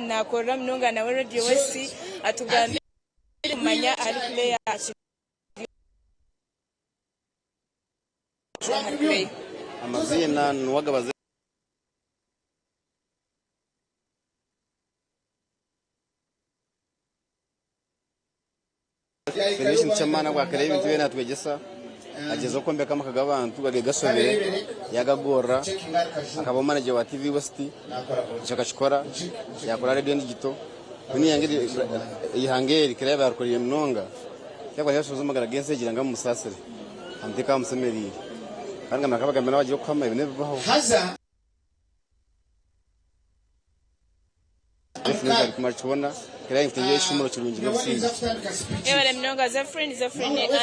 nakora Munonga na Radio West atugambire kumanya ari player amazina nuwagabaze Federation chamana kwa kare ibintu bena twegesa ageze ko mbeka makaga abantu bagegasobere yagagora akaba manager wa TV West chakashikora yakora radio digito kuni yangiri ihangeri kare barukoriye Munonga yakwa yashoza magara gense gira ngam musasire amteka musemeri kandi nakabaga mbena bagiye kwama ibintu bibaho haza Definitely kumachona kira ngiye shumuro kirungi n'ubusinzi Ewe Munonga Zefrin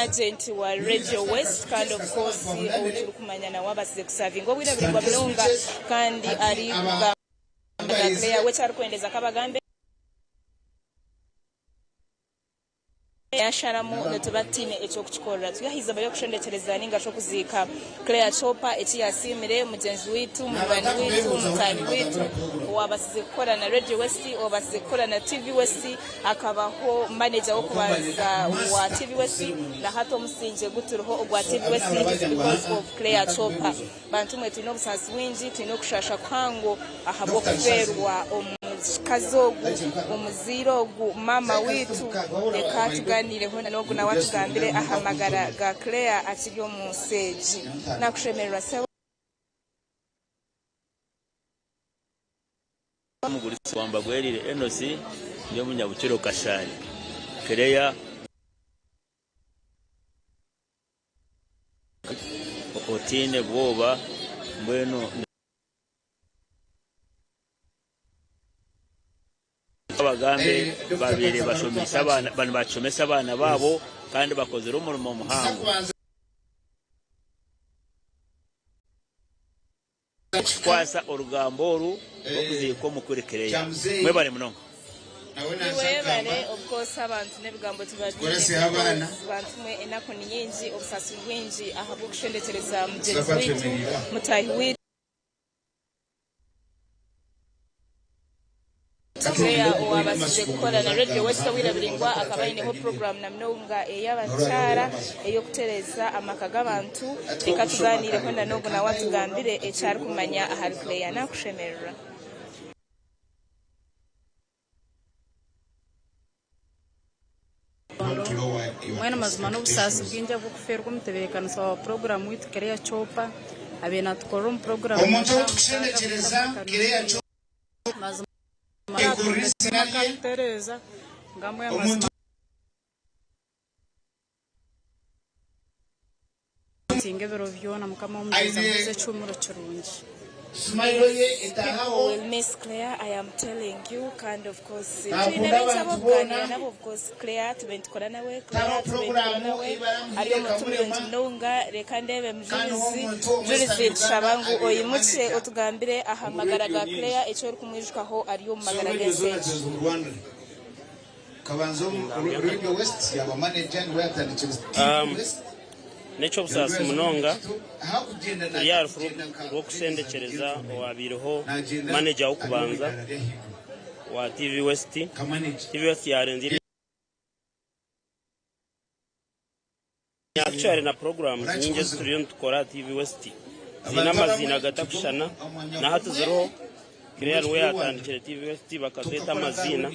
agent wa Radio West kandi of course turi kumanyana wabasize kusavinga obwira biri kwa Munonga kandi ari ba player which ari kwendeza kabagambe yasharamu netubatine echo kuchikora tuyahiza bayo kushendetereza ninga sho kuzika Claire Chopa yasimire mugenzi witu mubani witu mutani witu wabasize gukora na Radio West wabasize gukora na TV West akabaho manager wo kubanza wa TV West na hato musinje guturuho ogwa TV West because of Claire Chopa bantu mwe tuno busasi winji tuno kushasha kwango ahabo kuverwa kazogu umuzirogu mama witu eka tuganire hona nogu na watu gambire ahamagara ga Claire akiryo mu stage nakushemerera se mugurisi wamba gwerire enosi yo munyabuciro kashari Claire otine bwoba mbweno abagambe babire bashomesa abana bana bachomesa abana babo kandi bakozera umurimo muhango kwasa orugamboru okuziko mukurekereye mwebale Munonga Webale of course abantu nebigambo tubadire abantu mwe enako nyingi obusasi bwingi ahabo kushendetereza mugenzi witu mutahi witu Claire wabasize gukora na Radio West wirabiringwa akabayineho program na Munonga eyabachara eyo kutereza amakaga abantu ekatuganire kwenda nogo na watu gambire echari kumanya ahari Claire nakushemerera Mwana mazima n'obusasi bwinja bw'okuferwa omutebekano sawa program witu Claire Chopa abena tukora program omuntu kushendekereza Claire Chopa Teresa ngamwe amazima singebero vyona mukama umeza muze chumuro chirungi Miss Claire, I am telling you, kind of course, of course, Claire, to bend Coranawe, Claire, to bend Coranawe, I don't want to be Munonga, Rekande, Jurisdit, Shabangu, or Imuche, Otugambire, Ahamagaraga, Claire, a church Kumishkaho, Arium Magaragese. Radio West, you have a manager where Necho busasi Munonga yarfu wo kusendekereza wabiriho manager wo kubanza wa TV West yarenzire actually na programs nyingi zituriyo tukora TV West zina mazina gatakushana na hatuzero Claire we atandikira TV West bakazeta amazina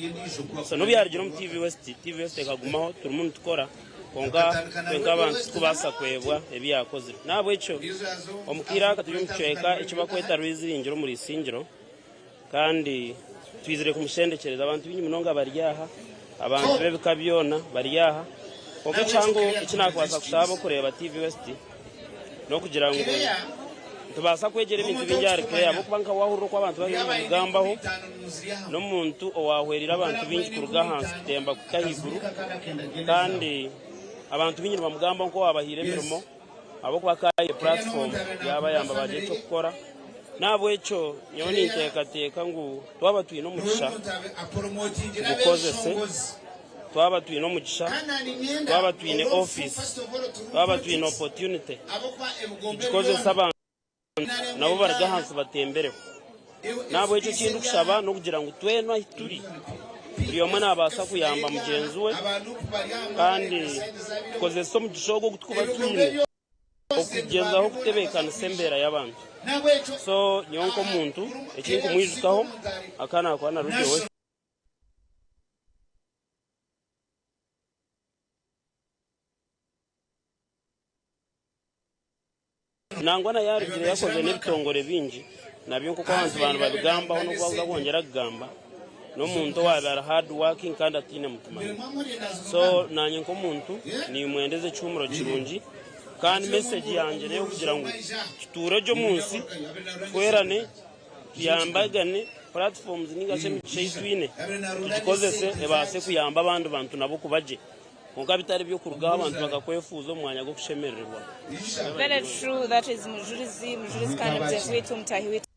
so no byarigiro mu TV West kagumaho turumuntu tukora konga abantu kubasa kwebwa ebyakoze nabo echo omukira katujye mucweka icyo bakweta rwiziringiro muri singiro kandi twizire kumushendekereza abantu b'Munonga baryaha abantu bebikabyona baryaha konga cyango ikinakwaza kusaba kureba TV West no kugira ngo tubasa kwegera ibintu binjari Claire abo kubanka wahururo kwa abantu bari mugambaho no muntu owahwerira abantu bingi kurugahansi temba kutahiguru kandi abantu binyira bamugamba nko abahire mirimo abo kwakaye platform yaba yamba baje cyo gukora nabo echo nyoni ntekateka ngo twabatuye no mugisha ukoze se twabatuye no mugisha twabatuye ne office twabatuye no opportunity ukoze sabantu nabo baragahansi batembereho nabo icyo kintu kushaba no kugira ngo twena turi buri umwe nabasa kuyamba mugenzi we kandi koze so mu gishogo gutkuba twine okugenzaho kutebekana sembera y'abantu so nyonko muntu ekintu kumwijukaho akana kwa na Radio West nangwana yarigire yakoze n'ibitongore bingi nabyo nkuko abantu babigambaho no kubaza kongera kugamba no muntu wabara hard working kandi atine mutima so nanye nko muntu ni mwendeze cyumuro kirungi kandi message yanje nayo kugira ngo kiture jo munsi kwerane yambagane platforms ningashe miceyitwine tukozese ebase kuyamba abantu bantu nabo kubaje konka bitari byo kurugaho abantu bagakwefuza umwanya go kushemererwa. Very true, that is mujurizi kandi mugenzi wetu mtahi wetu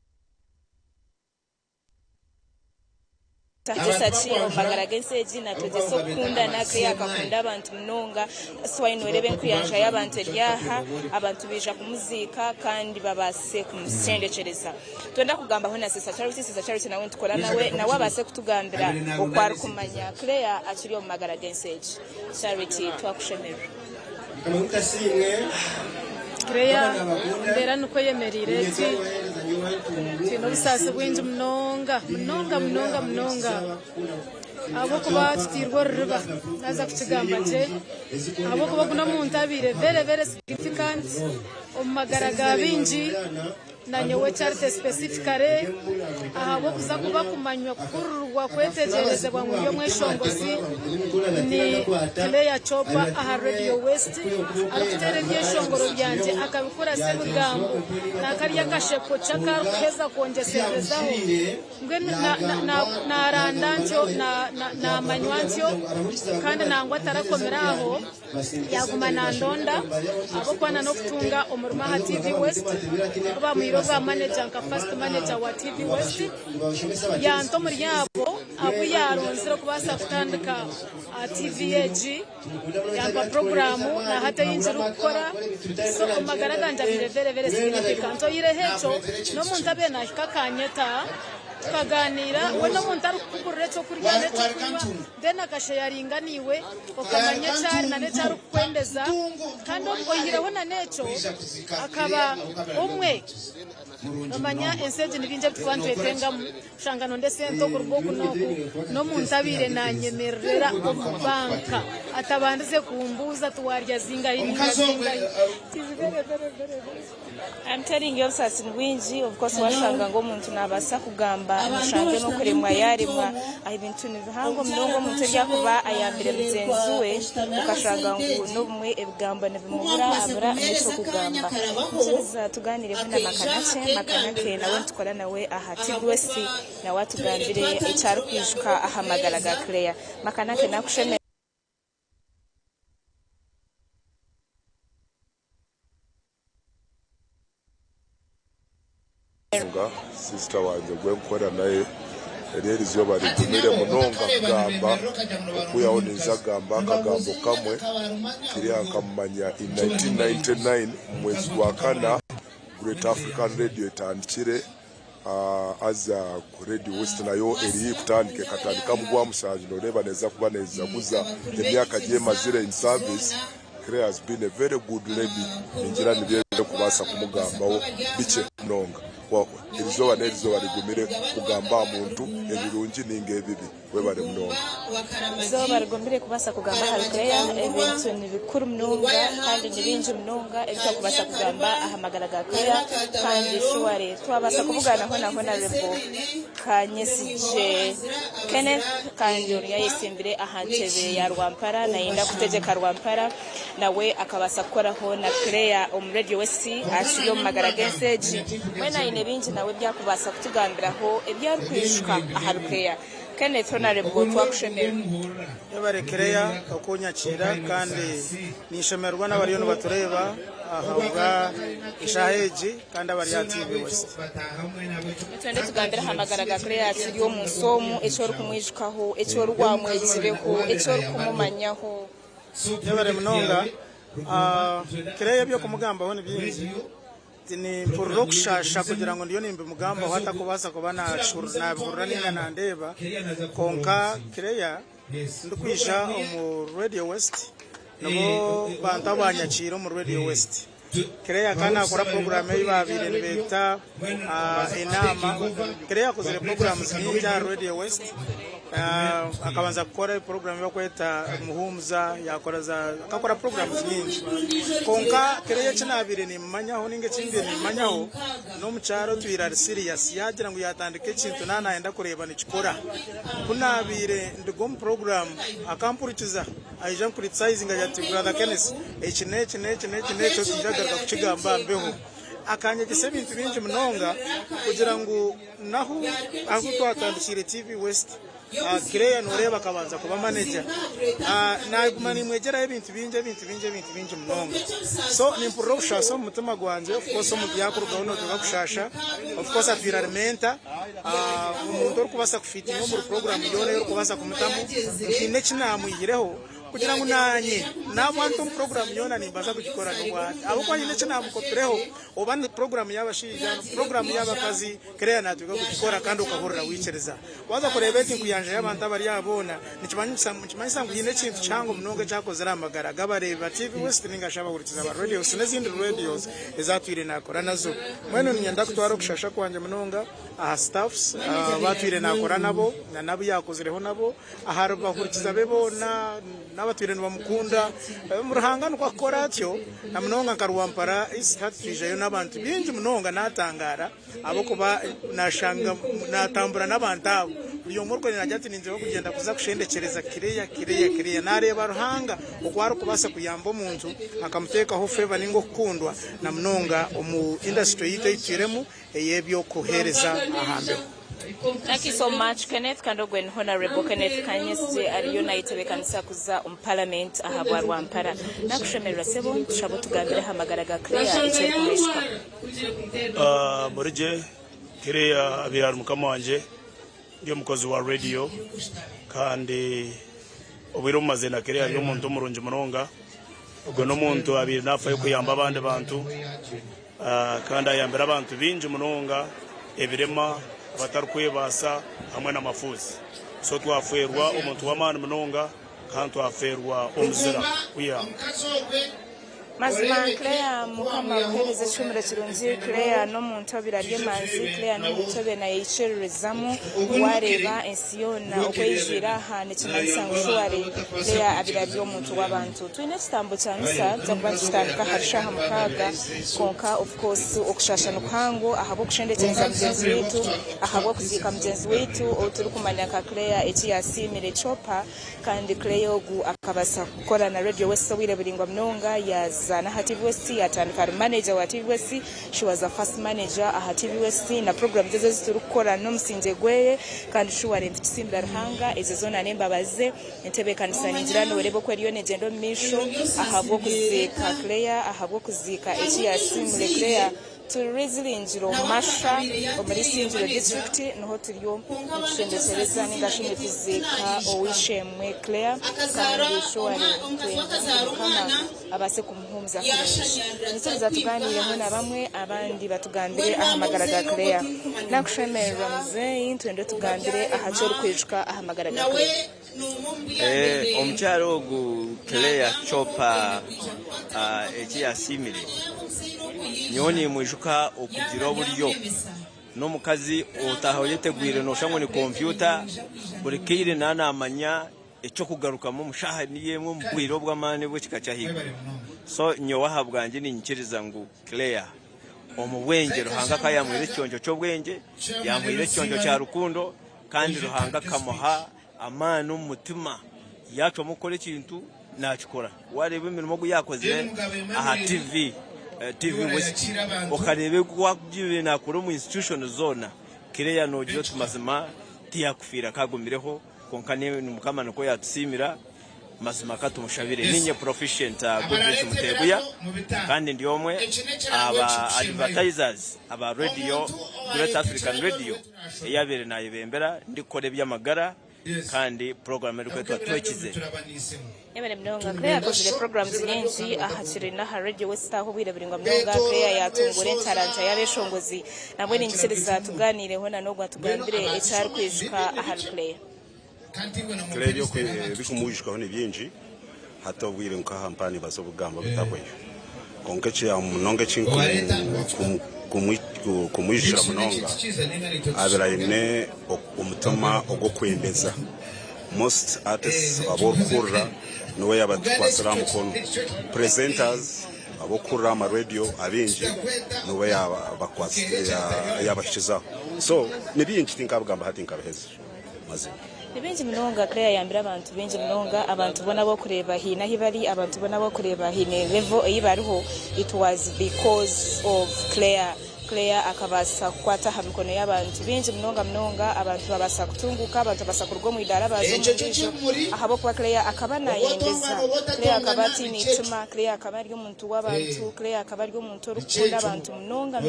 tahisachi omagaragense jina tujeso kunda na kriya kakunda abantu mnonga swainore benkuyanja y'abantu lyaha abantu bija kumuzika kandi babase kumusendechereza twenda kugamba hona sisa charity nawe ntukola nawe abase kutugambira okwari kumanya kriya akiri omagaragense charity twakushemera Kriya ndera nuko yemerire tino bisase bwinje mnonga abo kuba tutirwa riba naza kukigamba nje abo kuba kuna muntu abire very significant omagaraga binji na nyewe charity specifically abo kuza kuba kumanywa kururwa kwetegerezebwa mu yo mweshongozi ni Claire Chopa aha Radio West akutere byeshongoro byanje akabikora se mugambo nakariya kasheko chaka heza kongeserezaho ngwe na randancho na manywancho kandi nangwa tarakomeraho yaguma na ndonda abo kwana no kutunga omuruma ha TV West kuba muyiroga manager nka first manager wa TV West yanto muri yabo abo yaronzira kubasa kutandika TVAG yamba programu na hata yinjira gukora so magaraganja very significant oyire hecho no muntu abena hikakanyeta tukaganira we no muntu arukugurira cyo kurya neco kunywa dena kashe yaringaniwe okamanya cyane na neco arukwendeza kandi oyiraho na neco akaba umwe nomanya enseje nibinje twantwetenga shangano ndesento kuruboku no muntu abire na nyemerera banka atabandize kumbuza tuwarya zinga I'm telling you sasin winji of course washanga ngo muntu nabasa kugamba amushange no kuremwa yarimwa ibintu nibihango mnongo muntu yakuba ayambire muzenzi we ukashanga ngo no bumwe ebigamba nebimubura abura nicyo kugamba tuza tuganire na makanake nawe tukora nawe aha TV West na watugambire icyaro kwishuka ahamagaraga Claire makanake nakusheme sister wanje gwekora naye rero izo bari kumire munonga kugamba okuyawoniza gamba akagambo kamwe kiri akamanya in 1999 mwezi wa kana Great African Radio etandikire aza ku Radio West nayo eri kutandike katandika mugwa musaji no neba neza kubaneza kuza emyaka je mazire in service. Claire has been a very good lady injira nibye kubasa kumugambaho bice nonga irizoba nerizoba rigumire kugamba muntu ebirungi ninge ebibi webare mnonga zoba rigumire kubasa kugamba Claire ebintu nibikuru mnonga kandi nibinje mnonga ebita kubasa kugamba ahamagaraga Claire kandi shuware twabasa kuvugana hona rebo kanyesije Kenneth kandi yari yisimbire ahantebe ya Rwampara nayenda kutegeka Rwampara nawe akabasa koraho na Claire Radio West ashiyo magaragense wena inebinji nawe byakubasa kutugambiraho ebyari kwishuka aharukea Kenneth Honorable twakushemera yabare Claire okunyakira kandi nishemerwa n'abariyo batureba ahabwa ishaheji kandi abari ya TV West twende tugambira hamagaraga Claire asiriyo mu nsomo echo rukumwishukaho echo rwamwekireho echo rukumumanyaho yabare mnonga Claire byo kumugambaho ni byinshi ni mpururo kushasha kugira ngo ndiyo nimba mugamba hata kubasa kuba nabihurira ninga nandeba konka Kereya ndukwisha mu Radio West nabo banta banyakiro mu Radio West. Kereya kana akora program y'ibabire bita inama. Kereya kozere program z'inyi ya Radio West. Akabanza gukora program yo kweta muhumza akakora program nyinshi konka Kereya cinabire ni manyaho ninge cimbire ni manyaho no mucaro twira serious yagira ngo yatandike ikintu nanaenda kureba ni cikora kunabire ndigo mu program akampurikiza aija criticize ngajati brother Kenneth ekine to tijagaruka kucigamba mbeho akanyegese ibintu binji munonga kugira ngo naho aho twatandikire TV West Kereya noreba kabanza kuba manager nagumani mwegera ibintu binje munonga so ni mpurusha so mutima gwanje of course mu byakuruga no tugakushasha of course atwirarmenta umuntu kubasa kufiti no mu program yone yo kubasa kumutamu kine kinamuyireho kugira ngo nanye nabantu program yona nimbaza kugikora n'ubwati abo kwa nyine kinamukopereho obandi program y'abashija program y'abakazi Kereya natuga kugikora kandi ukahurira wicereza waza kurebeti kuyanje y'abantu abari yabona nikimanyisa ngo yine kintu cyango munonga cyakozera amagara gabareba TV West ningashaba kurikiza aba radio sinezindi radios ezatwire nakora nazo mwene nyenda kutwara kushasha kwanje munonga staffs batwire nakora nabo na nabo yakozereho nabo ahari bahurikiza bebona n'abatwire bamukunda mu ruhangano kwa koratyo na munonga karuwampara ishatije yo n'abantu binji munonga natangara abo kuba nashanga natambura n'abantu uyo murwe najati ninje kugenda kuza kushendekereza Kereya nareba ruhanga ukwaro kubasa kuyamba munzu akamuteka ho favor ningo kukundwa na munonga mu industry yitiremu eyebyo kohereza ahambe. Thank you so much, Kenneth Kandogwen, Honorable Kenneth Kanyese, ariyo nayitebe kanisa kuza parliament ahabwa Rwampara. Nakushemerera sebo tushabo tugambire hamagaraga Kereya icyo kumeshwa. Morije Kereya abirara mukama wanje ndiyo mukozi wa radio kandi ubiro maze na Kereya yo muntu murunje munonga ubwo no muntu abiri nafa yo kuyamba abandi bantu kandi ayambira abantu binje munonga ebirema batarukwebasa hamwe n'amafuzi so twaferwa umuntu w'amana munonga kandi twaferwa omuzira kuya mazima Kereya mukama kuhereza cyumura kirunzi Kereya no muntu abirarye manzi Kereya no mutobe na yicerezamo wareba ensiyona okwejira hane kinansango shware Kereya abirarye umuntu w'abantu twine kitambo cyanisa cyabashitandika harisha mukaga konka of course okushasha no khango ahabo kushendekereza mugenzi wetu ahabo kuzika mugenzi wetu oturi kumanya ka Kereya yasimire chopa kandi Kereya ogu akabasa gukora na Radio West wire biringwa mnonga yaza na TV West atandika manager wa TV West. She was the first manager at TV West na program zezo ziturukora no msinze gweye kandi shuware mfitisimbira ruhanga ezezona nemba baze entebe kanisa ninjirano werebo ko riyo negendo misho ahabwo kuzika Kereya ahabwo kuzika yasimire Kereya turizili injiro masha omuri Sinjiro district noho turiyo kushendesereza ningashimye kuzika owishemwe Kereya kandi shuware kama abase kumuhumza kurenshi nitse zatuganire mwe na bamwe abandi batugambire ahamagaraga Kereya nakushemerera muzeyi twende tugambire ahacyo kwicwa ahamagaraga Kereya omukyalo ogu Kereya chopa yasimire nyoni mwishuka okugira oburyo no mukazi otaho yetegwire no shango ni computer buri kire nana amanya echo kugaruka mu mushahani yemwe mu bwiro bw'amane bwe kikacahiga so nyo wahabwanje ni nkiriza ngo Kereya omubwenge ruhanga kayamwire cyonjo cyo bwenge yamwire cyonjo cya rukundo kandi ruhanga kamuha amana umutima yacu mukore kintu nakikora warebe imirimo guyakoze aha TV West ukarebe kwa byibe nakora mu institution zona Kereya nogiro tumazima tiyakufira kagumireho konkane mukamana ko yatusimira mazima katumushabire ninye proficient Godrich Muteguya kandi ndiyomwe aba advertisers aba radio Great African Radio eyabere nayibembera ndikore by'amagara kandi program eri kwetwa twekize Emene mnonga Claire yakozile programs nyingi ahakiri na Radio West aho birebiringwa mnonga Claire yatungure talanta yabeshongozi nabwe ningisereza tuganireho na nogwa tugambire ecyari kwishuka ahari Claire Claire yo bikumujishwa ni byinji hata ubwire nkahampani basobugamba bitakweyo konke cya munonga cinku kumujishira munonga abirayine umutama ogokwembeza most artists abokurra no yabatwasira mukono presenters abokurra ama radio abinji no yabashiza so nibinji tinkabugamba hati nkabeheza mazina Nibenji mnonga Claire yambira abantu benji mnonga abantu bona bo kureba hina hibari abantu bona bo kureba hine level eyibariho it was because of Claire akabasa kwata hamikono y'abantu benji mnonga abantu babasa kutunguka abantu babasa kurwo mu idara bazo ahabo kwa Claire akabana yendeza Claire akabati ni tuma Claire akabari y'umuntu w'abantu Claire akabari y'umuntu rukunda abantu mnonga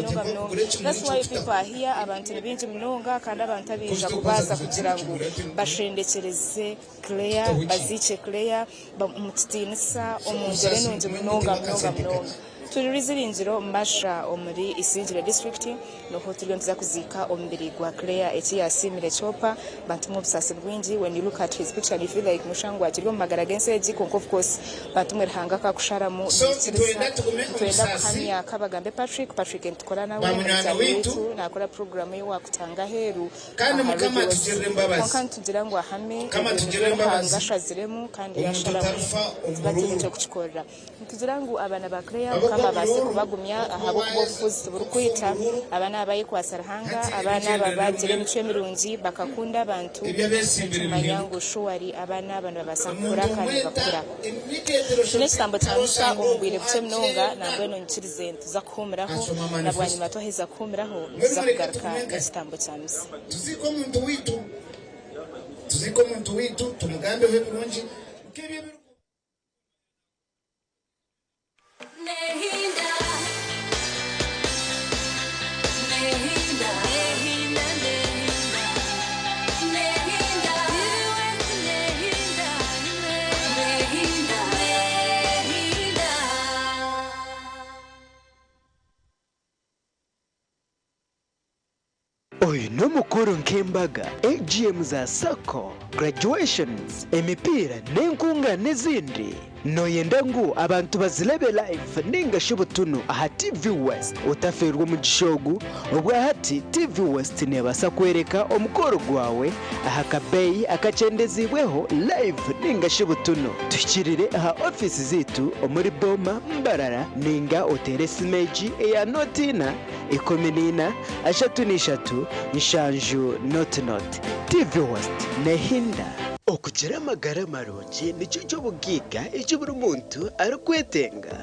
that's why people are here abantu benji mnonga kandi abantu abija kubaza kugira ngo bashendekereze Claire bazice Claire umutitinisa omuzere nunze mnonga turizirinziro mbasha omuri Isinjiro district no hotel nza kuzika ombiri gwa Claire yasimire chopa bantu mu busase bwinji when you look at his picture you feel like mushangwa akiryo magaragense giko of course bantu mwerhanga ka kushara mu twenda kuhamya kabagambe Patrick ntukora nawe wetu nakora program yo wakutanga heru kama tugira ngo ahame ngashaziremu kandi yashara batije kuchikora tugira ngo abana ba Claire base kubagumya ahabo kubofuzi burukwita abana abayikwasarhanga abana babagire mico mirungi bakakunda abantu tumanyango shwari abana babasakura kandi bakura tunestambo tamusa umubwire buce mnonga nangwe no nkirize tuzakumiraho nabwanyuma toheza kumiraho tuzakugaruka nestambo tamusa tuziko muntu witu tumugambe we burungi Oyu no mukuru nk'embaga AGM za Sako graduations emipira n'enkunga n'izindi noyenda ngo abantu bazilebe live ningashobotuno aha TV West utaferwa mu gishogu ubwa hati TV West nebasa kwereka omukoro gwawe aha kabeyi akacendezibweho live ningashobotuno tukirire aha office zitu omuri Boma Mbarara ninga oteresi meji ya notina ikomenina ashatu nshanju not TV West nehinda okugira amagara marungi nicyo cyo bugiga icyo buri muntu arikwetenga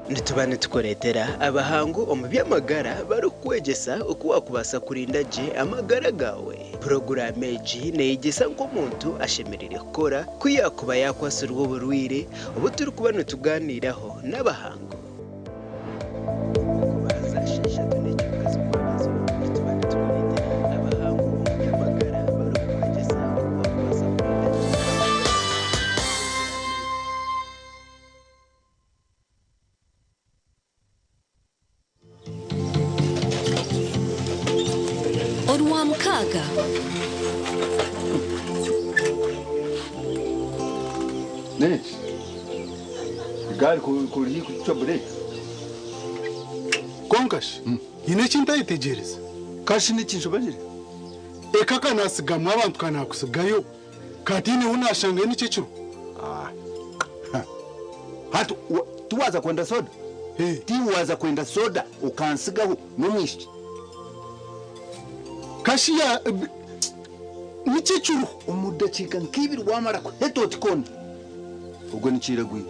nitubane tukoretera abahangu omu by'amagara barukwegesa uko wakubasa kurinda je amagara gawe program eji neyigesa nko muntu ashemerere gukora kuyakuba yakwasura uburwire ubu turi kubana tuganiraho n'abahangu Mkaga ne gari kuri kuchobure konkash ine chinta itegereza kashi ni chinshobajire ekaka nasigamwa abantu kana kusigayo katine unashanga ni ciciro hatu tuwaza kwenda soda tiwaza kwenda soda ukansigaho nomwishi kashiya nicicuru umudacika nkibiri wamara kuhetoti kona ubwo niciragwi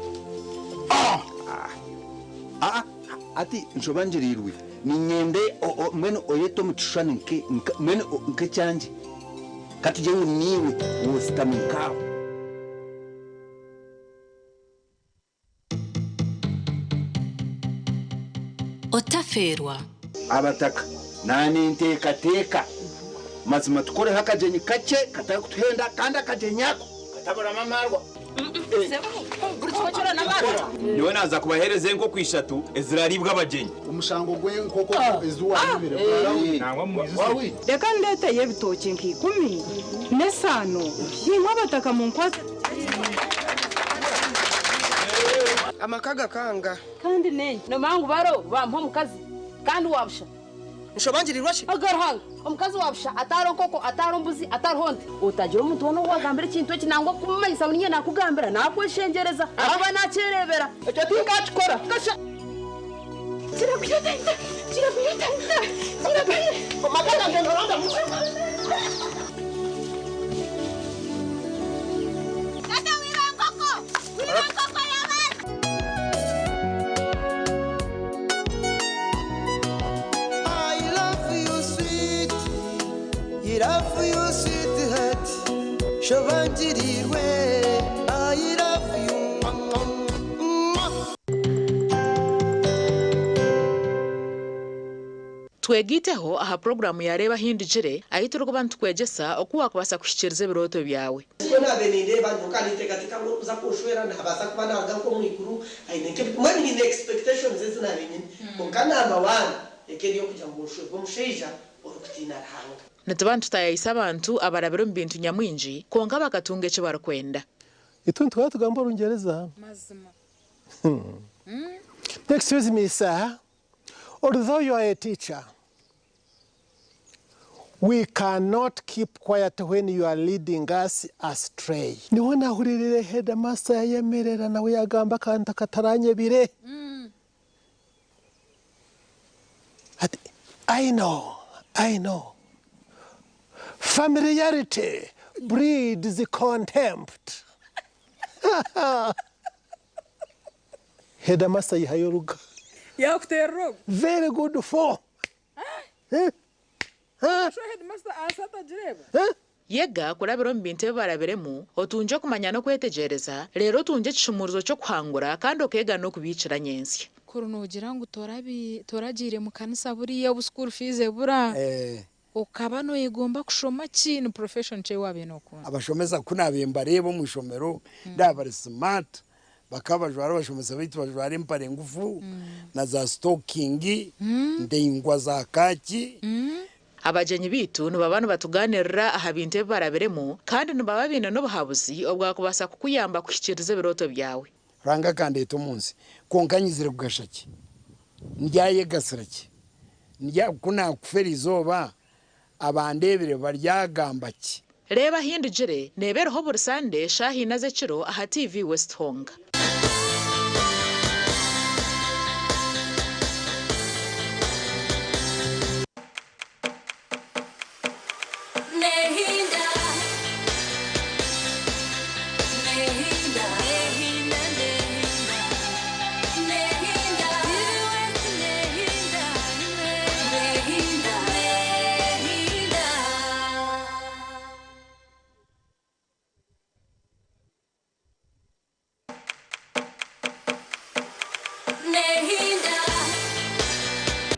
ati nshobanjirirwe ni nyende mwene oyeto mutushane nke mwene nke cyanje kati jewe niwe wositamukaho otaferwa abataka nani nteka mazima tukore hakajenyi kake katakutuhenda kandi akajenya katabura mamarwa niwe naza kubahereze nko kwishatu eziraribwa abagenyi umushango gwe nkoko izuwa nibire nangwa muizu reka ndete yebitoki nk'ikumi n'esano yinkwa bataka mu nkwate amakaga kanga kandi nenye no mangu baro bampa mukazi kandi wabusha nshobangirirwa shi agarhanga omukazi wabusha ataro nkoko ataro mbuzi ataro honde utagira umuntu wono wagambira ikintu kinangwa kumanyisa bunye nakugambira nakweshengereza aba nacerebera icyo tinkakikora gasha kirakuyotenda omakaga ngendoronda love you, sweetheart. Shovangirirwe. I love you. twegiteho aha programu yareba hindijire ahitira ko bantu kwegesa okuwa kubasa kushikiriza biroto byawe siko nabeninde bantu kandi tekatika ngo uza kushwera ntabasa kuba naga ko mwikuru aineke mwani ni expectations zina benyine kokana amawana ekeriyo kujya mu shwe bomusheja orukutina hanga natabantu tayayisa abantu abarabiro mbintu nyamwinji konga bakatunga cyo barakwenda ituntu twatugamba rungereza mazima excuse me sir, although you are a teacher, we cannot keep quiet when you are leading us astray. Niho nahuririre headmaster yayemerera nawe yagamba kanta kataranye bire. I know. Familiarity breeds contempt. Headmaster yihayoruga. Yakutero. Very good for. Headmaster asata jireba. Yega kurabiro mbinte baraberemu otunje kumanya no kwetegereza rero tunje kishumuruzo cyo kwangura kandi okega no kubicira nyensi kurunogira ngo toragire mu kanisa buriya bu school fees bura ukaba no yigomba kushoma kintu profession cye wabe no kuba abashomeza kunabemba rebo mu shomero ndabari smart bakabajwara bashomeza bitu bajwara impare ngufu na za stocking ndengwa za kaki abajenyi bitu nubabana batuganirira aha binte baraberemu kandi nubababina no bahabuzi obwa kubasa kukuyamba kushikiriza biroto byawe ranga kandi eto munsi konkanyizire kugashaki ndyaye gasiraki ndya kuna kuferizoba abandebere baryagambaki reba hindijire nebereho bursande shahina zekiro aha TV West Honga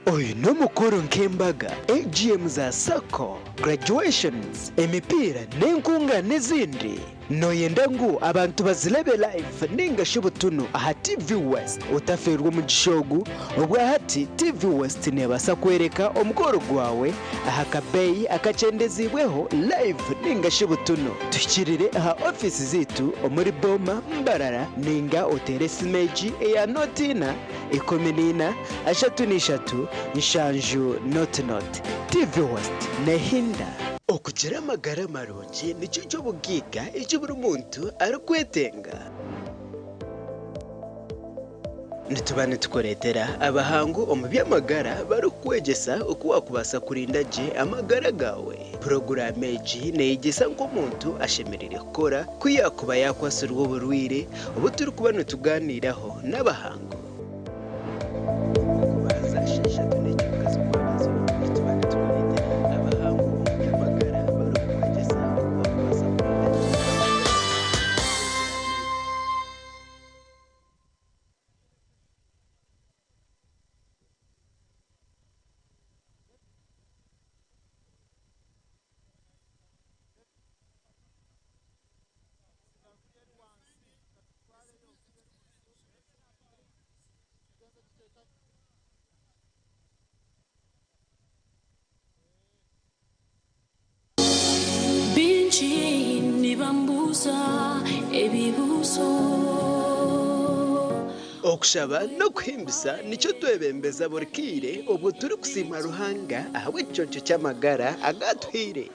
Oyu n'umukuru nk'embaga AGM za Sako, graduations, emipira n'enkunga n'izindi noyenda ngu abantu bazilebe live ninga shubutunu aha TV West utaferwa mu gishogu ubwa hati TV West nebasa kwereka omukoro gwawe aha kabeyi akacendezibweho live ninga shubutunu tukirire aha office zitu omuri Boma Mbarara ninga otere simeji eya notina ikominina ashatu nishatu nshanju not TV West nehinda okugira amagara marungi nicyo cyo bugiga icyo buri muntu arikwetenga nitubane tukoretera abahangu omu by'amagara barukwegesa uko wakubasa kurinda je amagara gawe programme eji neyigesa nk'omuntu ashemerere kukora kuyakuba yakwasirwa uburwire ubu turi kuba nituganiraho n'abahangu kubuza ebibuzo okushaba no kuhimbisa nicyo twebembeza burikire ubwo turi kusima ruhanga ahawe icyonco cy'amagara agatwire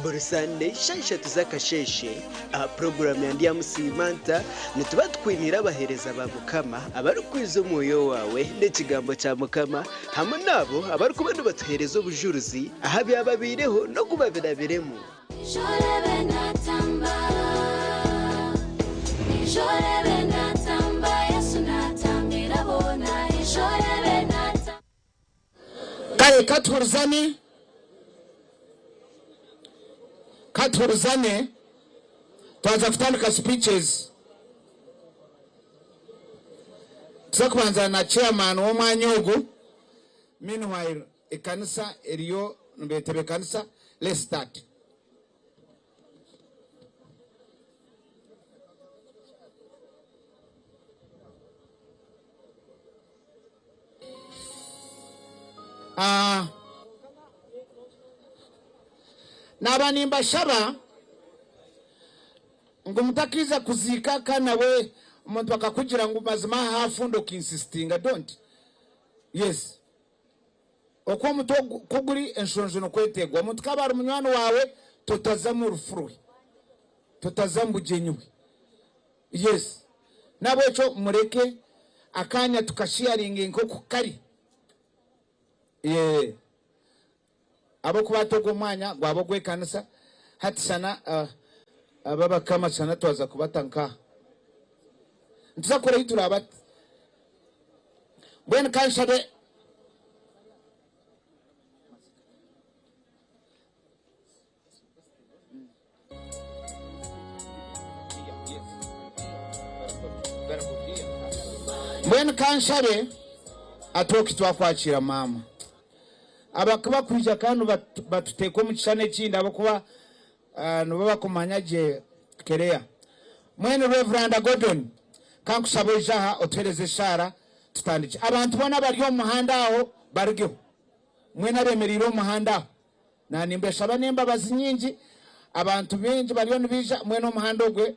buri Sunday eshatu z'akasheshe aha porogaramu yandi ya Musimanta nituba twinira abahereza ba Mukama abari kwiza umwoyo wawe n'ikigambo cya Mukama hamwe nabo abari kubona batuhereza ubujuruzi aha byababireho no kubabirabiremo kare katurizane twaza kutandika speeches tuza kubanza na chairman w'umwanya ugu meanwhile ikanisa eriyo mbetebe kanisa. Let's start. Nabanimba shaba ngo mutakiza kuzika kana we umuntu akakugira ngo mazima hafundo kinsistinga don't. Yes, okwo muto kuguri enshonjo no kwetegwa umuntu kabara umunywano wawe tutazamu rufurwe tutazamu genywe. Yes, nabo cyo mureke akanya tukasharinga nkoko kari abo kubatogo mwanya gwabo gwe kanisa hati sana ababa kama sana twaza kubatanka ntuza kore hiturabat bwen kanshade atoki twakwakira mama abakuba kwija kandi batuteko mu kishane kindi abakuba no babakumanyaje kereya mwene Reverend Gordon kankusaba jaha otereze shara tutandike abantu bona bari yo muhanda aho baryo mwene abemeriro muhanda na nimbe shaba nemba bazinyingi abantu benji bari yo nibija mwene muhanda ogwe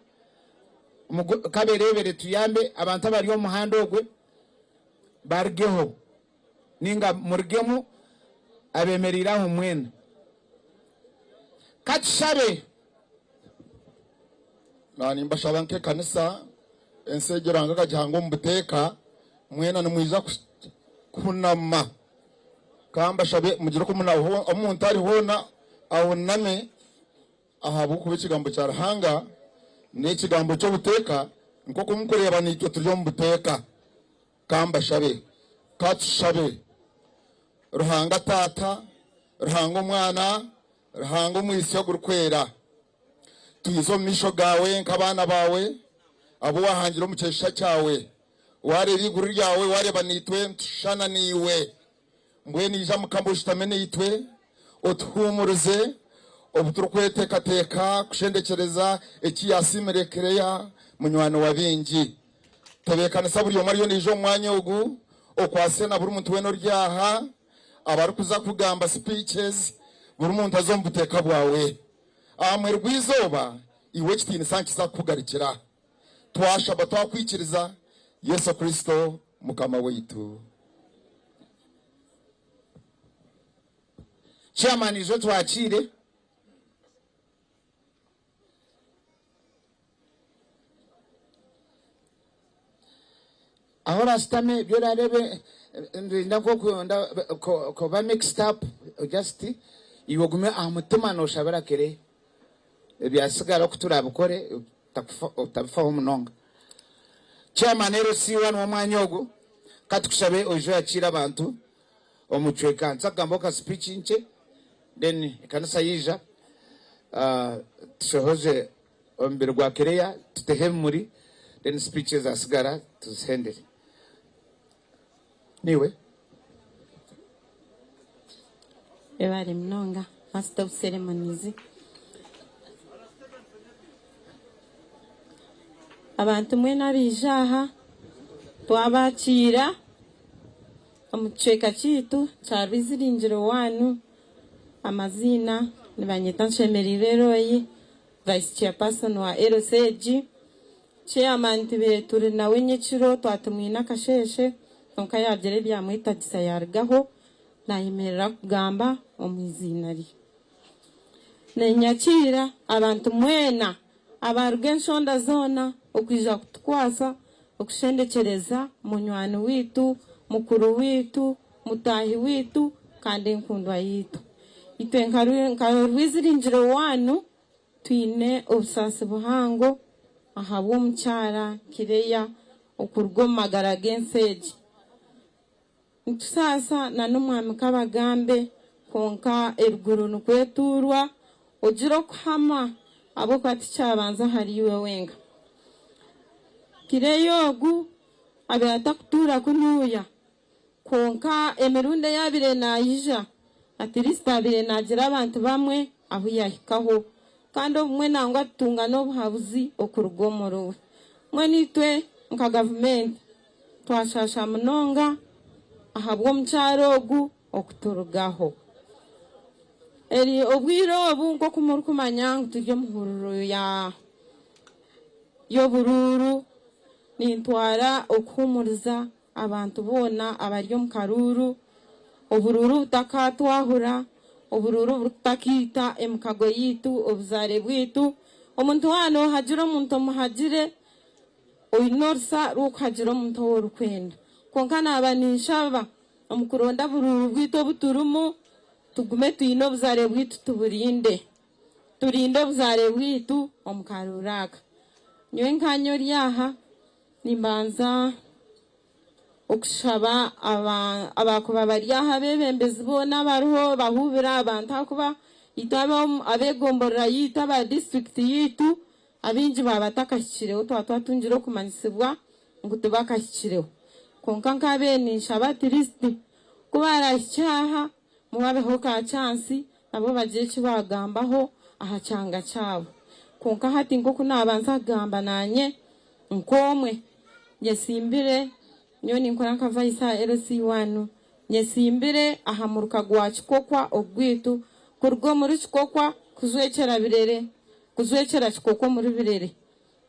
kaberebere tuyambe abantu bari yo muhanda ogwe bargeho ninga murgemu abemeriraho mwene katshabe nani mbashaba nke kanisa ensegeranga kajango mbuteka mwena ni mwiza kunama kamba shabe mugiro ko munaho omuntu ari hona awoname ahabu kubikigambo cya rahanga n'ikigambo cyo buteka nko kumukorera n'icyo turyo mbuteka kamba shabe katshabe ruhanga tata ruhanga umwana ruhanga umwisi yo gukwera tuyizo misho gawe nk'abana bawe abo wahangira umukesha cyawe ware riguru ryawe ware banitwe shana niwe mbwe nija mukambo shitamene yitwe otuhumuruze obuturukweteka teka kushendekereza iki yasimerekereya munywano wa bingi tebekana saburiyo mariyo nijo mwanya ugu okwase na buri muntu weno ryaha abari kuza kugamba speeches buri muntu azombuteka bwawe amwe rwizoba iwe kitini sankiza kugarikira twashaba twakwikiriza Yesu Kristo mukama wetu. Chairman ijo twakire ahora stame byora rebe ndako ko ba mixed up just iwogume amutima no shabara kere byasigara kuturabukore utabifaho munonga. Chairman RC1 wa mwanyogo katukushabe ojo yakira abantu omuchweka nsagamboka speech nche then kanisa yija tushohoje ombere gwa kereya tutehemuri then speeches asigara tuzhendere niwe ebale mnonga master of ceremonies abantu mwena bijaha twabakira omuchweka kitu cha biziringiro wanu amazina nibanyita Nshemerire Roy, Vice Chairperson wa LCG. Chairman tibe turi nawe Nyekiro twatumwina Kasheshe tonka yagere byamwitagisa yargaho nayimerera kugamba omuzinari. Nenyakira abantu mwena abaruge nshonda zona okwiza kutukwasa okushendekereza munywani witu mukuru witu mutahi witu kandi nkundwa yitu. Itwe nkarwiziringiro wanu twine obusasi buhango ahabwo omukyara Kireya okurugwa omu magara g'enseegi. Ntusasa na n'omwami Kabagambe konka eruguru nikweturwa ogira okuhama abo kwati kyabanza hari iwe wenga. Kireya ogu abe atakutura kunuya konka emirunde yabire nayija atirista abire nagira abantu bamwe aho yahikaho kandi obumwe nangwa tutunga n'obuhabuzi okurugomoro. Mwe nitwe nka government twashasha munonga ahabwo omukyaro ogu okuturugaho. Eri obwire obu nk'oku murikumanya ngu turi omu huriro y'obururu nintwara okuhumuriza abantu boona abari omu karuru obururu butakatwahura obururu butakiita emikago yitu obuzare bwitu. Omuntu wano hagira omuntu omuhagire oine orusa rw'okuhagira omuntu ow'orukwenda konka naba ninshaba omukuronda bururu bwitu obuturimu tugume twine obuzare bwitu tuburinde turinde obuzare bwitu omu karuru aka. Nyowe nkanyo ryaha nimbanza okushaba abakuba bari aha bebembezi boona bariho bahubira abantu hakuba itaba abegomborera yitu aba district yitu abingi babatakashyikireho twatungire okumanyisibwa ngu tibakashyikireho konka nkabe ninshaba atirisiti kuba arahikyaha mubabeho ka chansi nabo bagire eki bagambaho aha kyanga kyabo konka hati nk'oku nabanza kugamba nanye nkomwe nyesimbire nyo ninkora nka vice LC1 nyesimbire aha muruka gwa Kikokwa ogwitu kurgo muri Kikokwa kuzwekera birere kuzwekera Kikokwa muri birere.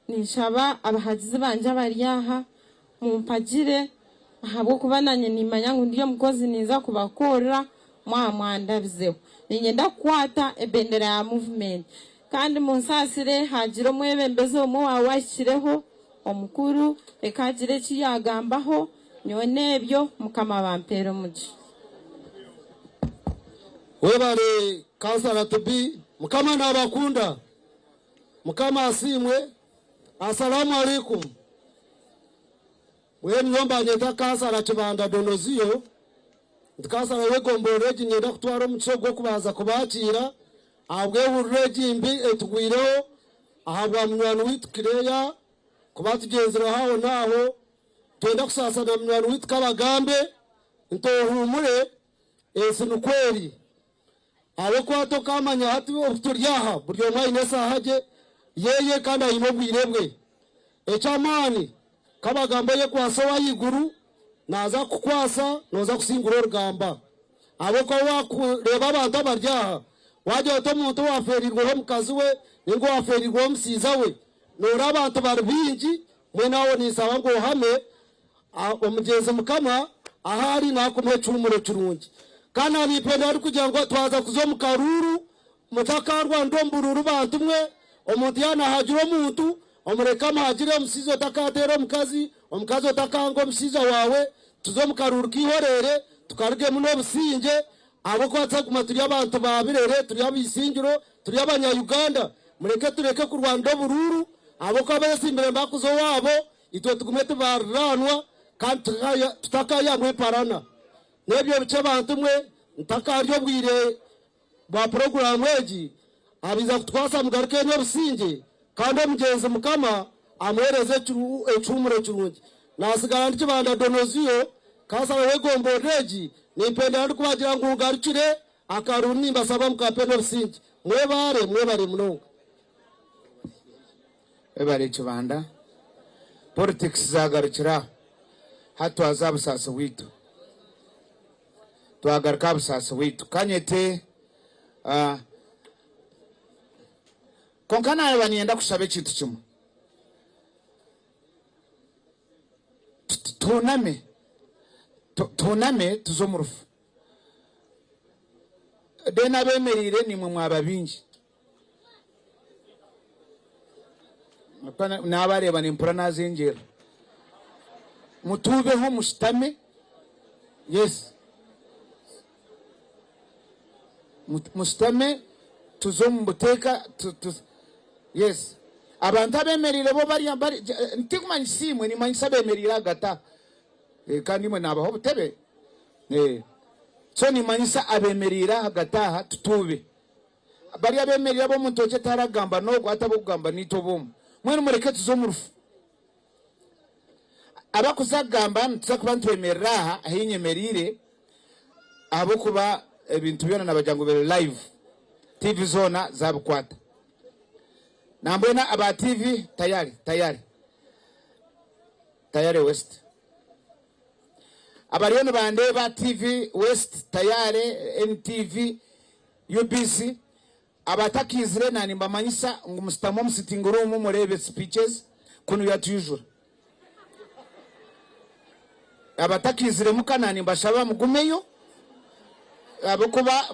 Ninshaba abahagizi banje bari aha mumpagire ahabwo kuba nanye nimanya ngo ndiyo mukozi niza kubakora mwandabizeho ninyenda kukwata ebendera ya movement kandi munsasire hagira omwebembezi omwe wawashyireho omukuru ekagire eki yagambaho nyone ebyo mukama bampera omugi. Webale kansala tubi mukama nabakunda mukama asimwe. Assalamu alaikum. We nyomba nyeta kansala Kibanda Donozio ndikansala wegomboreji nyenda kutwara omukiso gw'okubanza kubakira ahabwe hurreji mbi etugwireho ahabwa munywani witu Kireya kuba tugenzera hawo naho twenda kusasana munywani witu Kabagambe ntohumure esinukweri abo kwato kamanya hati obuturyaha buri omwe aine sahaje yeye kandi aine obwire bwe ekyamani Kabagambe ye kwasa wayiguru naza kukwasa noza kusingura orugamba abo ko wakureba abantu abaryaha waje oto muntu waferirweho mukazi we ningo waferirweho omusiza we nora abantu bari bingi mwenawo nisaba ngo hame omugezi mukama ahari nakumwe cyumuro kirungi kandi alipenda ari kugira ngo twaza kuzo mu karuru mutakarwa ndombururu bantu mwe omuntu yana hagira omuntu omureka mahagire omusiza otakatera omukazi omukazi otakanga omusiza wawe tuzo mu karuru kihorere tukaruge muno businge abo kwatsa kuma turi abantu babirere turi abisingiro turi abanya-Uganda mureke tureke kurwanda bururu abo kwabesimbere mbakuzo wabo itwe tugume tubaranwa kandi tutakaya mweparana nebyo bice abantu mwe ntakaryo bwire ba program eji abiza kutwasa mugaruke no businge kandi omugenzi mukama amwereze ecumuro kirungi nasigara Kibanda Donozio kansala wegomboreji nipenda ndi kubagira ngo ugarukire akaruni mbasaba mukapeno businge mwebare munonga ebare Kibanda politics zagarukira hatu azabusasa witu twagaruka busasa witu kanyete konka nawe banyenda kushabe kintu kimwe tuname tuzo mu rufu dena bemerire ni mwe mwababingi n'abareba n'impura nazingera mutubeho mushitame yes mushitame tuzo mu buteka yes abantu abemerire bo bari ntikumanya simwe ni manyisa bemerire agata kandi mwe nabaho butebe so ni manyisa abemerira hagataha tutube bari abemerira bo muntoke taragamba no gwatabo kugamba nito bomu mwene mureke tuzo mu rufu abakuzagamba ntuzakuba ntwemerera ahinyemerire abo kuba ibintu byona nabajango bere live TV zona zabukwata nambona aba TV tayari West abariyo bande ba TV West tayari NTV UBC abatakizire nani mbamanyisa ngo musitamo musitinguru mu murebe speeches kunu yatujura abatakizire mukanani mbashaba mugumeyo abakuba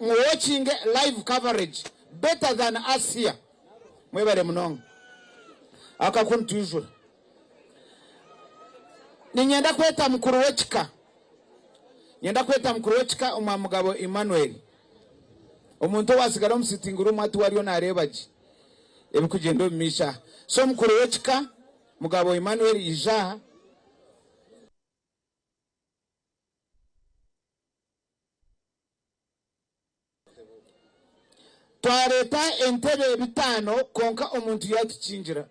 watching live coverage better than us here mwebare munongo akakuntujura ninyenda kweta mukuru wechika umamugabo Emmanuel omuntu wasigara musitinguru mwatu wariyo narebaji ebikugendo misha so mukuru wechika mugabo Emmanuel ija twareta entebe bitano konka omuntu yakicinjira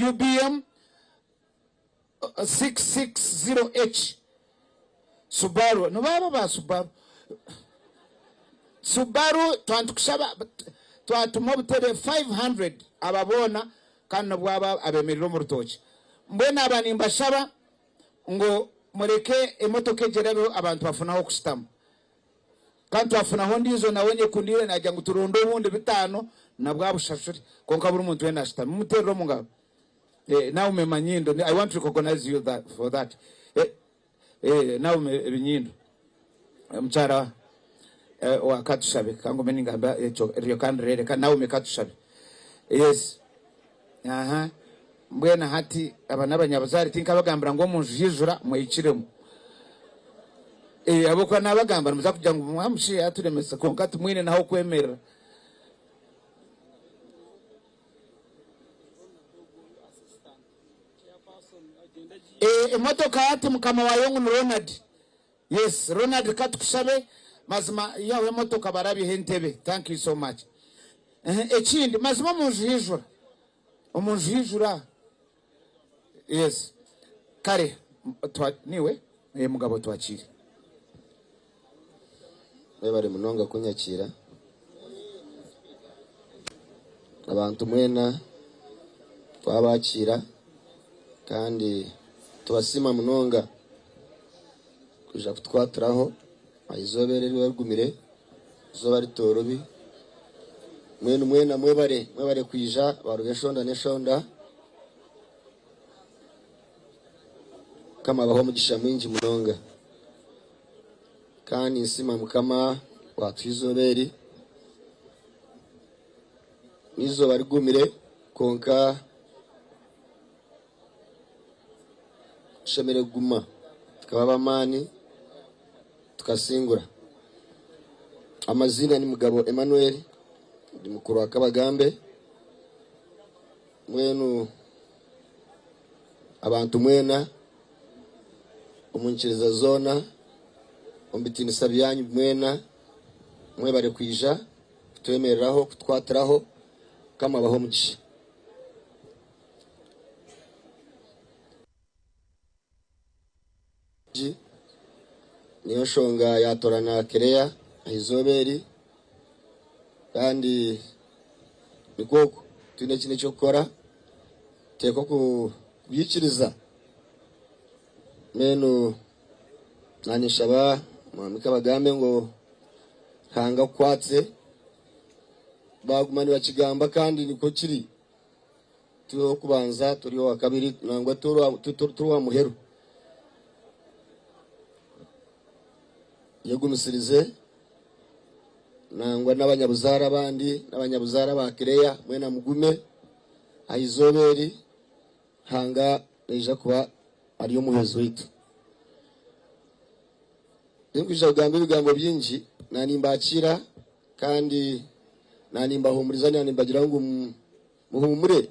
UBM 660H Subaru no baba ba Subaru twantukushaba twatuma butebe 500 ababona kandi bwaba abemerero mu rutoki mbona abanimba shaba ngo mureke emotoke gerero abantu bafunaho kusitama kandi bafunaho ndizo nawenye kundire najya ngo turondo ubundi bitano na bwabushashuri konka buri muntu wenda ashitama mutero mu ngabo now memanyindo I want to recognize you for that now ebinyindo mchara wakatushabe kango meningamba rio kandrere kana nawe mekatushabe yes mbwena hati abana abanyabazari tinka bagambira ngo munjijura mwikiremo abokwa nabagambira muza kujya ngo mwamushi yaturemesa konka tumwine naho kwemera imotoka hati mukama wayongu ni Ronald yes Ronald katukushabe mazima yawe motoka barabi hentebe thank you so much ekindi mazima umunjijura yes kare niwe mugabo twakire bari munonga kunyakira abantu mwena twabakira kandi tubasima munonga kuja kutwatiraho ayizobere rwegumire zoba ritorobi mwena mwebare kwija barugeshonda neshonda kama baho mugisha mwinji munonga kandi nsima mukama watwizoberi nizo barigumire konka shemere guma tukaba mani tukasingura amazina ni mugabo Emmanuel ndi mukuru akabagambe mwenu abantu mwena umunchiriza zona ombitini sabyanyu mwena mwebare kwija twemereraho kutwatiraho kama baho mugisha niyo shonga yatorana Kereya ayizoberi kandi nikoko tune kine cyo gukora teko kubyikiriza menu nanishaba mwamika bagambe ngo hanga kwatse bagumani bakigamba kandi niko kiri turiho kubanza turiho wa kabiri nangwa turuwa muhero yegumisirize nangwa n'abanyabuzara abandi n'abanyabuzara ba Kireya mwena mugume ayizoberi hanga eja kuba ariyo muhezo witu Nkwija kugamba ibigambo byinji nanimbakira kandi nanimbahumuriza nanimbagira ngo muhumure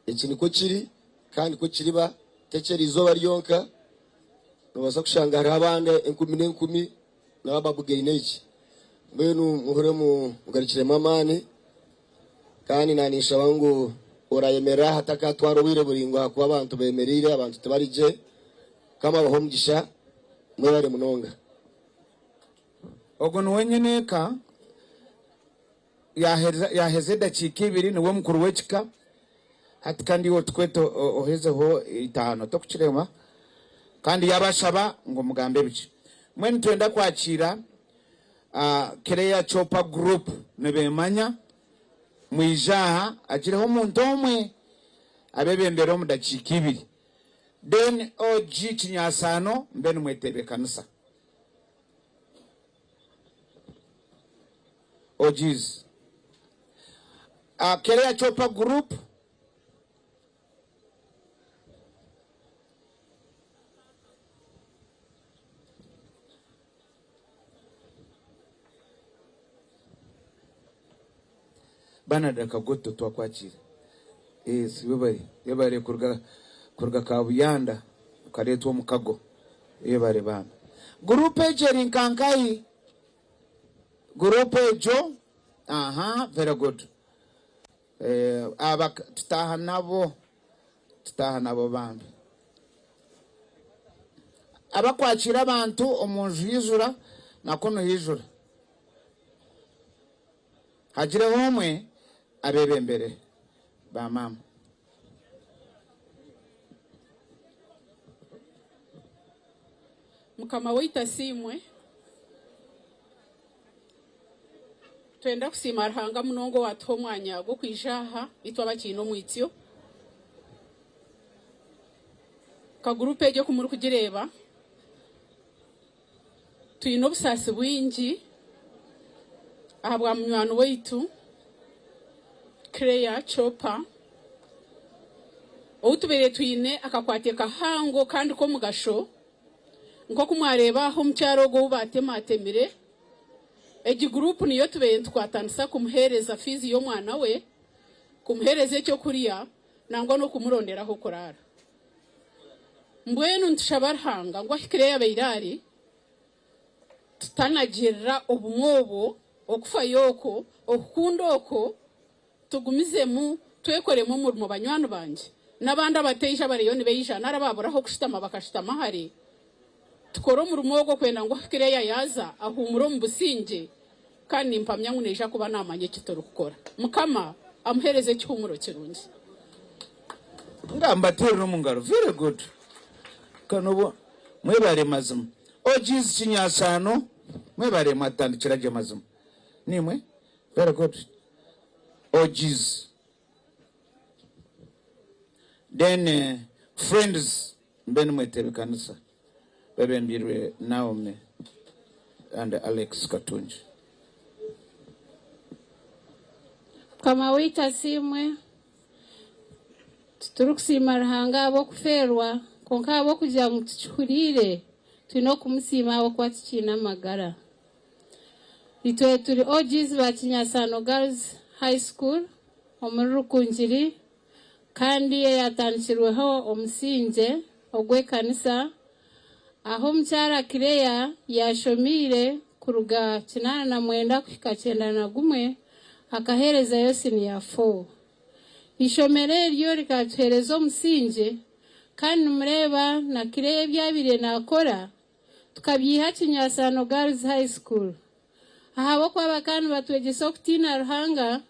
iki niko kiri kandi ko kiriba tekera izoba ryonka nobasa kushanga hari abande 10 n'ababugeri neki mbenu muhore mugarikire mamani kandi nanisha bangu orayemera hataka twaro wire buringwa kuba abantu bemerire abantu tubarije kama bahomgisha mwere munonga ogo nuwenyene ka yaheze dakika 2 niwe mukuru w'ekika hati kandi wo tweto ohezeho 5 tokukirema kandi yabashaba ngo mugambe biki mwene twenda kwakira Kireya Chopa Group nebemanya mwijaha agireho umuntu omwe abebembero mu dakika 2 then OG Kinyasano mbene mwetebe kanisa OGs Kireya Chopa Group bana dakagoto twakwakira sibibari yabare kurga kabuyanda karetwa mukago yabare bana groupe jeri nkankai groupe jo very good aba tutaha nabo bambi abakwakira abantu omunju yizura nakono yizura hagire homwe abebembere ba mama mukama wita simwe twenda kusima Ruhanga munongo watho mwanya go kwijaha itwa bakino mwityo ka groupe je kumuru kugireba tuyino busasi bwingi ahabwa munywano weitu Kireya Chopa outubere tuyine akakwatye kahango kandi ko mugasho nko kumwareba aho mcyaro go batematemire egi group niyo tubeye twatanisa kumuhereza fizi yo mwana we kumuhereze cyo kuriya nangwa no kumuronderaho korara mbwenu ntishabarhanga ngo Kireya beirari tutanagira obumwobo okufa yoko okundoko tugumizemu twekoremo umurimo banywano banje nabandi abateja bariyoni beija narababuraho kushitama bakashitama hari tukoro umurimo wo kwenda ngo Kireya yaza ahumuro mu businge kandi mpamya nguneja kuba namanye kitoro gukora mukama amuhereze cyumuro kirungi ngambatero no mungaro very good kanobo mwebare mazum OGs Kinyasano mwebare matandikira je mazum nimwe very good OGs then friends mbene mwetebe kanisa bebembirwe Naomi and Alex Katunji kama wita simwe turukusima Ruhanga abo kuferwa konka abo kujya mu tuchurire tuno kumusima abo kwatikina magara itwe turi OGs ba Kinyasano Girls High School omurukunjiri kandi yatanshirweho omusinje ogwe kanisa aho mcyara Kireya yashomire kuruga 89 kufika 91 akahereza yose ni ya 4 ishomere ryo rikatwereza omusinje kandi mureba na Kireya byabire nakora tukabyiha Kinyasano Girls High School ahabo kwa bakana batwegesa okutina Ruhanga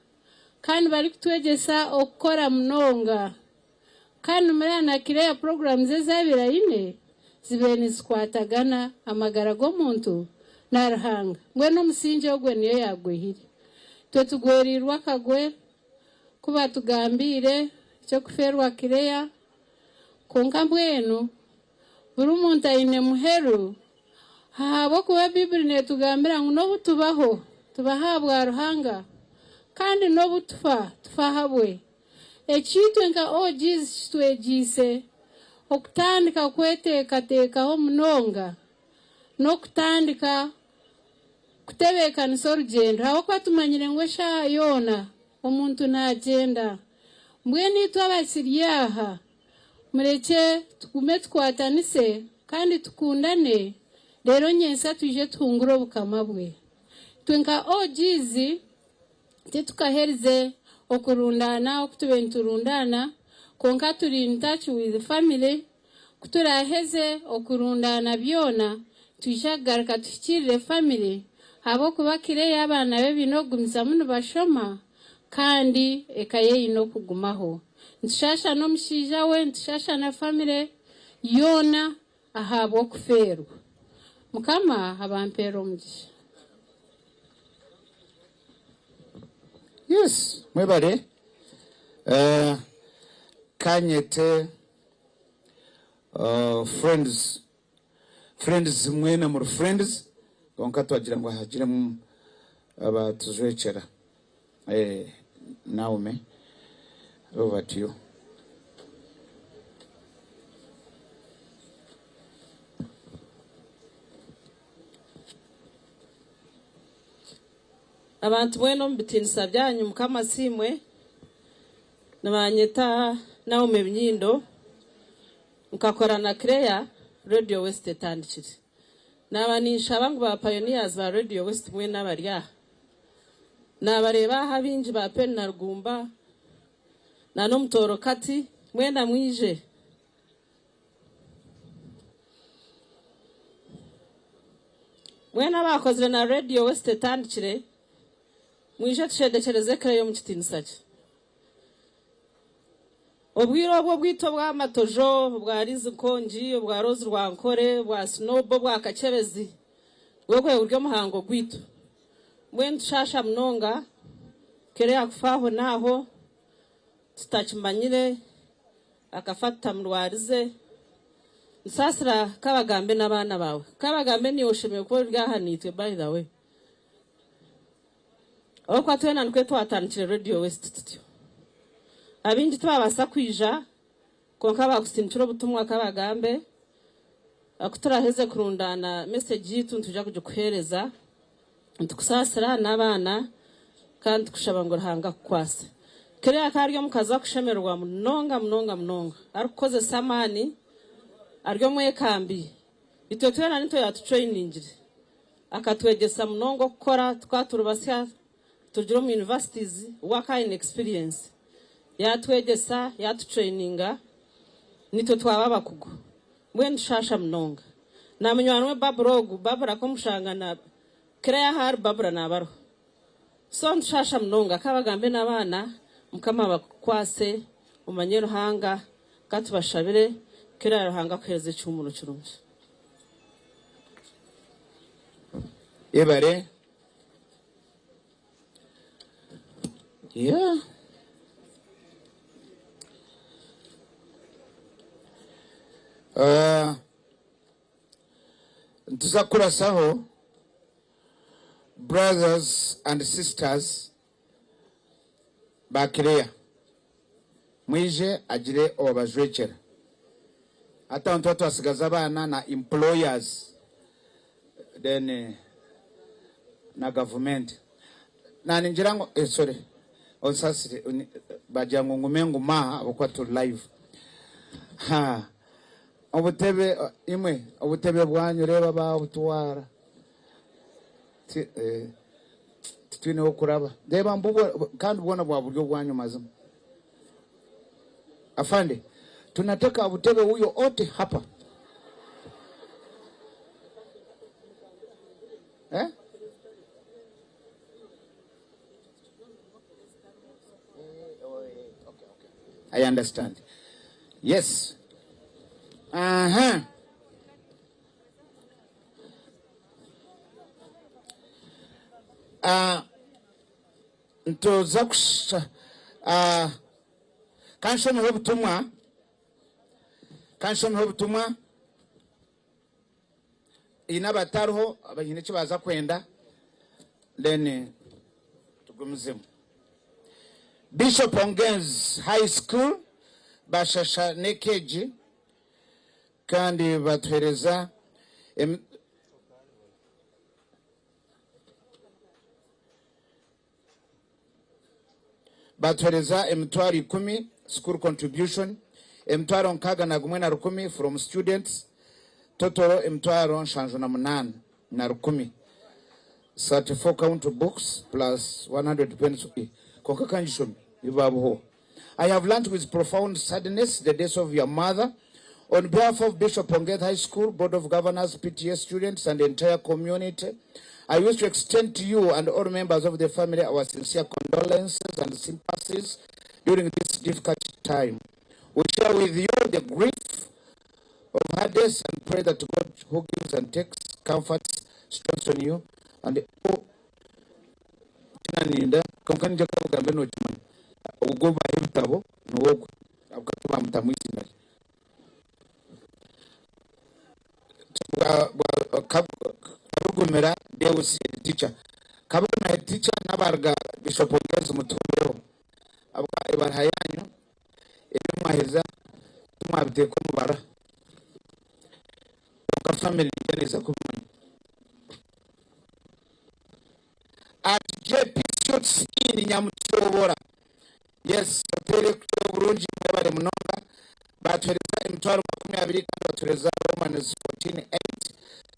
kandi bari kutwegesa okukora munonga kandi murana Kireya programs ezabirayine zibeni skwatagana amagara go muntu na Ruhanga ngwe no musinje ogwe niyo yagwehire twetugwerirwa kagwe kuba tugambire cyo kuferwa kireya konka mbwenu buri umuntu aine muheru habo kuba Biblia netugambira ngo no butubaho tubahabwa ruhanga kandi no butufa tufahabwe ekitu nka Jesus twegise okutandika kwetekaho munonga no kutandika kutebekanisa orugendo habo kwa tumanyire ngo sha yona omuntu nagenda mbweni twabasiryaha mureke tugume tukwatanise kandi tukundane rero nyensa tuje tunguro bukamabwe twenka jizi tetukaherize okurundana okutubenturundana konka turi in touch with the family kuturaheze okurundana byona tujagaraka tukirire family habo kubakire y'abana be binogumisa muno bashoma kandi ekaye ino kugumaho ntushasha no mshija we ntushasha na family yona ahabo kuferwa mukama abampero umugisha. Yes, mwebale kanyete friends mwena muri friends konka twagira ngo hagire mu abatuzwecera Naume over to you. Abantu bweno mbitinisa byanyu mukama simwe nabanyeta Naume Binyindo nkakora na Creya Radio West tandikire nabanisha bangu ba pioneers ba Radio West mwe nabarya nabareba habinji ba pen na rugumba na no mutoro kati mwenda mwije mwena bakozwe na Radio West tandikire mwije tushedekereze Creya mu kitinisaki obwiro bwo bwito bwa matojo bwa rizikonji bwa rozi rwankore bwa snobo bwa kachebezi wegwe uryo muhango gwito mwen shasha mnonga Creya kufaho naho tutakimanyire akafata mrwarize nsasira kabagambe nabana bawe kabagambe ni osheme ko ryahanitwe by the way okwa twena nkwe twatanchire Radio West studio abinji twabasa kwija konka bagusimtiro butumwa kabagambe akuturaheze kurundana message yitu ntuja kujya kuhereza ntukusasira nabana kandi kushaba ngo rahanga kwase Creya karyo mukaza kushemerwa munonga arikoze samani aryo mwekambi itotwera nito yatutrainingire akatwegesa munongo gukora twaturubasya tujiro mu universities waka in experience yatwegesa yatutraininga nito twababa kugo mwen shasha munonga namenywanwe babura ko mushangana Creya har babura nabaro so nshasha munonga kabagambe nabana mukama bakwase umanyero hanga katubashabire Creya ruhanga kweze cyumuro cyurumye Ebare yeah ntuzakura saho brothers and sisters ba Creya mwije agire obajwekera ata ntoto asigaza abana na employers then na government na ninjira ngo sorry onsasire bajango ngumengu ma abokwa to live ha obutebe imwe obutebe bwanyu reba ba butwara twine okuraba deba mbugo kandi ubona bwa buryo bwanyu mazima afande tunataka obutebe huyo ote hapa I understand. Yes. ntoza kusha kanshomeho ubutumwa ina bataruho abanyine cyo baza kwenda then tugumizemo. Bishop Ongenz High School bashasha nekeji kandi batwereza emitwaro 10 school contribution, emitwaro nkaga na gumwe na 10 from students, total emitwaro 58 na 10, 34 count books plus 100 pence. I have learned with profound sadness the death of your mother. On behalf of Bishop Ongenz High School, Board of Governors, PTA students, and the entire community, I wish to extend to you and all members of the family our sincere condolences and sympathies during this difficult time. We share with you the grief of her death and pray that God, who gives and takes, comforts, strengthens you, and Kabugumera Deus teacher. Kabugumera teacher nabarga Bishop Ongenz mutumbero. Abwa ibarhayanyo ebimwaheza tumabite ko mubara. Ka family yaneza kumanya. At JP Shoots in Nyamutobora. Yes, hotel Burunji bare munonga batwereza emitwaro 20 kandi batwereza Romans 14:8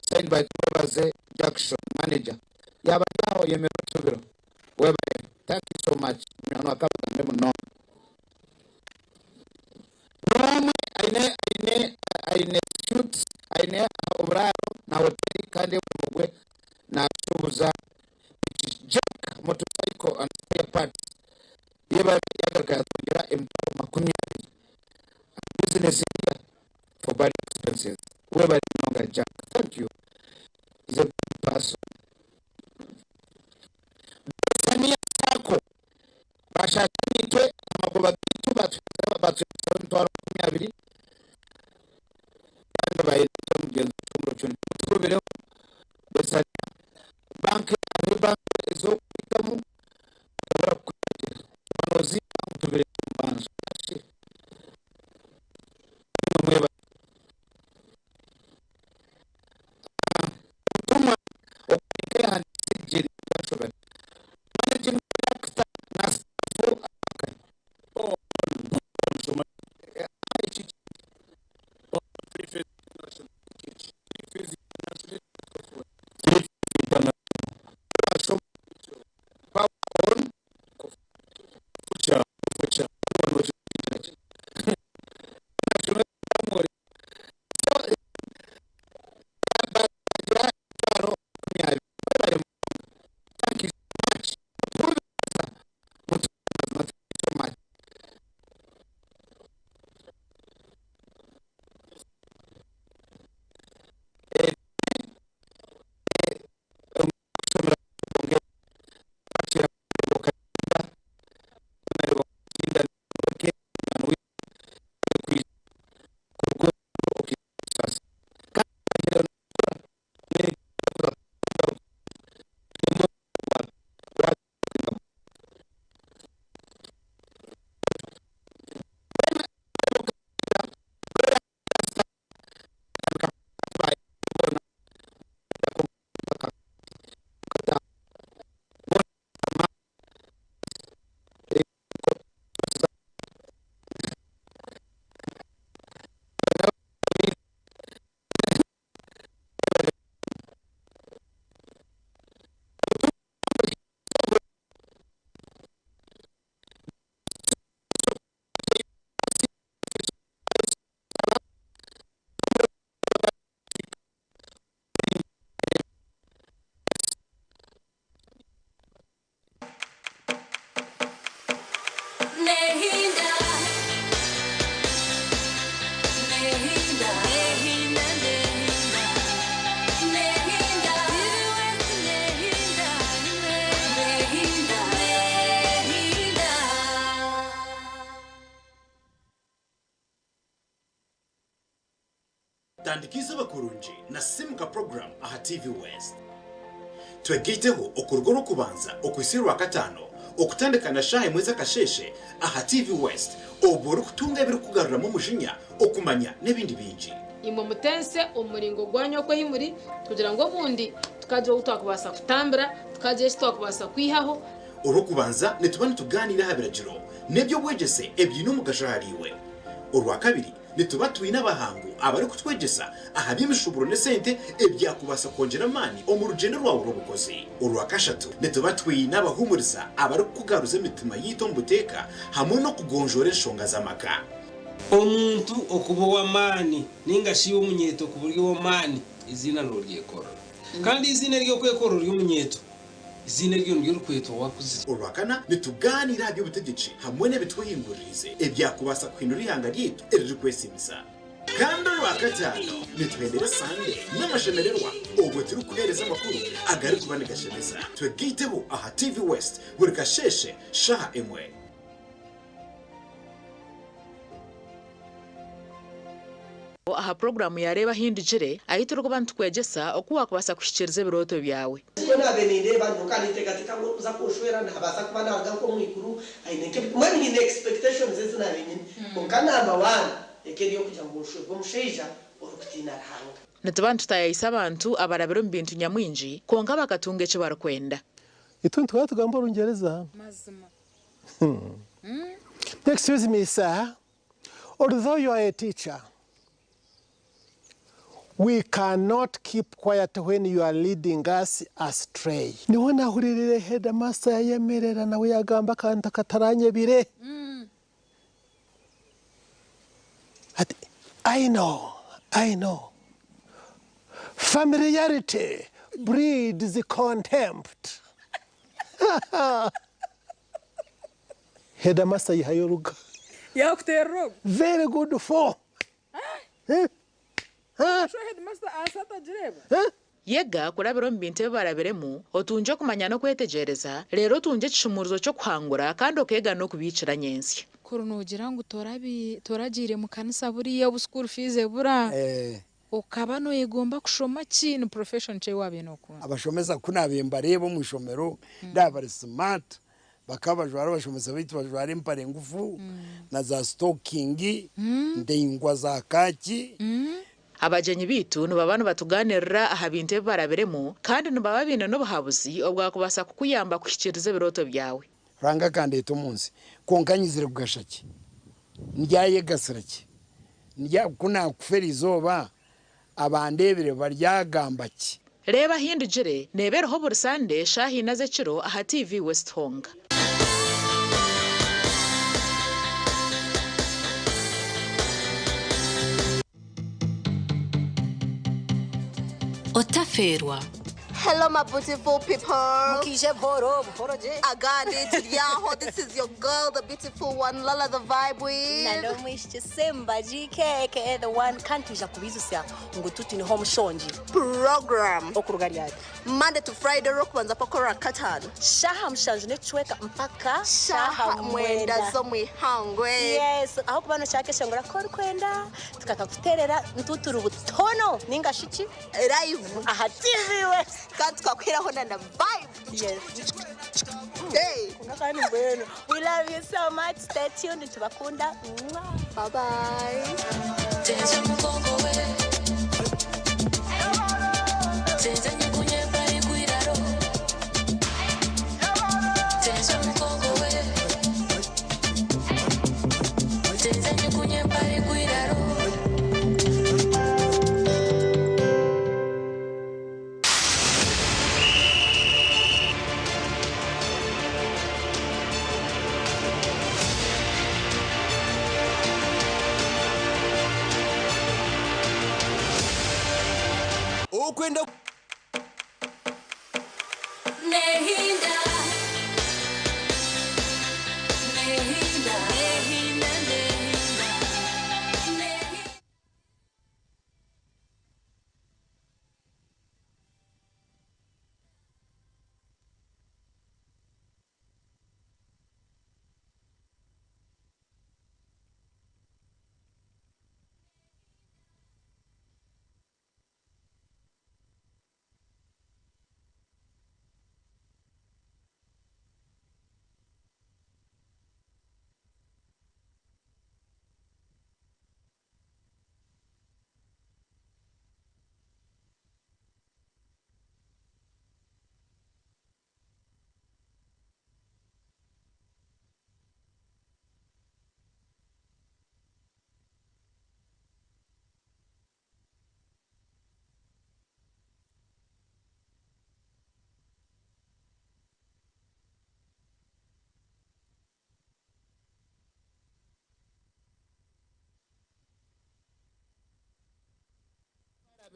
signed by Tubaze Jackson manager. Yaba yaho yemero tubiro. Weba, thank you so much. Mwana akabaga munonga. Nomwe aine shoots aine obraro na hotel kandi mugwe na tubuza Jack motorcycle and spare parts. Yeba yagaga kugira emitwaro 20 business here for bad expenses. Whoever longer Jack, thank you. He's a good person. Sania Sako Basha Nitwe Magoba Gitu but 220 and by the bank is open. tandikiza bakurunji na simuka program aha TV West twegiteho okurgo no kubanza okwisirwa katano okutandikana shahe mweza kasheshe aha TV West oboro kutunga ibiri kugarura mu mujinya okumanya nebindi binji imwe mutense umuringo gwanyo ko himuri kugira ngo bundi tukaje utakubasa kutambira tukaje tutakubasa kwihaho urukubanza nitubana tuganira habiragiro nebyo bwegese ebyino mugashahariwe urwa kabiri nituba twina bahangu abari kutwegesa ahabimishuburo ne sente ebyakubasa kongera mani omurugendo rwawo rubukoze urwa kashatu nituba twina bahumuriza abari kugaruza imitima yito mbuteka hamwe no kugonjora enshonga z'amaka omuntu okuba w'amaani ningashi y'omunyeto ku buryo w'amaani izina n'oryekora kandi izina ry'okwekora ry'omunyeto izina ryo ry'orukwetwa wakuze urwakana nituganira by'ubutegetsi hamwe n'ebitwihinguririze ebyakubasa kwinura ihanga ryitu eriri kwesimisa kandi urwakatano nitwendere sande n'amashemererwa ubwo turi kuhereza amakuru agari kubanegashemeza twegiteho aha TV West buri kasheshe shaha emwe aha programu yareba hindijire ahitira ko bantu kwegesa okuwa kubasa kushikiriza biroto byawe bona beninde bantu kandi tegatika ngo uza kushwera ntabasa kuba naga ko mwikuru ayineke mwani ni expectations ezina benyine ukana amabana ekeriyo kujya ngo ushwe bo musheja urukutina rahanga natabantu tayisa abantu abarabiro mbintu nyamwinji konga bakatunge cyo barakwenda ituntu twatugamba urungereza mazima excuse me sir, although you are a teacher, we cannot keep quiet when you are leading us astray. Niho nahuririre headmaster yemerera nawe yagamba kanta kataranye bire. I know. Familiarity breeds contempt. Headmaster yihayoruga. Yakutero. Very good for. Yega kurabiro mbinte barabiremu otunje kumanya no kwetegereza rero tunje kishumuruzo cyo kwangura kandi okega no kubicira nyensi kurunugira ngo toragire mu kanisa buriya bu school fees bura ukaba no yegomba kushoma kintu profession cye wabe no ku abashomeza kunabemba rebo mu shomero ndabari smart bakabajwara bashomeza bitu bajwara impare ngufu na za stocking ndengwa za kaki abajenyi bitu nubabana batuganirira aha binte barabiremu kandi nubababina no bahabuzi obwa kubasa kukuyamba kushikiriza biroto byawe ranga kandi eto munsi konkanyizire kugashaki ndyaye gasiraki ndya kuna kufera izoba abandebere baryagambaki reba hindujire nebereho buri Sunday shahi naze kiro aha TV West Honga Otaferwa. Hello, my beautiful people. I got it. Yeah, this is your girl, the beautiful one, Lala the Vibe with. Nalomishche Simba GK, the one kantija kubizusya ngo tuti ni home shonji program okurugari yake Monday to Friday rokubanza pakora katano shaha mshanje netweka mpaka shaha mwenda zo mwihangwe. Yes, aho kubano cyake shongora ko kwenda tukakakuterera ntuturu butono ninga shiki live aha TV we kandi twakwiraho na vibe. Yes. Hey, we love you so much. Stay tuned to Bakunda. Bye bye. Kwenda Nehinda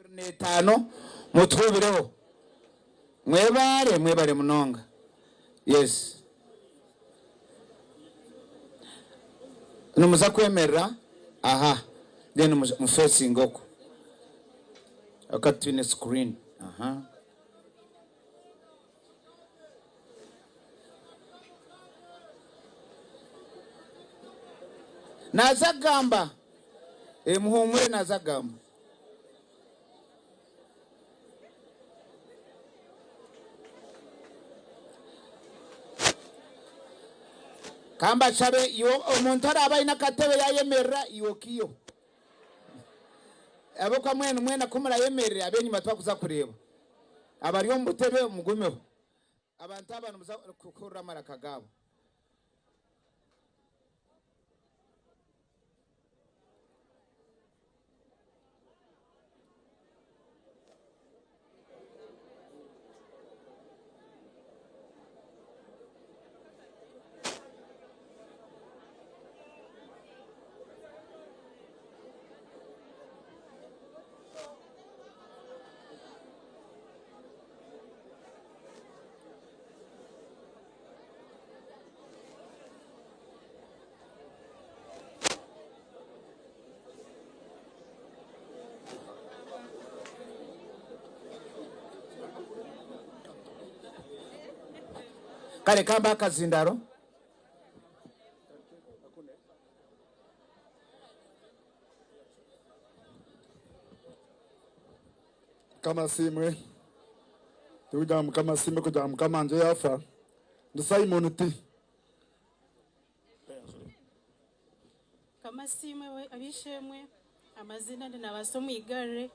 5 mutubireho mwebare munonga. Yes. Numuza kwemerera aha then mufacing oko akatwine screen aha nazagamba muhumure nazagamba kamba chabe yo omuntu araba ina katebe yayemerera iyo kiyo abo kwa mwena kumura yemerera abenyi matwakuza kureba abariyo mbutebe mugumeho abantu abantu muza kukura maraka gabo kale kamba akazindaro kama simwe tujam kama simwe kujam kama nje yafa ndi Simon T kama simwe we abishemwe amazina ndi nabasomu igare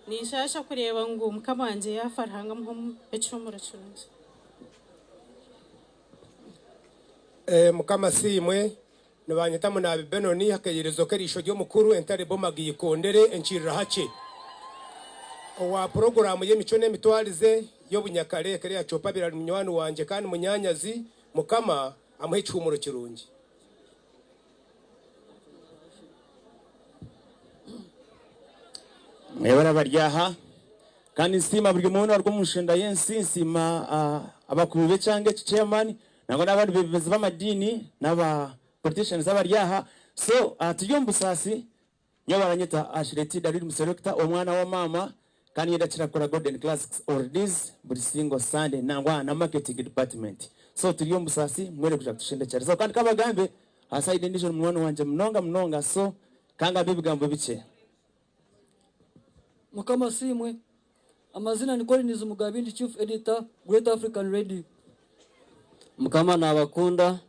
nishasha kureba ngo mukama wanje yafa hanga mu ecumura cyunje mukama simwe nibanyita munabi Benoni hakeyerezo kerisho ryo mukuru entare bomagiye kondere encirira hake wa program y'emico n'emitwalize yo bunyakare kare ya copa birari munywani wanje kandi munyanyazi mukama amuhe icumuro kirungi mwebara baryaha kandi nsima buri muntu arwo mushinda yensi nsima abakuru cyange chairman nabo n'abandi bebezi b'amadini n'aba politicians abaryaha so tuyombusasi nyo baranyita Ashireti David Muselector omwana wa mama kandi yedakira kora Golden Classics orders buri single Sunday nangwa na marketing department so tuyombusasi mwere kuja tushinda cyane so kandi kabagambe aside ndisho mwana wanje mnonga so kanga bibigambo bice mukama simwe amazina ni Collins Mugabindi Chief Editor Great African Radio mukama nabakunda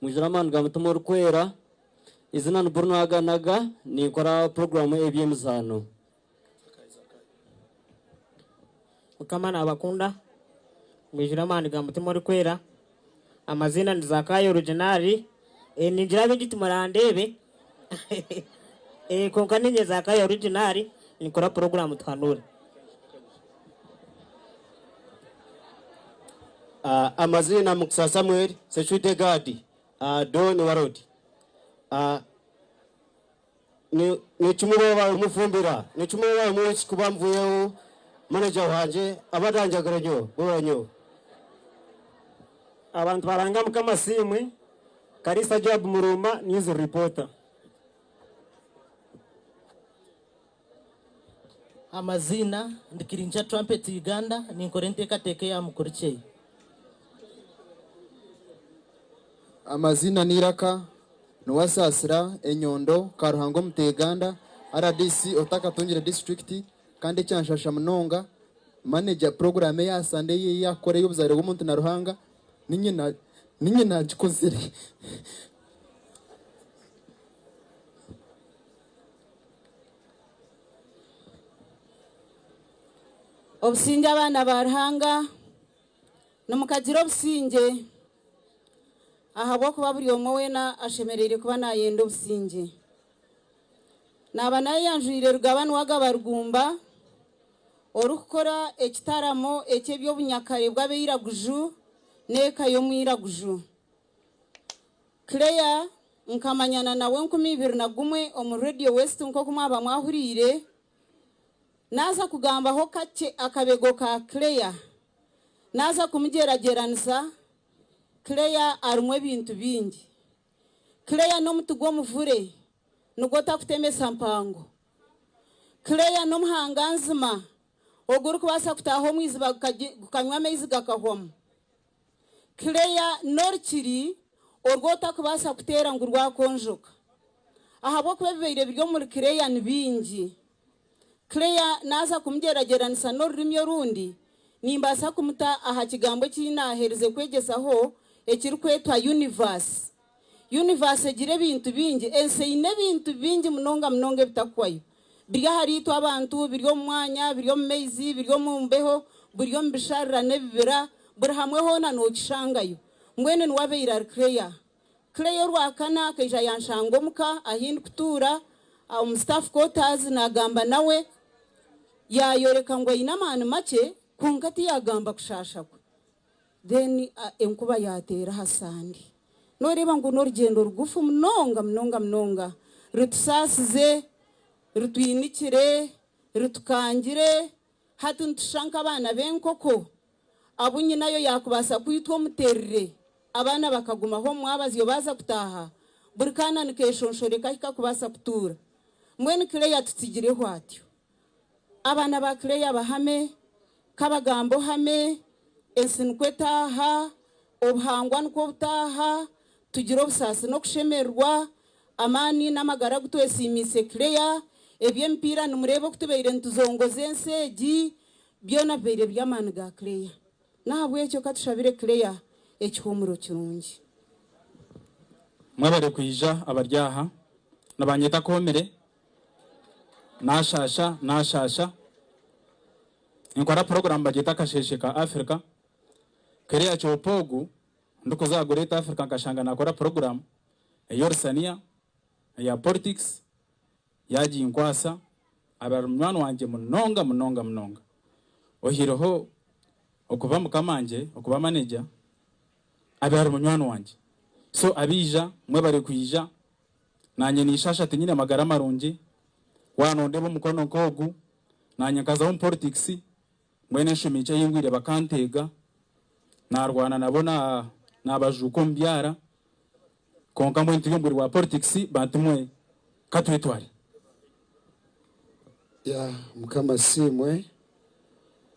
mujiraman gamutumo rukwera izina ni Bruno Aganaga ni kora program ABM zano mukama nabakunda mujiraman gamutumo rukwera amazina ni Zakayo Original ni jirabe gitumurandebe konkanenye Zakayo Original ni kora program twanure amazina Muksa Samuel Security Guard Don Warodi ni chumuba umufumbira ni chumuba mwinshi kubamvuyeho manager wanje abadanjagaranyo boranyo abantu baranga mukama simwe Karisa Job Muruma news reporter amazina ndikirinja trumpet Uganda ni korente kateke ya mukurichei amazina niraka nuwasasira enyondo karuhango muteganda RDC otaka tungire district kandi cyanshasha munonga manager program ya Sunday yakore y'ubuzare bw'umuntu na ruhanga ninye na gikozere obusinge abana baruhanga nomukagiro obusinge ahabwo kuba buri omwe wena ashemerere kuba nayenda obusinge naba nayanjurire rugabani wagabarugumba orukukora ekitaramo ekyebyobunyakare bw'abeiraguju n'eka y'omwiraguju Claire nkamanyana nawe 2021 omu Radio West nko kumwaba mwahurire naza kugambaho kake akabego ka Claire naza kumugerageranisa Claire arumwe ibintu bingi Claire no mutugwo muvure nugo takutemesa mpango Claire no muhanganzima oguru kubasa kutaho mwiziba gukanywa amezi gakahoma Claire norkiri orgota kubasa kutera ngo rwakonjoka ahabo kubebeire biryo muri Claire nibingi Claire naza kumugerageranisa n'ururimi rundi nimbasa kumuta aha kigambo cy'inahereze kwegesaho ekiri kwetwa universe gire bintu bingi ense ine bintu bingi munonga bitakwayo birya haritwa abantu biryo mwanya biryo mezi biryo mumbeho biryo mbisharira nebibira buri hamwe hona no kishangayo mwene nwabeira Claire rwakana keja yanshango muka ahindi kutura mu staff quarters nagamba nawe yayoreka ngo inamana make kunkati yagamba kushasha kwe then enkuba yatera hasandi noreba ngo norugendo rugufu mnonga rutusasize rutwinikire rutukangire hati ntushanka abana benkoko abunyi nayo yakubasa kwitwa muterere abana bakaguma ho mwabaziyo baza kutaha burikana nikeshonshoreka ikakubasa kutura mwene Claire tutsigireho atyo abana ba Claire bahame kabagambo hame ensinkwetaha obuhangwa nuko butaha tugira obusasi no kushemerwa amani n'amagara gutwesimise Claire ebyempira numurebe kutubeire ntuzongoze ensegi byona beire byamani ga Claire nahabwe cyo katushabire Claire ekihumuro kirungi mwabare kuyija abaryaha nabanyeta komere nashasha inkora program bagita kasheshe ka Africa Claire chopogu nduko za Great Africa kashanga nakora program eyorsania ya politics yaji inkwasa abarumwana wanje munonga ohiroho okuva mukamanje okuba manager abarumwana wanje so abija mwe bari kuyija nanye nishasha tinyine magara marungi wano ndebo mukono kogu nanye kaza politics mwene shumice yingwire bakantega narwana nabona nabajuko mbyara konka mwe ntiyumburi wa politics bantumwe katwetwari ya mukama simwe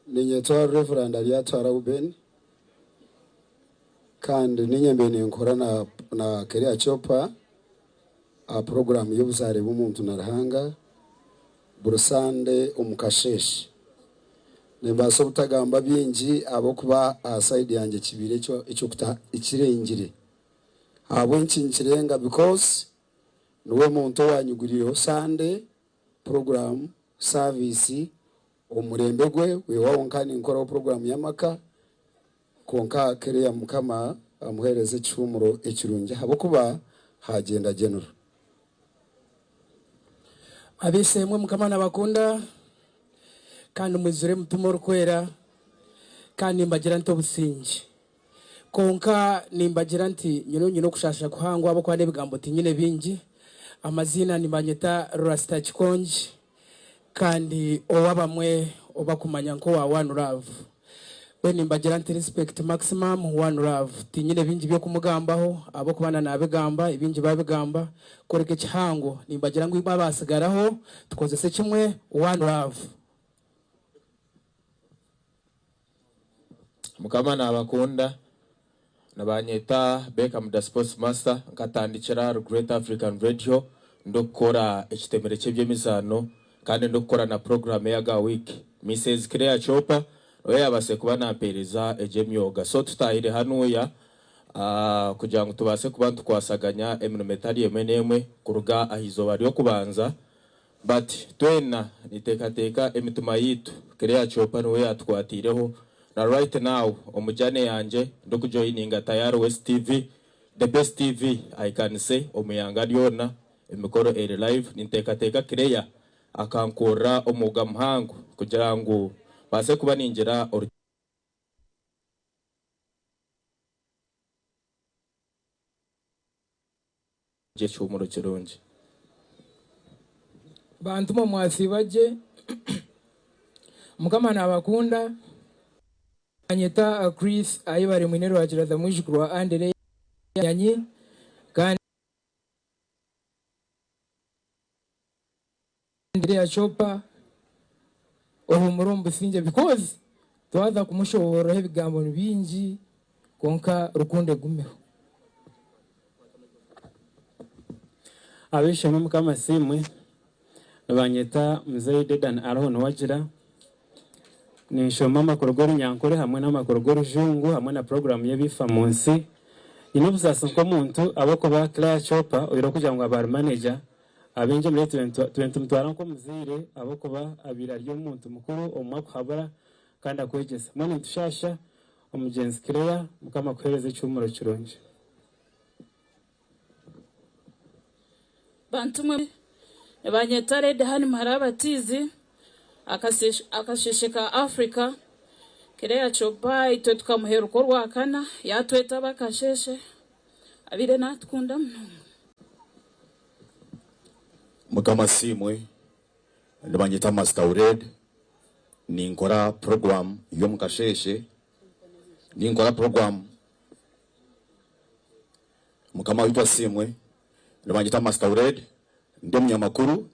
ninyetwa Reverend Aliatwa Ruben kandi ninyembene nkora na Claire Chopa a program y'ubuzare bw'umuntu narahanga burusande umukasheshe nembaso butagamba byingi abo kuba side yanjye kibire cyo kuta ikirengire abo nkinkirenga because nuwe muntu wanyuguriyeho sande program service umurembe gwe wewawo nkani nkora program y'amaka konka Claire mukama amuhereze cyumuro ekirungi abo kuba hagenda genura abisemwe mukamana bakunda kandi muzure mutumoro kwera kandi mbagira nto busingi konka nimbagira nti nyino kushasha kuhangwa abo kwa nebigambo tinyine bingi amazina nimbanyeta Rasta Chikonji kandi owabamwe obakumanya nko wa One Love we nimbagira nti respect maximum One Love tinyine bingi byo kumugambaho abo kubana nabegamba ibingi babegamba koreke kihango nimbagira ngo babasigaraho tukozese kimwe One Love mukamana abakunda nabanyeta Beckham the Sports Master nkatandikira Great African Radio ndokora ekitemere cy'ebyemizano kandi ndokora na program ya ga week Mrs. Claire Chopa oya yabase kuba napereza ejemyoga so tutahire hanuya kugira ngo tubase kuba tukwasaganya eminometari yemenemwe kuruga ahizo bari yo kubanza but twena nitekateka emituma yitu Claire Chopa no yatwatireho na right now omujane yanje ndokujoininga Tayari West TV the best TV I can say omuyanga lyona emikoro eri live nitekateka Claire akankora omuga mhangu kugira ngo base kuba ninjira je cyumuro kirungi bantu mu mwasi baje mukama nabakunda anyeta Chris ayibare mwinero wagira da mwijukuru Andere yanyi kandi Andrea Chopa murumbu sinje because twaza kumushobora ebigambo bingi konka rukunde gumeho abishema mukama simwe banyeta mzee Dedan Aron wagira ni shoma amakorogoro nyankore hamwe n'amakorogoro jungu hamwe na program y'ebifa munsi inobusasa ko muntu abako ba Claire Chopa oyiro kugira ngo abar manager abenje muri 20 mutwara ko muzire abako ba abira ryo muntu mukuru omwako habara kandi akwegeza mwana tushasha umugenzi Claire mukama kwereze cyumuro kironje bantumwe banyeta Red hani marabatizi akashesheka Africa Claire Chopa ito tukamuhera uko rwakana yatweta bakasheshe abire natkunda mukama simwe ndabanyita Master Red ni nkora program yo mukasheshe ni nkora program mukama witwa simwe ndabanyita Master Red ndi munyamakuru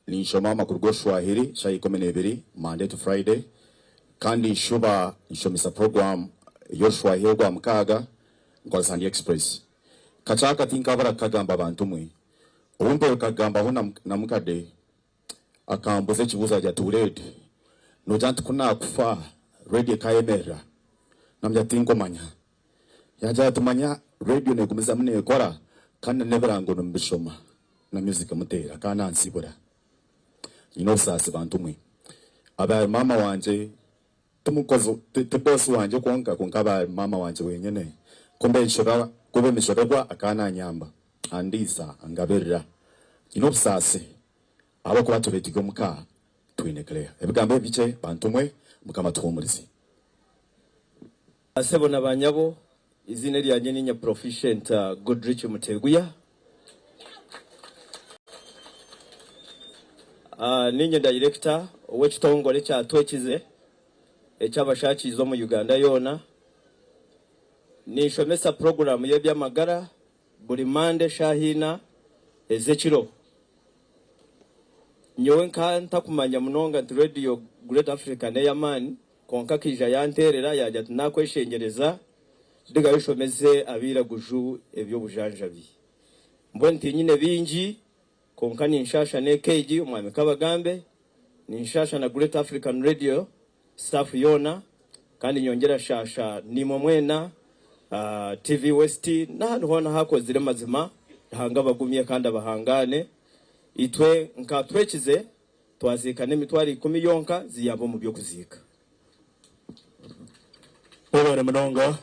ni nshoma amakuru go Swahili shayi 12 Monday to Friday kandi nshomisa program yo Swahili gwa mkaga ngwa Sunday Express kachaka tinkabara kagamba abantu mwe ubumbe kagamba ho na mukade akambuze kibuza ja Red no jantu kuna kufa radio kayemera namya tinkomanya yaja tumanya radio ne kumiza mne ekora kandi neberango no mbishoma na music mutera kana ansibura sasa bantu mwe aba mama wanje tumukozo tebosi wanje konka aba mama wanje wenyene kumbe nshobora kube mishobora akana nyamba andisa angaberera sasa abo kuba tubetigo muka twinekelea ebigambo bice bantu mwe mukama tuhumurize asebona banyabo izina lyanje ninya proficient Goodrich Muteguya ninye director w'ekitongole kya twekize ekyabashakizo mu Uganda yona nishomesa program y'ebyamagara buli mande shahina ezekiro nyowe nkanta kumanya munonga nti radio Great Africa Neyamani konka kija yanterera yajya tunakweshengereza diga yishomeze abira guju ebyo bujanjabi mbonti nyine bingi konka ni nshasha ne KG umwami kabagambe ni nshasha na Great African Radio staff yona kandi nyongera shasha nimo mwena TV West na hona hakozire mazima hanga bagumye kandi abahangane itwe nka twekize twazikane mitwari 10 yonka ziyabo mu byo kuzika obare munonga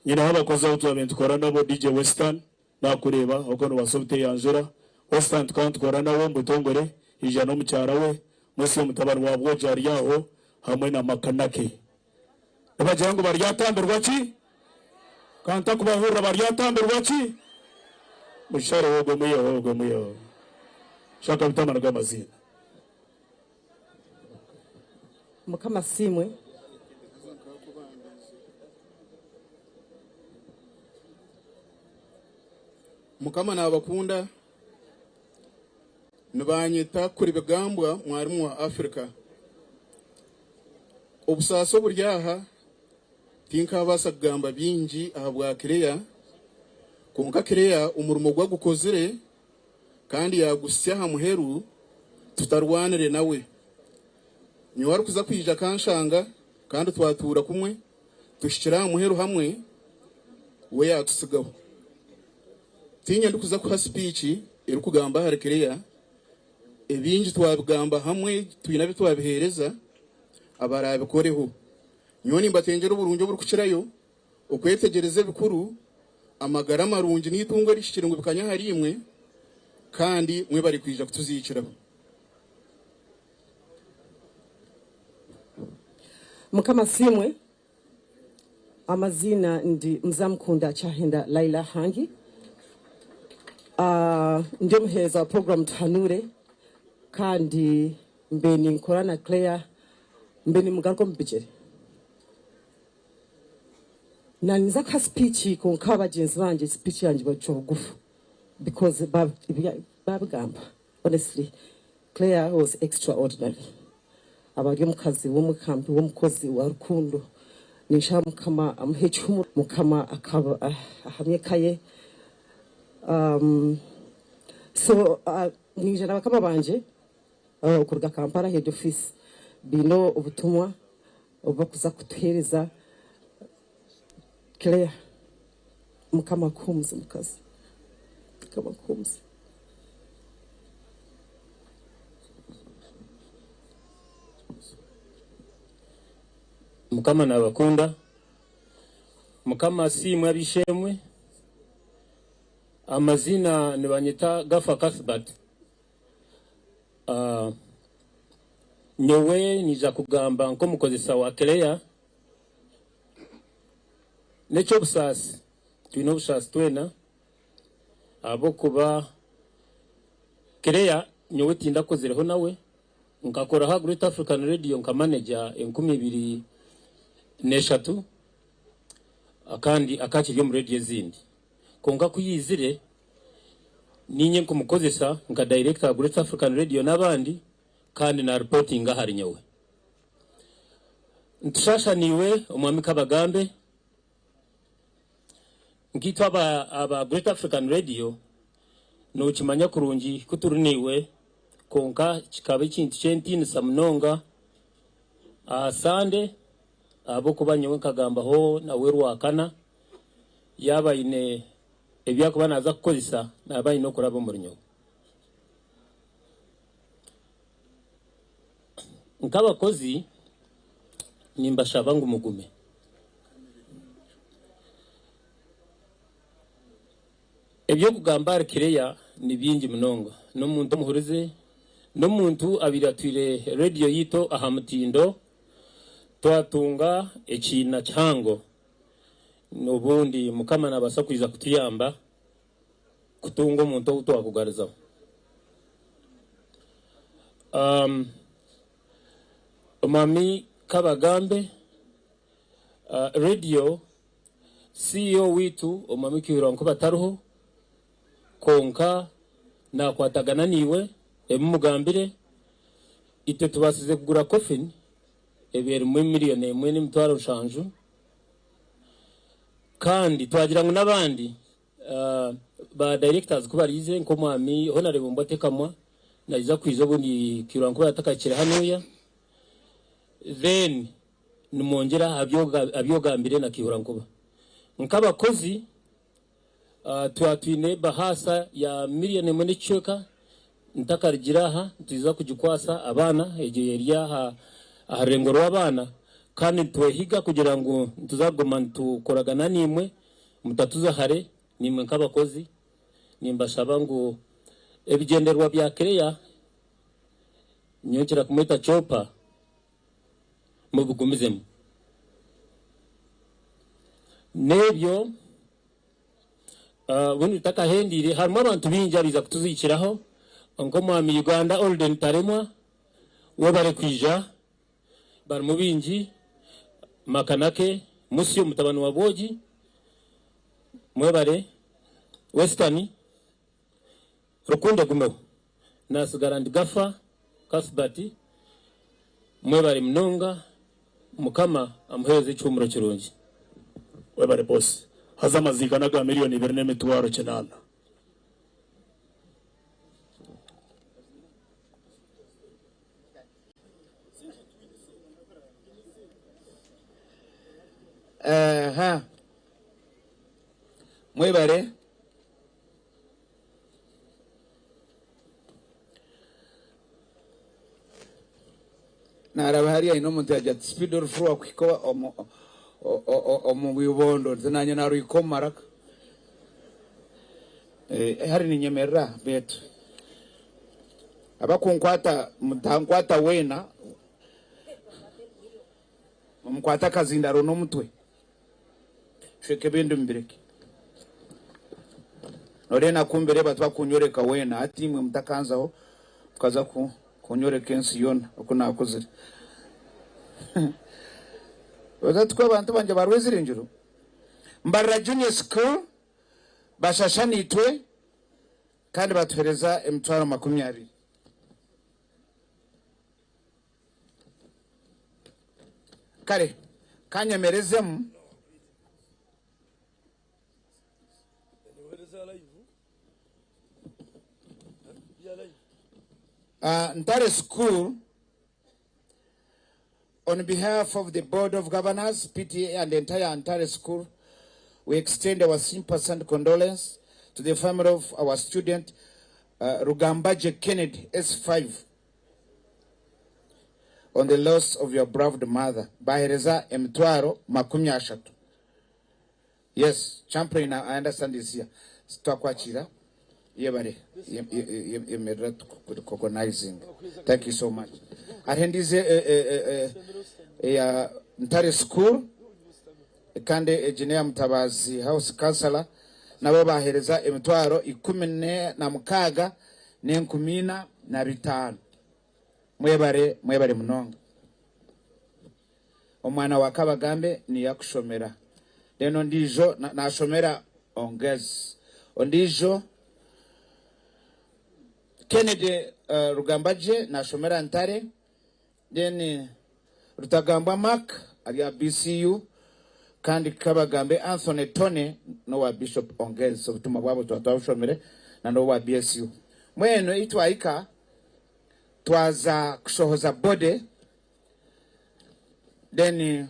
nyina abakoze utubantu kora nabo DJ Western nakureba okono wasobte yanzura Western tukantwara nawo mbutongore ijana mucyara we musi umutabaro wabwo jari yaho hamwe na makanake abajango baryatambirwa ki kanta kubahura baryatambirwa ki mushare wogo muyo shaka bitamana gamazina mukama simwe mukama nabakunda nubanyita kuri bigambwa mwarimu wa Afrika obusaso buryaha tinka basagamba bingi ahabwa Claire konka Claire umurimo gwa gukozire kandi yagusyaha muheru tutarwanire nawe nywari kuza kwija kanshanga kandi twatura kumwe tushikira muheru hamwe we yatusigaho tinya ndikuza ku speech iri kugamba hari Claire ebingi twabigamba hamwe tuyina bitwabihereza abarabikoreho nyoni mbatengera uburunjo buri kucirayo okwetegereze bikuru amagara marungi nitungo rishikira ngo bikanya hari imwe kandi mwe bari kwija kutuziciraho mukama simwe amazina ndi mzamkunda Chahenda Laila Hangi ndio mheza wa program Tuhanure kandi mbeni nkorana Claire mbeni mugaruko mbichere naniza ka speech ko nk'abagenzi banje speech yanjye baco bugufu because babigamba honestly Claire was extraordinary abari mu kazi wo mu kampi wo mukozi wa rukundo nisha mukama amhechumu mukama akaba ahamyekaye so nije nabakama banje kuruga Kampala head office bino ubutumwa obakuza kutuhereza Claire mukama kumzi mukazi mukama kumzi mukama nabakunda mukama simwe abishemwe amazina nibanyita Gafa Kasbat nyowe nija kugamba nko mukozesa wa Claire necho busasi twino busasi twena abo kuba Claire nyowe tinda kozireho nawe nkakora ha Great African Radio nka manager 2023 akandi akakiryo mu radio zindi konga kuyizire ninye nko mukozesa nka director wa Great African Radio nabandi kandi na reporting ahari nyowe ntushasha niwe umwami Kabagambe ngitwa aba Great African Radio no kimanya kurungi kuturuniwe konka kikabe kintu cyentini samnonga asande abo kubanyewe kagamba ho nawe rwakana yabayine ebyakuba naza kukozesa nabayi no kuraba murinyo nkabakozi nimba shabangu mugume ebyo kugamba Claire ni bingi munonga no muntu muhurize no muntu abiratwire radio yito ahamutindo twatunga ekina cyango nobundi mukama nabasa kwiza kutuyamba kutunga umuntu utwakugariza Mami Kabagambe radio CEO witu omami Kironko bataruho konka na kwatagana niwe emugambire ite tubasize kugura coffin ebere mu miliyoni emwe n'emitwaro shanju kandi twagira ngo nabandi ba directors kubarize nko mwami honorable Mbatekamwa nayiza kwizo bundi Kironko yatakakira hanuya then numongera abyogambire na Kironko nkabakozi twatwine bahasa ya miliyoni emwe n'icyeka ntakarigiraha tuza kujikwasa abana egeyeria aharengoro abana kandi twehiga kugira ngo tuzagoma tukoragana nimwe mutatuza hare nimwe nkabakozi nimbashaba ngo ebigenderwa bya Claire nyokera kumeta chopa mubugumizemo nebyo bundi takahendire harimo abantu binja biza kutuzikiraho ngo mwami Uganda Olden Taremwa we bare kwija bar mubinji makanake musyo mutabano wa boji mwebare Western rukunde gumeho nasigarandi Gafa Kasbati mwebare mnonga mukama amuheze icyumuro kirungi webare boss hazamaziga naga miliyoni 2.8 mwebare naraba hariya ino muntu yajya speed or flow kwikoba omu bibondo zinanye naru ikomaraka hari ni nyemerera betu abakunkwata mutankwata wena mkwata kazindaro no mutwe sheke bindu mbireke norena kumbere batwa kunyoreka wena ati mwe mtakanzaho tukaza kunyoreka ensi yona okuna akozere bazatwa abantu banje barwezire njuru mbarra junior school bashashanitwe kandi batuhereza emitwaro 20 kare kanyemerezemu Ntare School, on behalf of the Board of Governors, PTA, and the entire Ntare School, we extend our sympathy and condolence to the family of our student, Rugambaje Kennedy, S5, on the loss of your beloved mother, Bahereza Emitwaro Makumyashatu. Yes, champion, I understand this here. Stwakwachira. Yebare, recognizing. Thank you so much. Ahendize Ntare School, kandi engineer Mutabazi House Councillor, nabo bahereza emitwaro 16 n'enkumina. Mwebare munonga. Omwana wa Kabagambe ni yakushomera. Deno ndijo nashomera ongezi. Ondijo Kennedy Rugambaje nashomera Ntare. Then Rutagamba Mark ali BCU kandi Kabagambe Anthony Tone no wa Bishop Ongezi so bituma bwabo twashomere na no wa BSU. Mweno itwaika twaza kushohoza bode then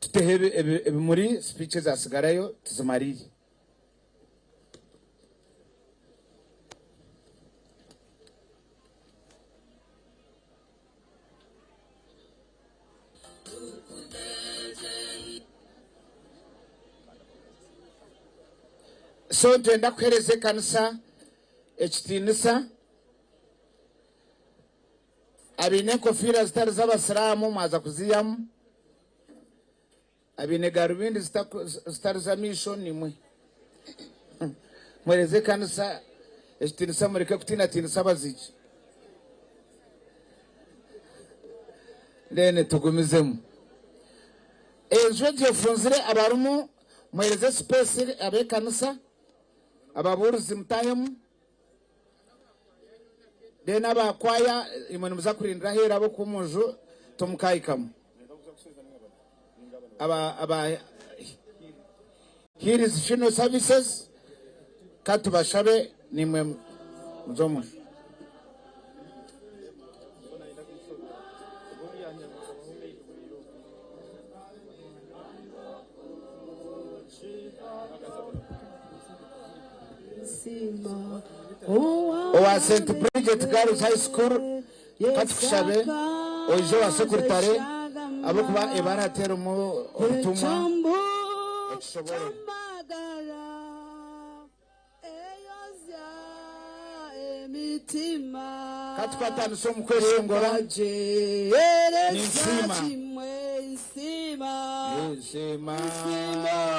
tutehebe muri speeches asigarayo tuzimariri. So twenda kuhereze kanisa ekitinisa abine kofira zitari z'abasiramu mwaza kuziyamu abine garubindi zitari za mission nimwe mwereze kanisa ekitinisa mureke kutina baziki ndene tugumizemu ejo jefunzire abarumu mwereze space abe kanisa ababuruzi mutayemu dena bakwaya imwe muza kurindira hera bo kumuju tumukayikamu aba here is funeral services katubashabe nimwe muzomu Owa St. Bridget Girls High School katukishabe ojo wa sekretary abo kuba ebaratera mu ubutumwa ekishobore katupatana so mukwere ngora Nsima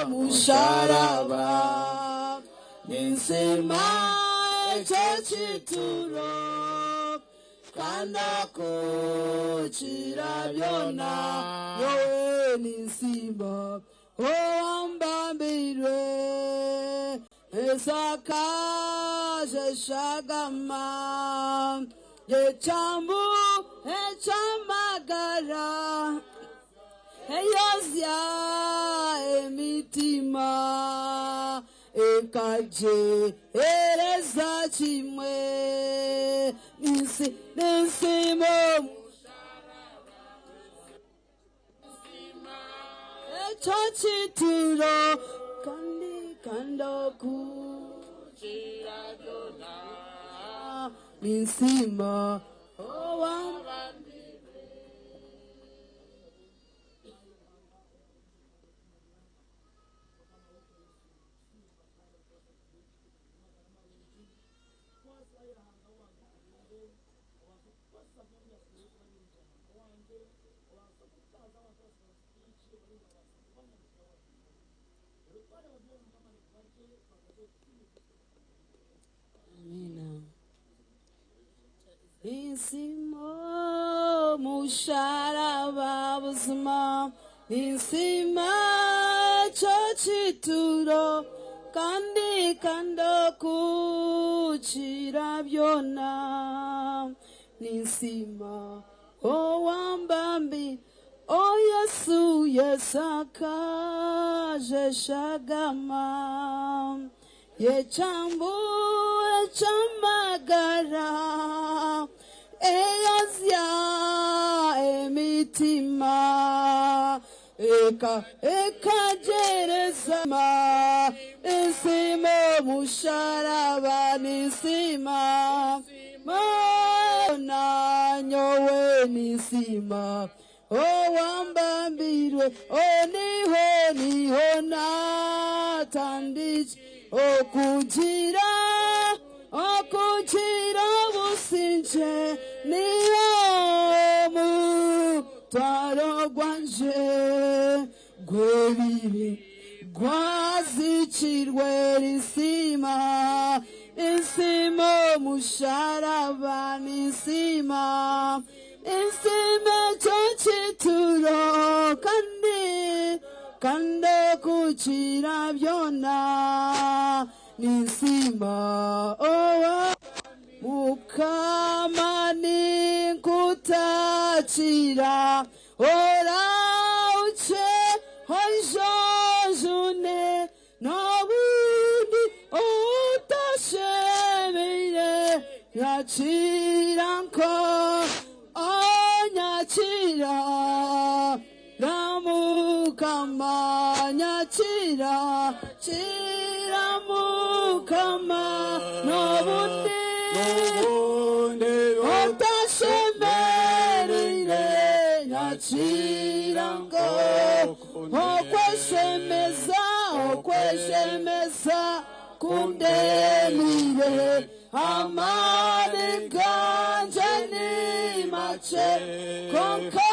musharaba Nsima echechituro kanda kuchirabyona yowe Nsima oambambirwe esakaje shagama yechambu echamagara eyozya emitima ekaje ereza chimwe Nsimo echachituro kandi kanda kuchirabyona Nsima Nsimo musharaba buzima nisima chachituro kandi kando kuchira byona nisima o wambambi o Yesu yesakaje shagama yechambu echamagara eyazya emitima eka jerezama isimo musharaba nisima mana nyowe nisima o wambambirwe o niho natandich okugira businje niyo mutwaro gwanje gwebiri gwazicirwe risima isimo musharaba nisima isime chachituro kande kuchira byona nisima owa mukamani kutachira ora uche hoijojune nabundi utashemire yachiranko anyachira namukama nyachira chira mukama nabundi otashemerire nyachirango okweshemeza kundemire amani ganje ni mache konka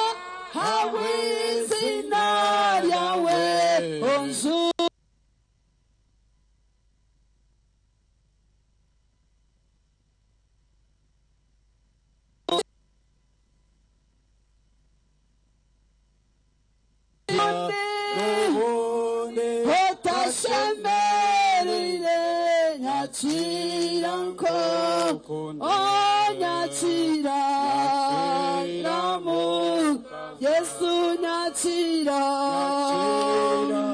hawizina yawe onzu otashemerire nyachiranko onyachira namu Yesu nyachira ono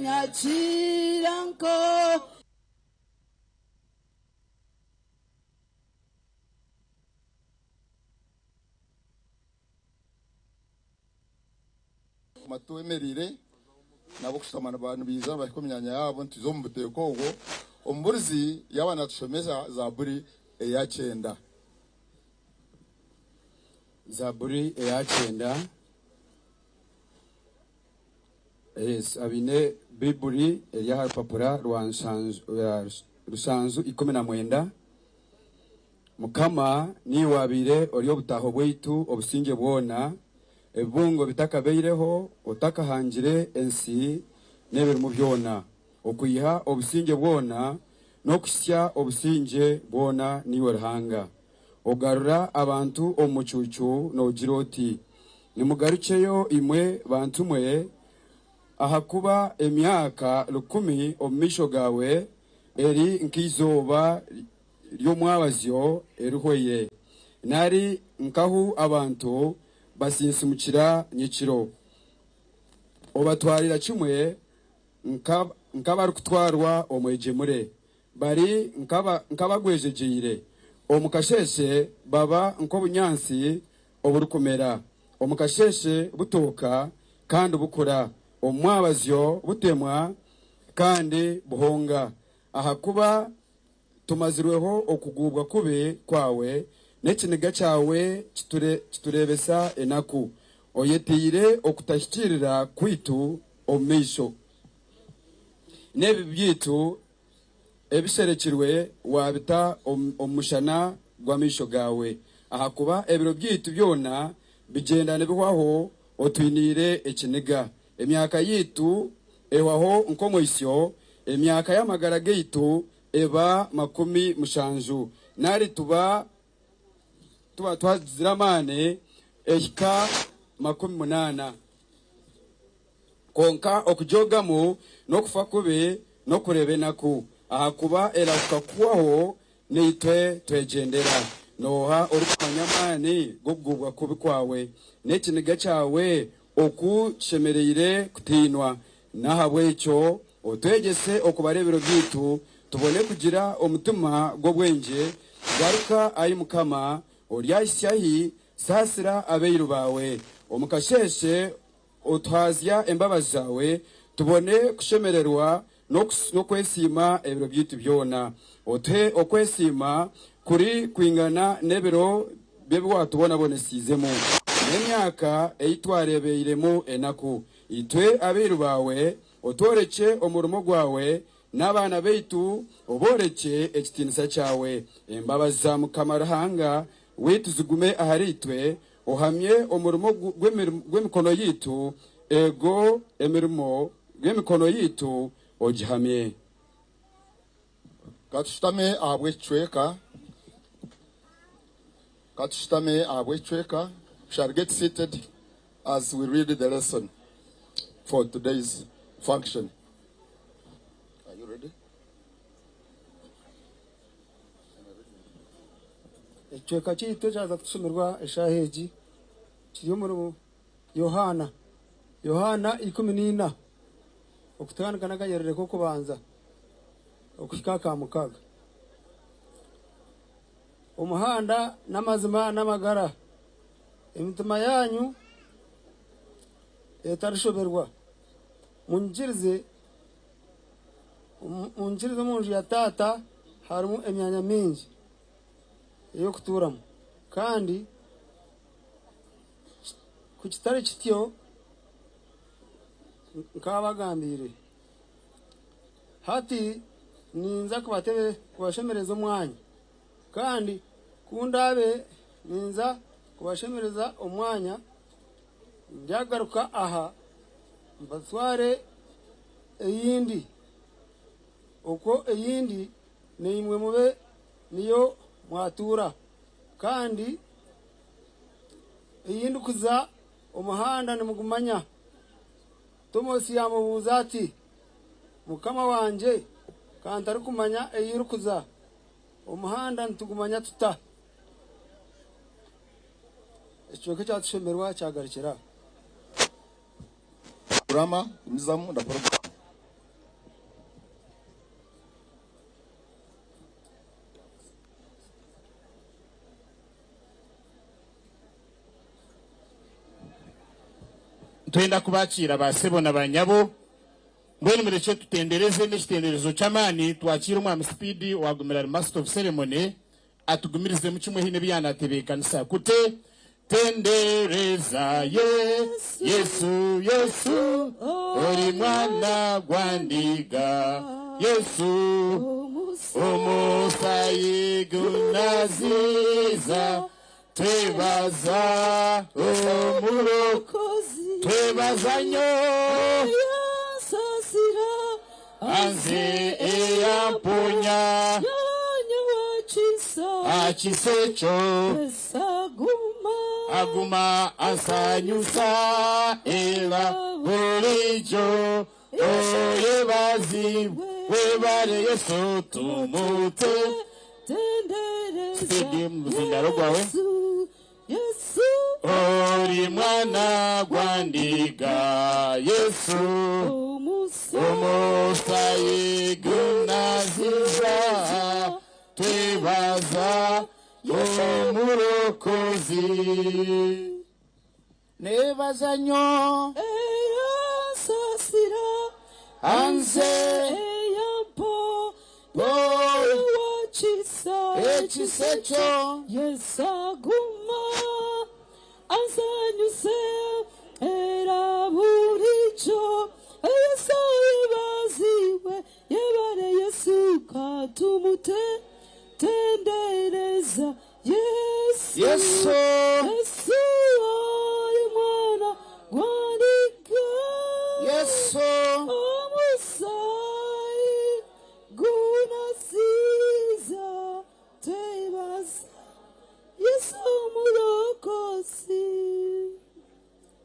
nyachiranko matuemerire nabo kushamana abantu biza bari kumyanya yabo ntizo mu butekogo omurizi yabana tushomeza zaburi eya 9 zaburi eya 9 abine biburi eya harupapura rusanzu 19 mukama ni wabire oriyo butaho bwitu obusinge bwona ebungo bitakabeireho otakahangire ensi nebiri mu byona okuyiha obusinge bwona no kusya obusinge bwona niwe ruhanga ogarura abantu omucucu no giroti nimugarukeyo imwe bantu mwe ahakuba emyaka 10 omisho gawe eri nkizoba ryomwabazyo eruhoye nari nkahu abantu basinsimukira nyikiro obatwarira kimwe nkaba rukutwarwa omwejemure bari nkaba gwejejire omukasheshe baba nk'obunyansi oburukomera omukasheshe butoka kandi bukura omwabazyo butemwa kandi buhonga ahakuba tumazirweho okugubwa kube kwawe n'ekiniga cyawe kiturebesa enaku oyetire okutashyikirira kwitu omisho nebi byitu ebisherekirwe wabita omushana gwamisho gawe ahakuba ebiro byitu byona bigenda nebihwaho otwinire ekiniga emyaka yitu ehwaho nkomoisyo emyaka y'amagara gaitu eba 17 nari tuba twaziramane ehika 18 konka okujogamu nokufa kube nokurebe naku ahakuba erafuka kuwaho neitwe twegendera noha orukanyamani gobgubwa kubi kwawe n'ekiniga cyawe okushemereire kutinwa nahabwekyo otwegese okubarebero bitu tubone kugira omutima gobwenje garuka ayi mukama oryahisiahi sasira abeiru bawe omukasheshe otwazya embabazi zawe tubone kushemererwa no kwesima ebiro byitu byona ote okwesima kuri kwingana nebiro bebe watubona bonesizemo n'emyaka eitwarebeiremo enaku itwe abiru bawe otoreke omurumo gwawe n'abana beitu oboreke ekitinisa cyawe embabazi za Mukama Ruhanga witu zigume aharitwe ohamye omurumo gw'emikono yitu ego emirimo gw'emikono yitu ogihamye Katustame abwechweka. Shall get seated as we read the lesson for today's function. Are you ready? Echweka chitu chaza kusomerwa eshaheji kiri muri Yohana 14 okutandikana kayerere ko kubanza okushika ka mukaga umuhanda n'amazima n'amagara imitima yanyu etarishoberwa munjirize munju ya tata harimo emyanya mingi yo kuturamo kandi ku kitari kityo nkabagambire hati ninza kubashemereza umwanya kandi kundabe ninza kubashemereza umwanya njagaruka aha mbatware eyindi uko eyindi ni imwe mube niyo mwatura kandi eyindi kuza umuhanda nimugumanya Tomosi yamubuza ati mukama wanje kandi ari kumanya eyirukuza umuhanda ntugumanya tuta Echweke cyatushemerwa cyagarikira Kurama imizamu ndakora twenda kubakira basebo n'abanyabo mbone mureke tutendereze n'ekitenderezo cy'amani twakira umwami Speed wagumira master of ceremony atugumirize mu kimwe hine byanatebekanisa kute tendereza Yesu ori mwana gwandiga Yesu omusayigunaziza twebaza omurokozi twebazanyo anze eyamponya akisecho aguma asanyusa era bulijo oyebazi webare Yesu tumute Stadium Zindaro gwawe ori mwana gwandiga Yesu omusayigunaziza twebaza omurokozi nebaza nyo erasasira anze eyampo ekisecho yesaguma ansanyuse era burijo Yesu yebaziwe yebare Yesu katumute tendereza Yesu ari mwana gwandika Yesu omusai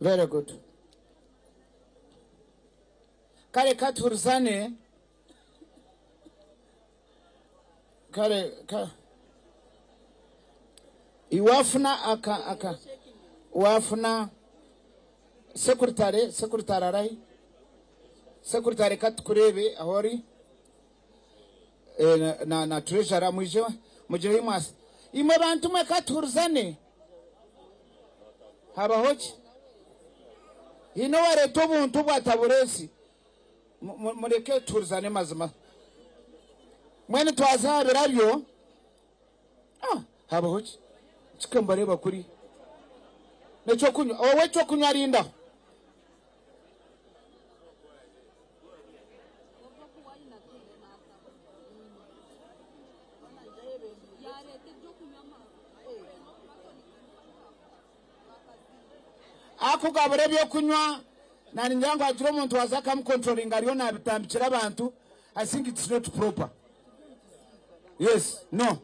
Very good. Kare katurzane. Kare iwafuna aka wafuna secretary rai secretary katukurebe ahori na treasurer muje imas imwe bantu mwe katurzane haba hoki ino ware to buntu bwataburesi mureke turzane mazima mwene twazabira byo haba hoki chikambare bakuri necho kunywa wowe cyo kunywa rinda akugabure byo kunywa nani nyango ajiro umuntu wazaka mu controlling ariyo nabitambikira abantu. I think it's not proper. Yes, no.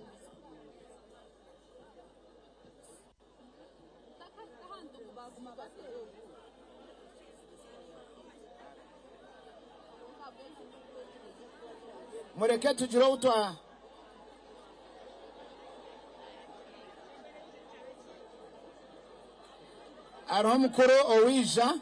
Mureke tujiro utwa ariho mukuru owija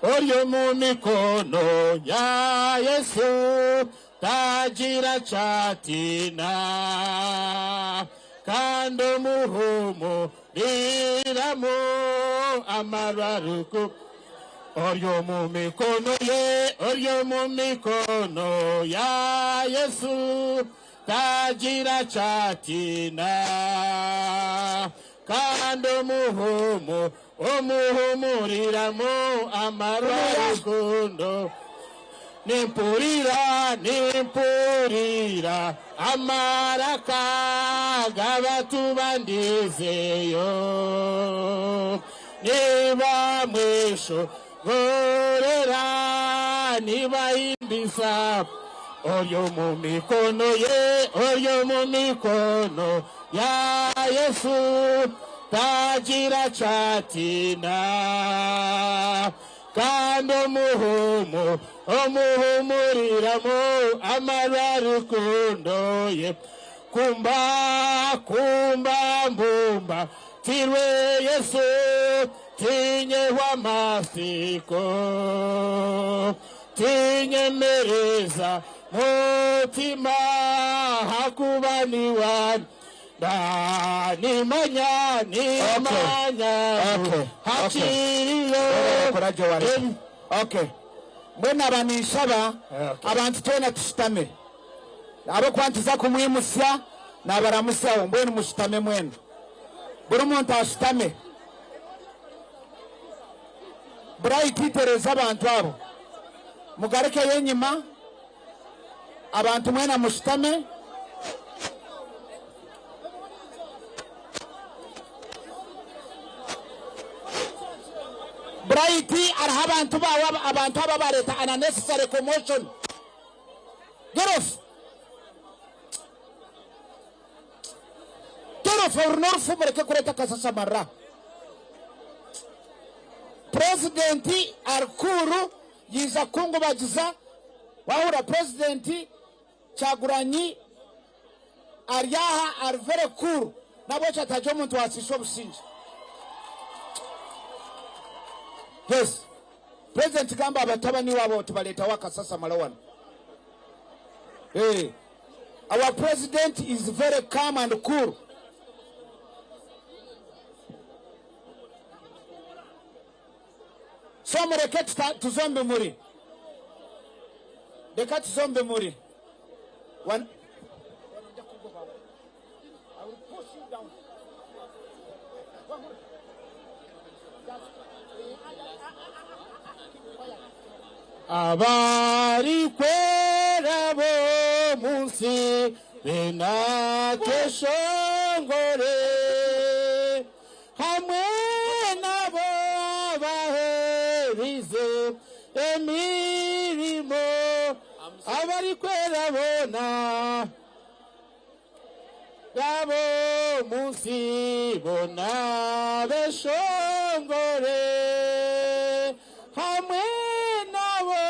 Oryo mu mikono ya Yesu tagira chatina kando muhumu liramu amararuku oryo mu mikono ya Yesu tagira chatina kando muhumu omuhumuriramu amararukundo nimpurira amaraka gabatubandizeyo niba mwisho gorera niba imbisa oryo mu mikono ya Yesu tagira chatina kando omuhumuriramu amararukundo ye kumba mbumba tirwe Yesu tinye wamasiko tinye mereza mutima hakubaniwa nimanya hakiriyo okay mbona banishaba abantu tena tushitame abo kwantiza kumwimusya nabaramusyaho mbona mushitame mwene buri muntu ashitame burayititereza abantu abo mugareke yenyima abantu mwena mushitame Brighty are abantu aba bareta an unnecessary commotion. Get off or not for kureta kasasa marra. Presidenti Arkuru yiza kungu bajiza wahura presidenti Chaguranyi Aryaha are very cool. Nabocha tajomu to asisho businji. Yes. President Gamba abatabani wabo tubaleta waka sasa malawana. Hey. Our president is very calm and cool. So mreketi tuzombe muri. Deka tuzombe muri. One. I will push you down. Abari kwera bo munsi benate shongore emirimo abari kwera bona yabo munsi bona beshongore hamwe nabo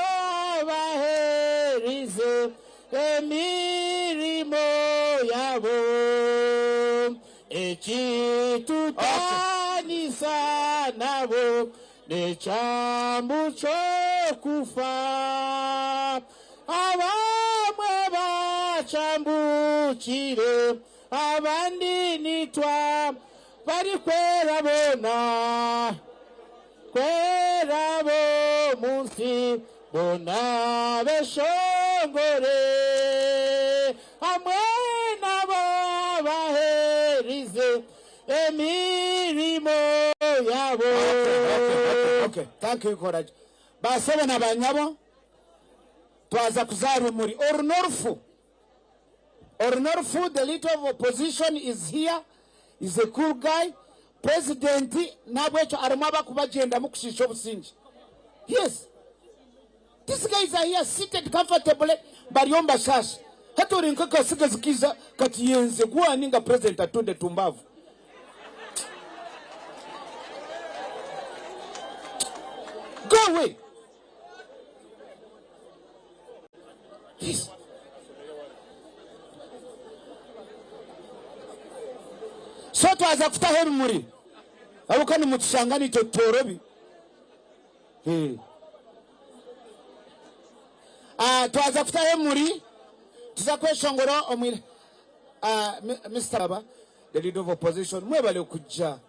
baherize emirimo yabo ekitutanisa nabo necambu cyo kufa abamwe bacambukire abandi nitwa bari kwera bona kwera bo munsi bona beshongore hamwe nabo baherize emirimo yabo. Okay. Thank you, Courage. Basebe na banyabo twaza kuzari muri Ornorfu. Ornorfu, the leader of opposition, is here. He's a cool guy. President nabwecho arumaba kubagenda mukushisha obusinji. Yes. These guys are here seated comfortably bariomba shash. Hatori nkaka sigazikiza kati yenze kuwa ninga president atunde tumbavu. Go away. Yes. So twaza kutahera muri. Abukani mutishangani totorobi. Twaza kutahera muri. Tuzakweshongoro omwile. Mr. Aba, the leader of opposition, mwebale kujja.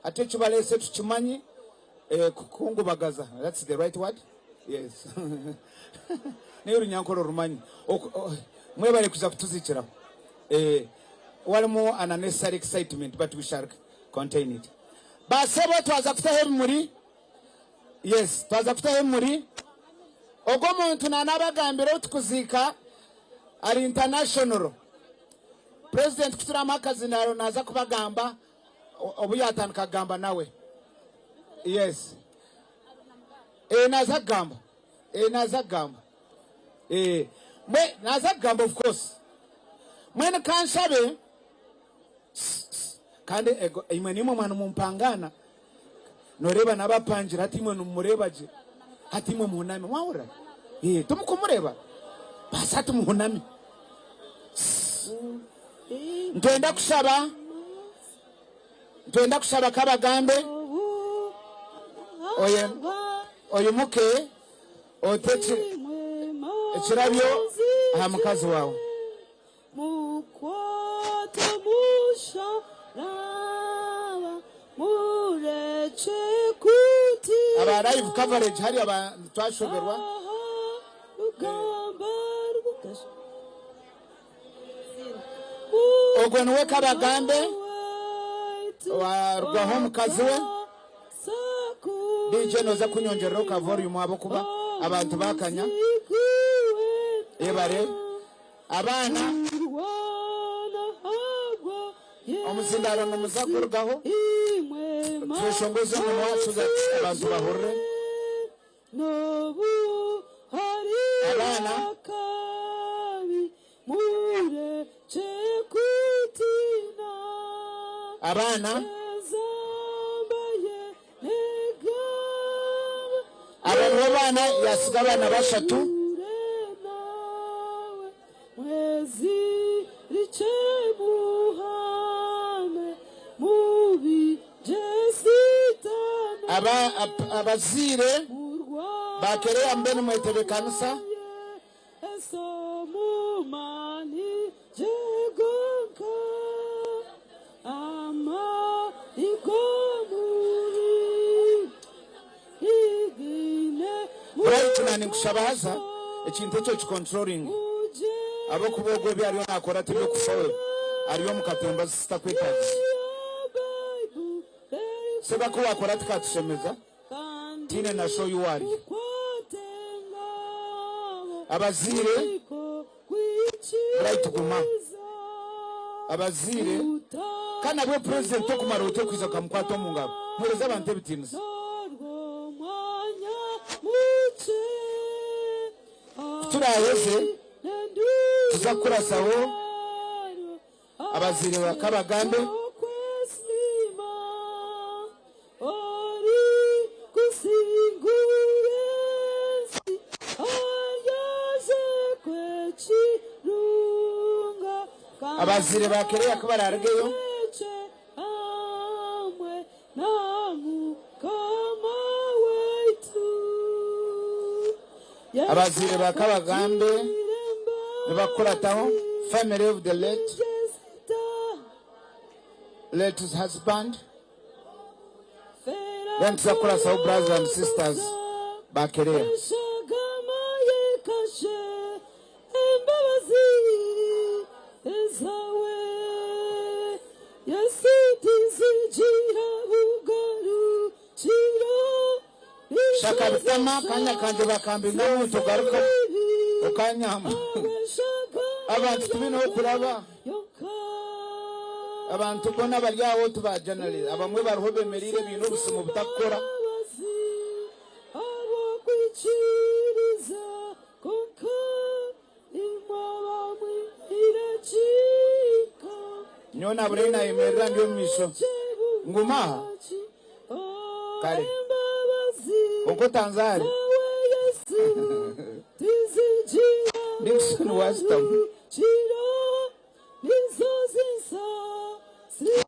Atechu balese tuchimanyi. Kungu bagaza. That's the right word? Yes. Neuru nyankoro rumanyi. Mwebale kuza kutuzichira. Walimo an unnecessary excitement, but we shall contain it. Basebo twaza kutahera muri. Yes, twaza kutahera muri. Ogomo tunanabagambira utukuzika ari international. President kuturama kazinaro naza kubagamba obuyatana kagamba nawe. Yes. Naza gamba. Naza gamba. Naza gamba, of course. Mwene kanshabe kandi imanimo mwana mumpangana noreba nabapanjira hatimwe numurebaje hatimwe muhunami mwahura tumukumureba basa tumuhunami ntenda kushaba kabagambe oye muke oteche ekirabyo aha mukazi wawe mukwata musharaba mureche kuti aba live coverage hari aba twashoberwa ogwenu we kabagambe warwaho mukazi we DJ noza kunyongerera ka volume abo kuba abantu bakanya ebare abana omuzindaro nomuzagurgaho tweshongoze mu wacu abantu bahorre abana abana abana yasiga abana bashatu abazire bakereye mbene mwetebe kanisa right nani kushabaza ekintu cyo controlling abo kubogwe byariyo nakora tibyo kufawe ariyo mukatemba sitakwekazi seba ko wakora tukatushemeza tine na show you wari abazire right guma abazire kana bo president to kumarote kwiza kamukwato mungabo mwereza abantu ebitinzi turaheze tuzakurasaho abazire bakabagambe abazire bakereye akabarargeyo abazire bakabagambe bakurataho family of the late husband. Then tuzakurataho brothers and sisters bakereye shaka bitama kanya kanje bakambinga muntu garuka ukanyama abantu tubino kuraba abantu bona baryaho tubajanalira abamwe baruho bemerire bintu busimo butakora nyona burena emerera ndio misho nguma kare Unko Tanzania. Nixon wisdom.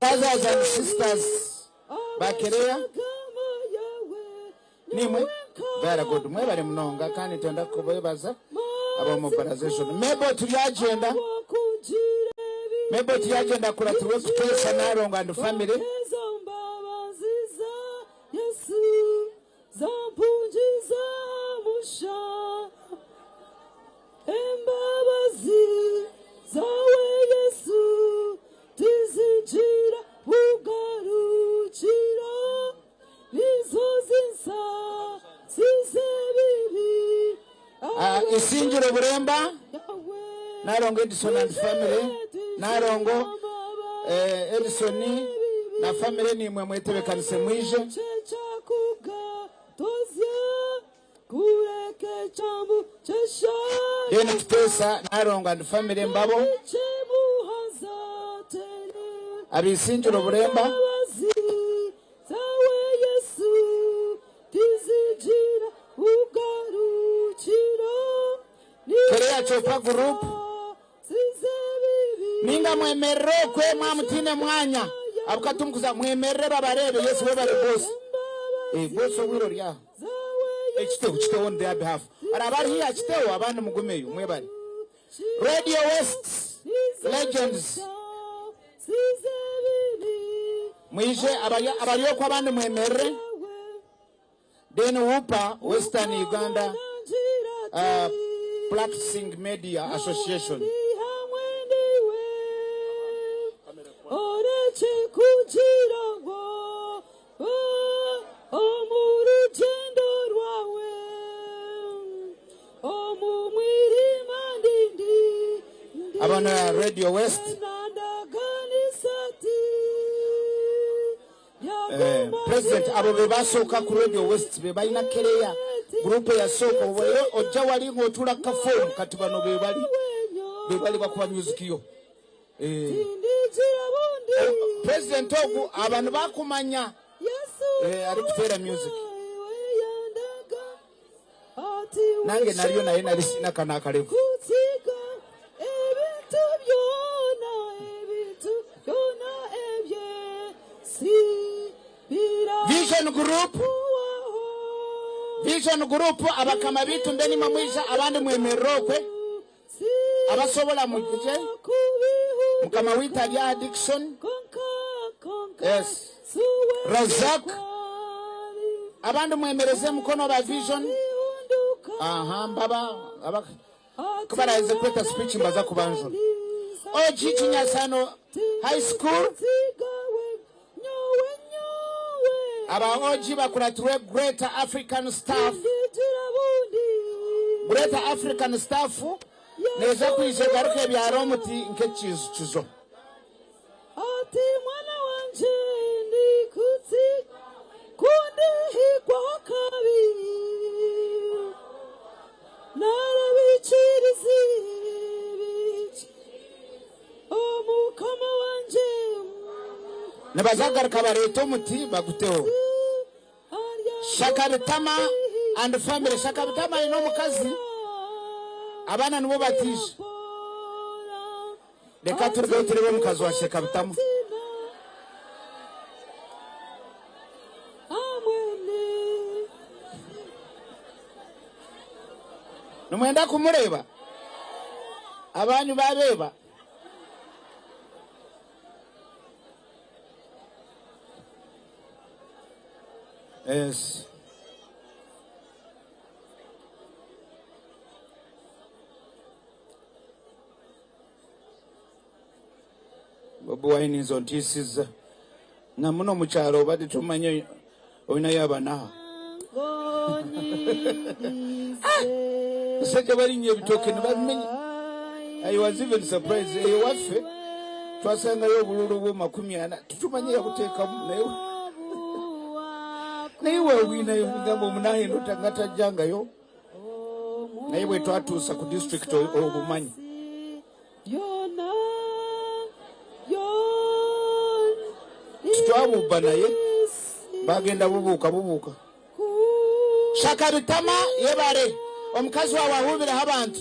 Brothers and sisters, bakerea nimwe very good. Mwe bari mnonga kandi tenda kubebaza abamobalization. Mebo tuyagenda kura tuwe kutesa narongo and family. Zampunjiza musha embabazi zawe Yesu tizijira ugarukira nizozinsa sizebibi isinjiro buremba narongo Edison and family narongo Edison na family ni mwe mwetebe kanise mwije Deni kitesa naronga and family mbabo abisinjiro buremba Kerea Chopa group ninga mwemerero kwe mwamutine mwanya abukatumkuza mwemerero babarebe Yesu we bari boss boss wiro lya Chiteho on their behalf. Arabari here chiteho abana mugumeyo mwebari. Radio West Legends. Mwije abariyo kwa abana mwemere. Then Upa Western Uganda Practicing Media Association. Abana Radio West President abo bebasoka ku Radio West bebalina kereya group ya soko weyo oja wali ngotula ka phone kati bano bebali bakuba music yo President ogu abantu bakumanya ari kutera music nange naliyo naye nali sina kana kalevu Vision group abakama bitu ndeni mamwisha abandi mwemerokwe abasobola mujije mukama wita ya addiction yes Razak abandi mwemereze mukono ba Vision baba kubara ize kweta speech mbaza kubanjo Oji Chinyasano High School aba oji bakuratuwe Greater African Staff neza kwije garuke byaro muti nke kizo ati mwana wanje ndi kutsi kundi hikwa kabi narabichi nebazagaruka bareeta omuti baguteho. Shaka Bitama and family. Shaka Bitama alina omukazi abaana nibo batiisha. Leka turugeho turebe omukazi wa Shaka Bitama. Numwenda kumureba abanyu babeba. Yes. Bobi Wine is on TC's. Na muno mukyalo badi tumanye oyina yabana. Seke balinye bitoke ne babimenye. I was even surprised. Wafe twasanga yo bululu bwo 40 tutumanye yabuteeka nayo. Naiwe wina yo ngambo munaye ndo tangata janga yo. Naiwe twatusa ku district obumanyi. Twabuba naye bagenda bubuuka. Shaka Bitama yebare omukazi wawe ahubira abantu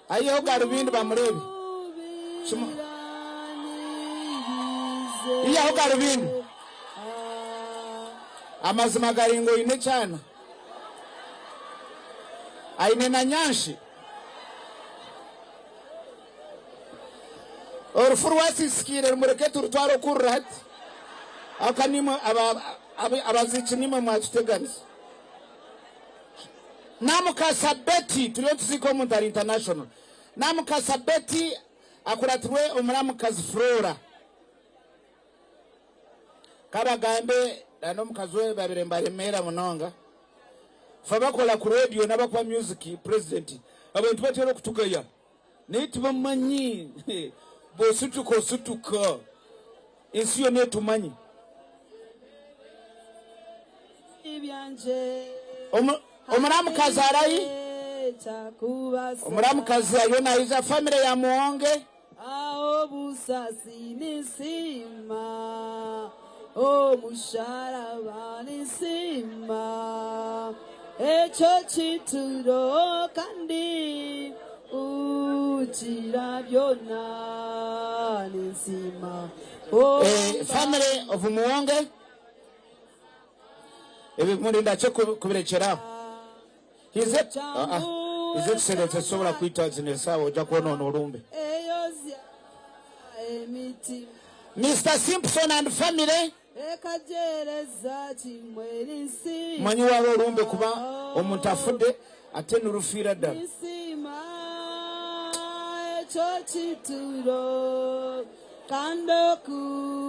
ayeho garubindi bamurebe shimo iyaho garubindi amazima garingo ine cyana aine na nyanshi orufuru wasisikire mureke turutwaro kurrat akanimo abazikinimo mwatuteganisa namukasabeti tuliyotuziko Mundari International namukasabeti akuratwe umuramukazi Flora kabagambe dano mukazwe babirembaremera munonga fabakola ku radio nabakwa music president abantu batero kutugaya niti bamanyi bosutuka insiyo netumanyi ibyanje omuramukazi arayi omuramukazi ayona iza family ya Muonge aho busasi nisima omusharaba nisima echo chituro kandi uchira byona nisima family of Muonge ebi mulinda cyo kubirekeraho. Is it Senator Sola Quita in the Sao Jacono Rumbe? Mr. Simpson and family Manuel Rumbe Kuba Omutafude Atenu Rufira da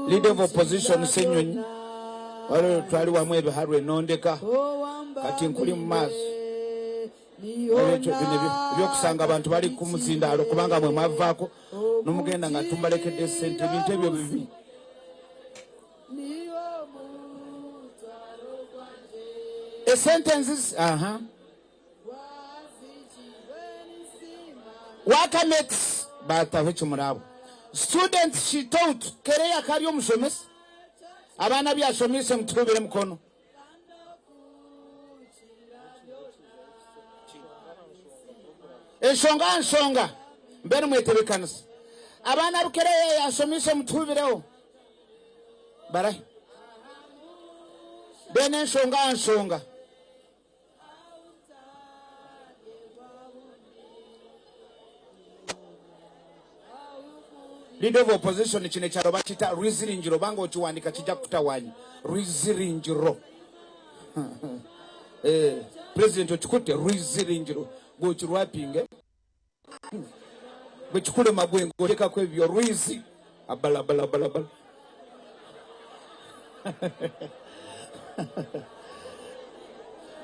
Leader of opposition Senyon Wale twali wamwebe harwe nondeka kati nkuli mmaso ebyokusanga abantu bali ku muzindalo kubanga mwe mwavaako n'omugenda nga tumbalekedde ssente ebintu ebyo bibi. Sentences Wakamex bataho kimurabo students she taught kereya kali omusomesa abana byasomese mutubire mukono ensonga mbere mwetebekanisa abana rukereye yasomese mutubireho bara bene ensonga leader of opposition chine charo bachita Rwiziringiro banga ochiwandika kijja kutawanyi Rwiziringiro president ochikute Rwiziringiro gochirwapinge bechikule mabwengo oleka ko ebyo Rwizi abala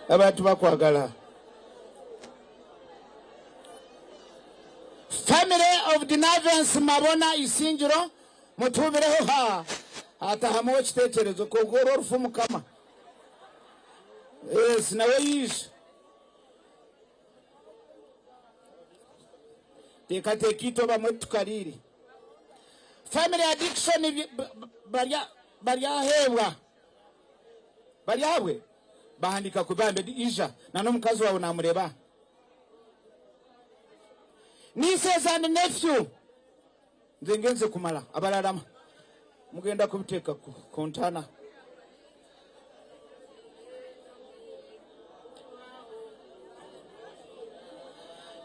abantu bakwagala. Family of the Navens Mabona Isingiro mutubireho ha atahamu ekitekerezo kogoro rufumu kama nawe yishe tekate kito bamwe tukariri. family addiction baryahewa baryawe bahandika ku bambe ija na n'omukazi wawe namureba nieces and nephew nzengenze kumala abalalama mugenda kubiteka ku ntana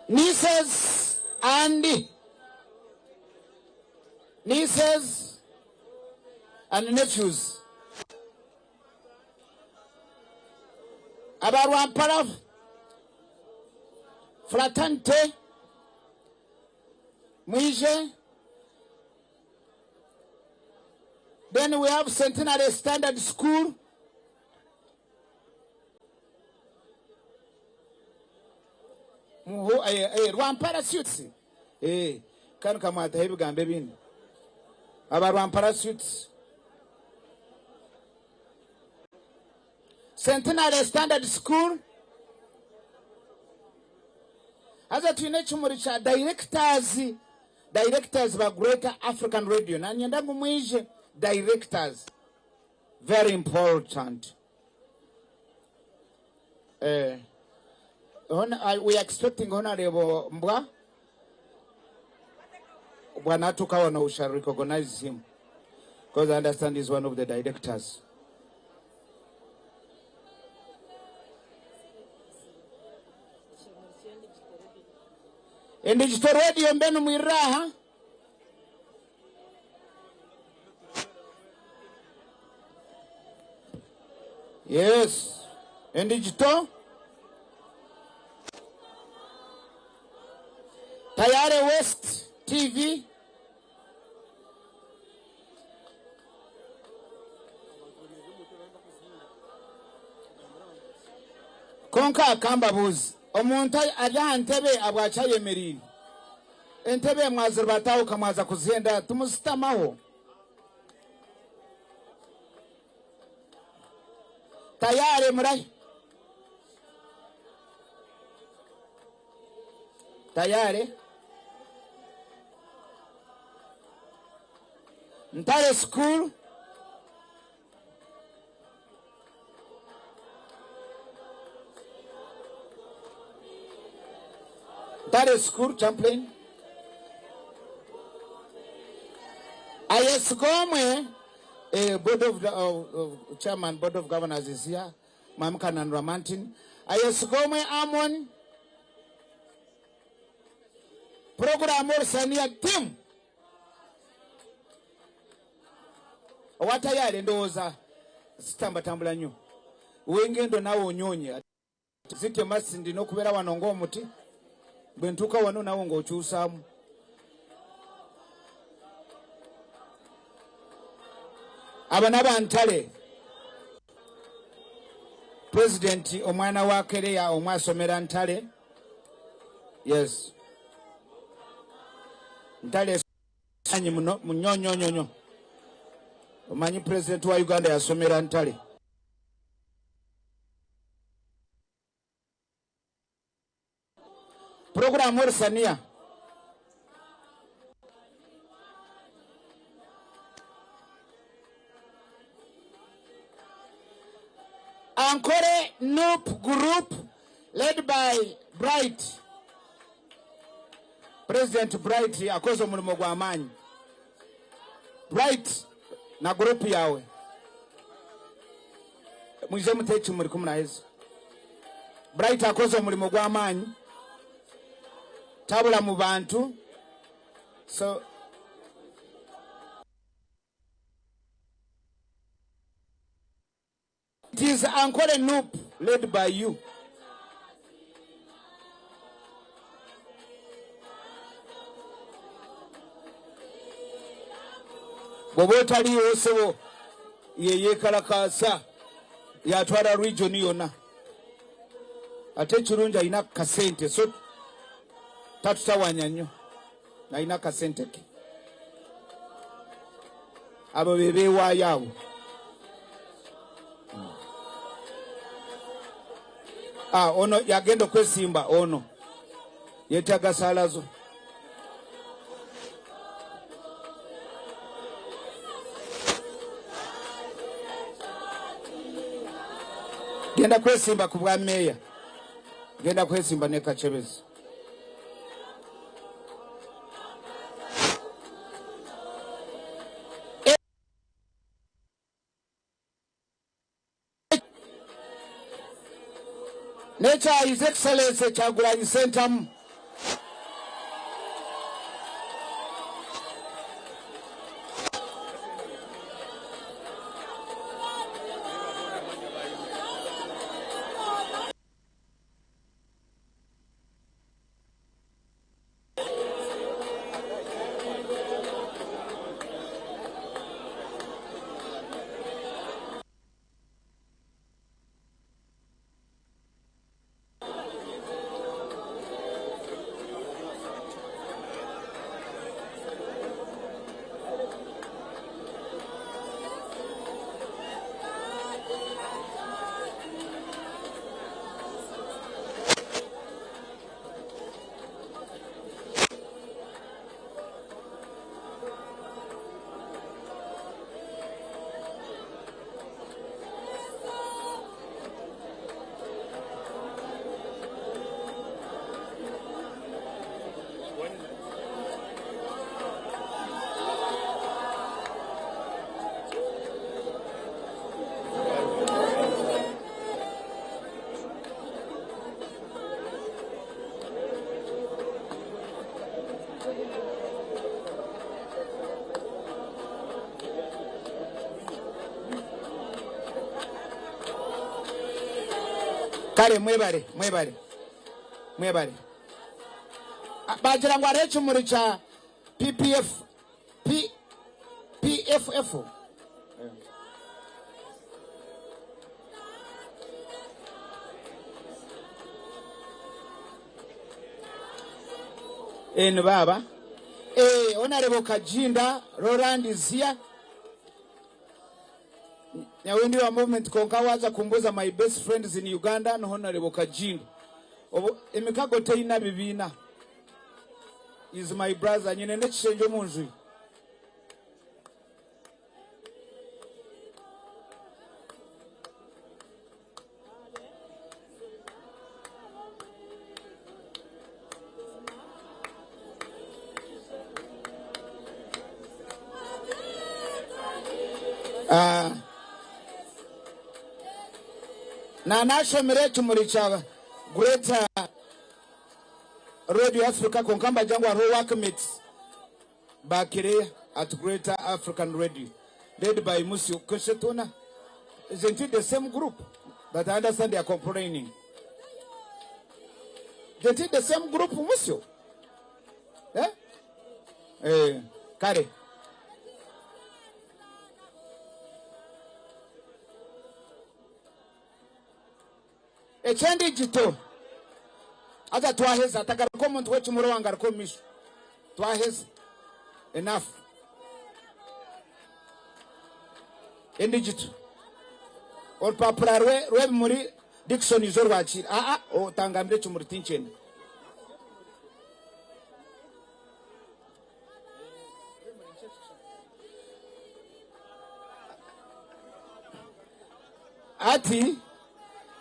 nieces and nephews abarwampara fraternity mwije. Then we have Centenary Standard School. Rwampara suits. Kan kama tahibu gambe bini. Aba Rwampara suits. Centenary Standard School. Aza tuine chumuricha directors ba Greater African Radio. Na nyandangu mwije directors. Very important. We are expecting Honorable Mbwa. Bwanatuka we shall recognize him. Because I understand he's one of the directors. In digital radio mbenu mwiraha. Yes. In digital. Tayare West TV. Konka kamba buzi. Omuntu ajya Entebbe abwacha yemeriri. Entebbe mwazirubataho kamaza kuzenda tumusitamaho. Tayare murai. Tayare. Ntare school. Ntare school champlain. Ayesgomwe board of chairman board of governors is here. Mamkan and Ramantin. Ayesgomwe Amon. Program or Sania team. Watayari ndoza sitamba tambula nyo. Wengendo nawo nyonye. Zike masindi no kubera wanongo muti. Bwentuka wano nawo ngo chusamu. Abanaba Ntale. President omwana wa Kereya omwasomera Ntale. Yes. Ntale sanyi munyonyo. Omanyi president wa Uganda yasomera Ntale. Program Orsania. Ankore Noop Group led by Bright. President Bright akoze omulimo gwa amaanyi. Bright na group yawe. Mwize mutechi muri kumnaezi. Bright akoze omulimo gwa amaanyi. Tabula mu bantu. So it is Ankole Noop led by you. Bobotali osebo yeye kalakasa yatwala region yona. Ate Chirunja ina kasente so tatutawanya nnyo na ina kasente ke. Abo bebe wayawo. Ono yagendo kwesimba ono. Yetaga salazo. genda kwesimba ku bwa meya genda kwesimba ne Kachebezi. Nature His Excellency Kyagulanyi Ssentamu. Kale mwebale bagira ngo areche muri cha PFF eno baba Honorable Kajinda Roland is here. Nyawindi wa movement konka waza kumbuza my best friends in Uganda no Honorable Kajinda. Emikago teina bibina is my brother nyine ndechenje munzu. Na nashomere tumuricha Greater Radio Africa konkamba jangwa ro workmates bakire at Greater African Radio led by Musio Koshetona. Isn't it the same group that I understand they are complaining? Isn't it the same group, Musio? Kare. Echendi jito ata twaheza takara ko muntu wetu muro wanga ko misho twaheza enough endi jito or papra rwe muri Dickson izoro wachira o tangambire chumuri tincheni ati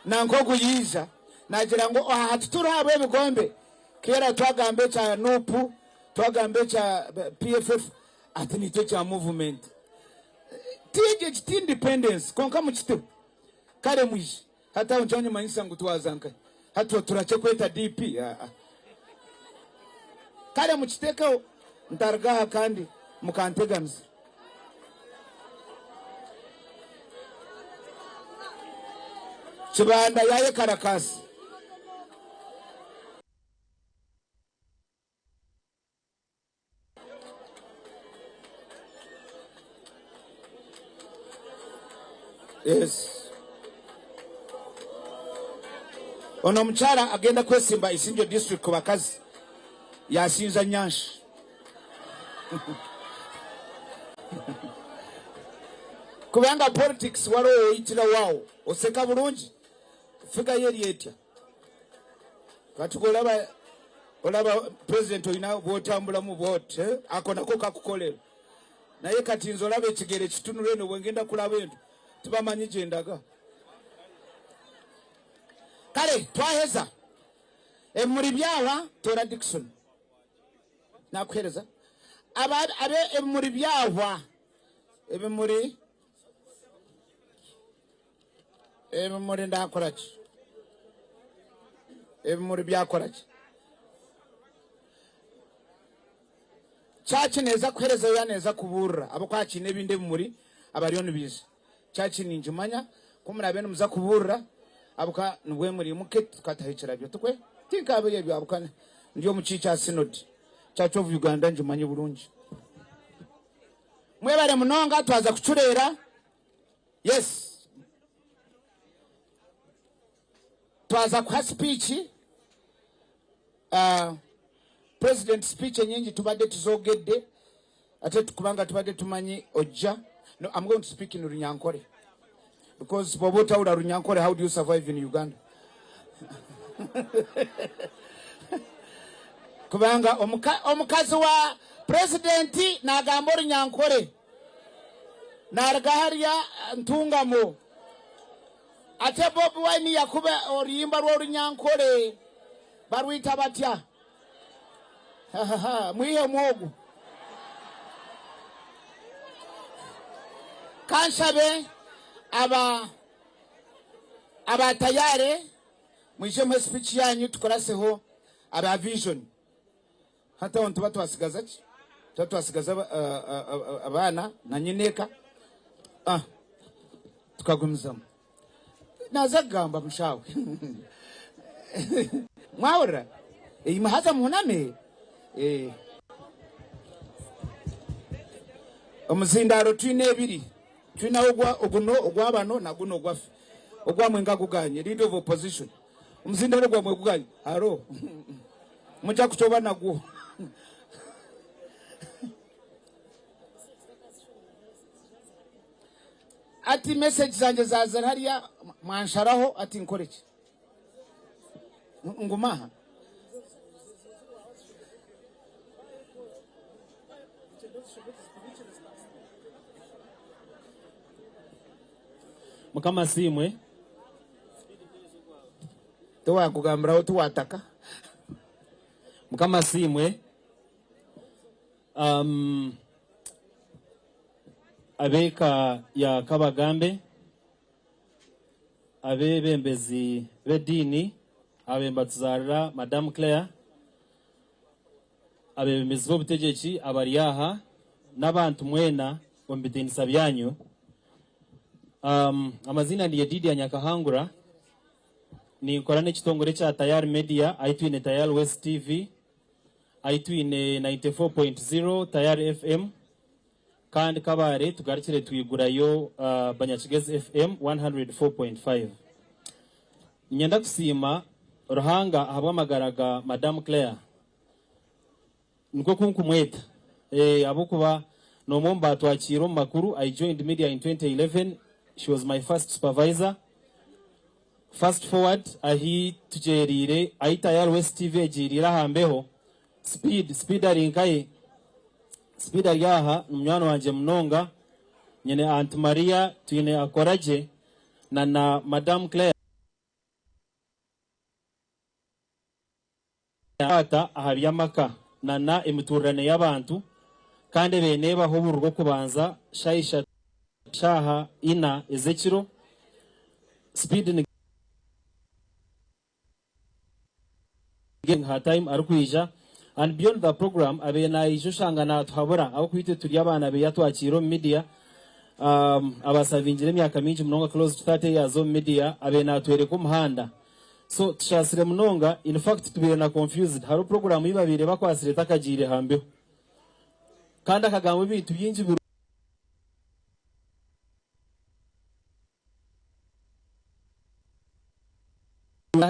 nanko kuyiza nagira ngo hatuturabe ebigombe kera twagambe cha nupu twagambe cha PFF ati nito cha movement tije independence konka mukite kare mwishi hata unjanye manyisa ngo twazanka hatu turache kweta DP kare mukiteka ndargaha kandi mukantegamza Chibanda yaye Karakasi. Yes. Ono mchara agenda kwesimba Isinjo district kwa kazi yasinza Nyanshi. Kubanga politics waro itira wao oseka bulungi fika yeri etya katukolaba olaba president oyina bwotambula mu vote akona ko kakukolera naye kati nzolabe ekigere kitunule no bwengenda kulaba ento tubamanyi gyendaga kare twaheza muri byawa tora Dickson nakwereza abe muri byawa muri ndakoraki muri byakoraki chachi neza kwereza ya neza kuburra abo kwakine binde muri abariyo nibize chachi ninjumanya kumura muza kuburra abuka nubwe muri muke tukatahicira byo tukwe tinkabe yebyo abukana ndiyo mucica synod Church of Uganda njumanye burungi mwebare munonga twaza kucurera yes twaza kwa speech president speech nyingi tubade tuzogedde ate tukubanga tubade tumanyi ojja. No, I'm going to speak in Runyankore because Bobota ura Runyankore, how do you survive in Uganda? Kubanga omukazi wa president nagambo Runyankore naragaharia ntungamo ate Bobi Wine yakube orimba rwo Runyankore barwita batya mwihe mwogu kanshabe aba tayare mwishe mu speech yanyu tukoraseho aba vision hata on tuba twasigaza ki twasigaza abana na nyineka tukagumizamo naza gamba mushawe mwaura imahaza muname omuzindaro twine ebiri twina ogwabano na guno gwafe ogwamwenga guganye leader of opposition omuzindaro gwamwe guganye haro muja kutoba nagwo ati message zanje zaza hariya mwansharaho ati nkoreki ngumaha mukama simwe tuwa kugambiraho tuwataka mukama simwe abeka ya Kabagambe abebembezi bedini abembatuzarira Madame Claire abebembezi b'obutegetsi abariyaha n'abantu mwena ombidinisa byanyu. Amazina ndiye Didi ya Nyakahangura ni nkorane kitongore cha Tayari Media aitwine Tayari West TV aitwine 94.0 Tayari FM kandi kabare tugarikire twigurayo Banyakigezi FM 104.5. Nyenda kusima ruhanga habwamagaraga Madame Claire niko kunkumweta abukuba no momba twakiro makuru. I joined media in 2011. She was my first supervisor. Fast forward ahi tujerire Tayari West TV jirira hambeho speed arinkaye speed yaha umwana wanje mnonga nyene Aunt Maria twine akoraje na Madame Claire ata ahabiyamaka na imiturane y'abantu kandi beneba ho burugo kubanza shayisha shaha ina ezekiro speed ni getting her time arkwija. And beyond the program abena ijushanga na tuhabura abo kwite turi abana be yatwakiro media abasavinjire myaka minji mnonga close to 30 years of media abena twereka umuhanda. So tushasire mnonga in fact tubire na confused haro program ibabire bakwasire takajire hambeho kandi akagambo bintu byinji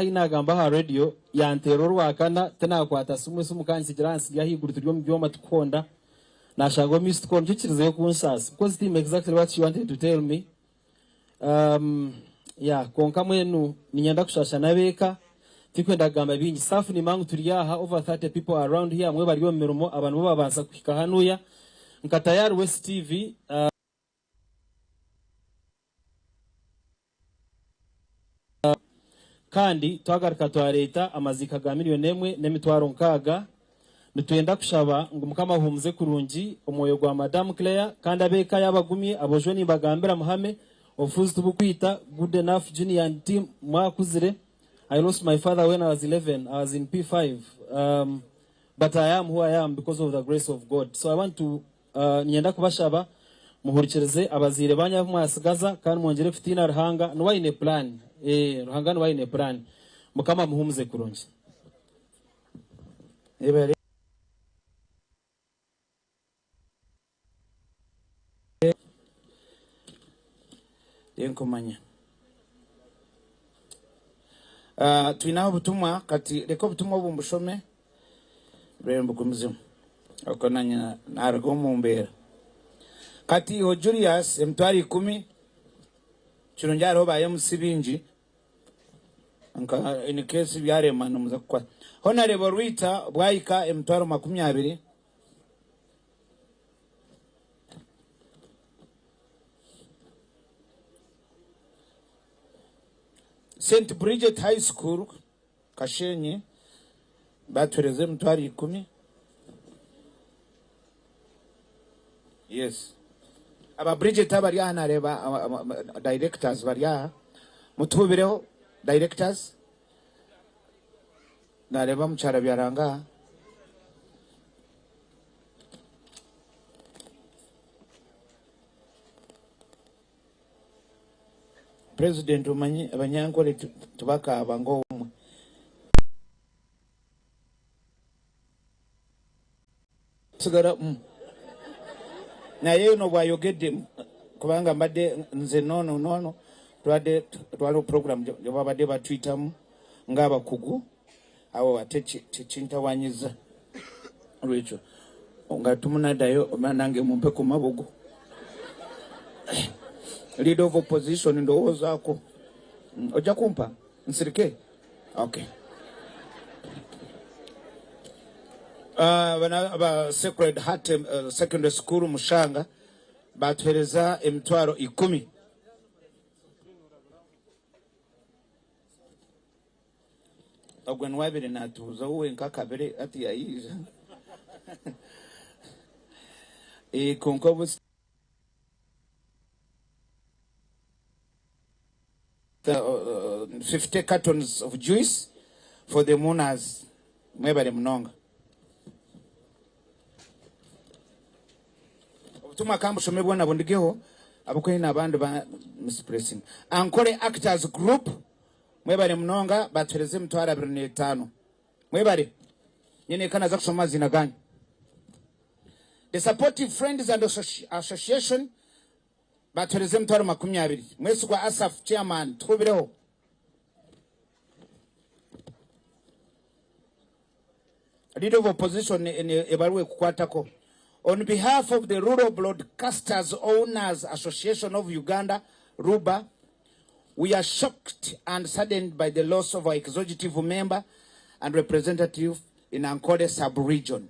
Hina gamba ha radio ya nteroro wakana tena kwata sumu kansi giransi yahiguru turyo mu byoma tukonda nashago missed call cyikirize kunsasa because team exactly what you wanted to tell me. Konka mwenu ninyanda kushasha nabeka tikwenda gamba bingi staff ni mangu turiyaha over 30 people around here mwe bari mirumo abantu babanza kuhika hanuya nka Tayari West TV kandi twagaruka twareta amazika ga miliyoni emwe n'emitwaro nkaaga nitwenda kushaba ngo mukama ahumuze kurungi omwoyo gwa Madam Claire kandi abeka yabagumye abojwe nibagambira muhame ofuzi tubukwita good enough junior and team mwakuzire. I lost my father when I was 11. I was in P5. But I am who I am because of the grace of God. So I want to nienda kubashaba muhurikereze abazire banya mwasigaza kandi mwongere fitina ruhanga no wine plan. Ruhanga no wine plan. Mukama muhumuze kurungi. Ebere Yenkomanya. Tuina obutumwa kati leko obutumwa obumbushome Brembo kumzimu okonanya nargo mumbera kati o Julius emtwari 10 kirunjaro baye musibinji anka in case byare manu muzakwa Honorable Rita bwayika emtwaro 20 St. Bridget High School Kashenyi batwereze mtwari 10. Yes. Aba Bridget abari anareba directors bari mutubireho directors nareba mchara byaranga President umanyi abanyankole tubaka abango umwe sigara na yeye no bwayogedde kubanga mbadde nze nono twalo program jobabadde batwitamu ng'abakugu abo batekintawanyiza lwekyo nga tumunadayo nange mumpe ku mabugu leader of opposition ndowozaako ojja kumpa nsirike okay ba Sacred Heart Secondary School Mushanga batwereza emitwaro 10 ogwen wabire natuza uwe nkakabere ati yayiza konkobo 50 cartons of juice for the mourners mwebale mnonga tuma kambu shomebwa na bondigeho abukwe na bandu ba Mr. President Ankole Actors Group mwebale mnonga batwereze mtwara 25 mwebale nyene kana za kusoma zina gani The Supportive Friends and Association batwereze mtwara 20 mwesi kwa Asaf chairman tubireho leader of opposition in ebaruwe kukwatako on behalf of the Rural Broadcasters Owners Association of Uganda, RUBA, we are shocked and saddened by the loss of our executive member and representative in Ankole sub-region,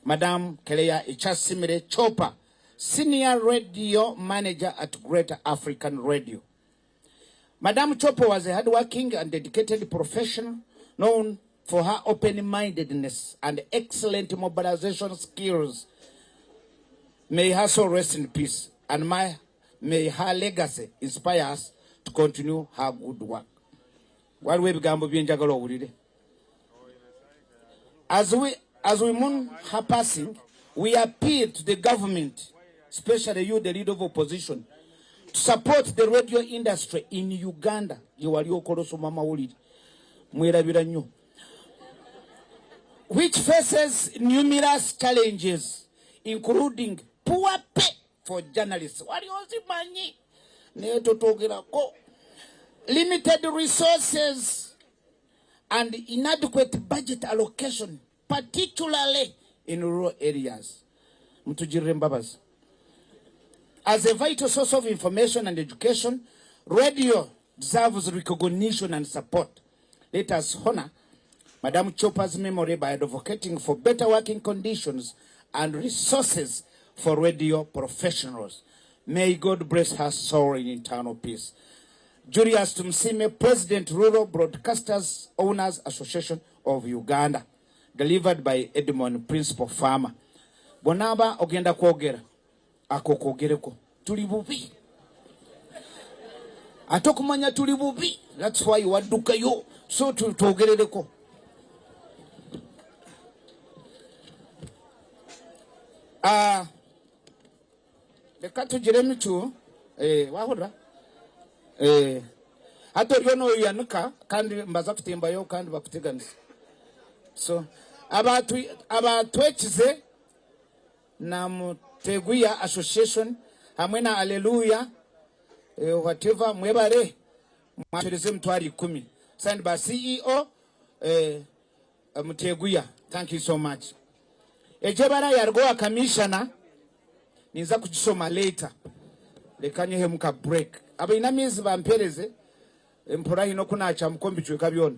Madam Claire Ichasimire Chopa, Senior Radio Manager at Greater African Radio. Madam Chopa was a hardworking and dedicated professional known for her open-mindedness and excellent mobilization skills. May her soul rest in peace, and may her legacy inspire us to continue her good work. While we began as we mourn her passing, we appeal to the government, especially you, the leader of opposition, to support the radio industry in Uganda. Which faces numerous challenges, including poor pay for journalists, limited resources, and inadequate budget allocation, particularly in rural areas. As a vital source of information and education, radio deserves recognition and support. Let us honor Madam Chopa's memory by advocating for better working conditions and resources for radio professionals. May God bless her soul in eternal peace. Julius Tumsime, President, Rural Broadcasters Owners Association of Uganda, delivered by Edmond, Principal Farmer. Bonaba ogenda kwogera akokogereko tuli bubi atokumanya tuli bubi, that's why waddukayo so tuogerereko. Leka tugire mitu wahura hato ryono yanuka kandi mbaza kutembayo kandi bakuteganisa. So abatwekize na Muteguya Association hamwe na Hallelujah whatever mwebare mwashirize mtwari 10 signed by CEO Muteguya. Thank you so much. Ejebara yargoa commissioner niza kujisoma later. Lekanye hemuka break. Aba inamizi bampereze empora hino kunacha mkombi chwe kabyona.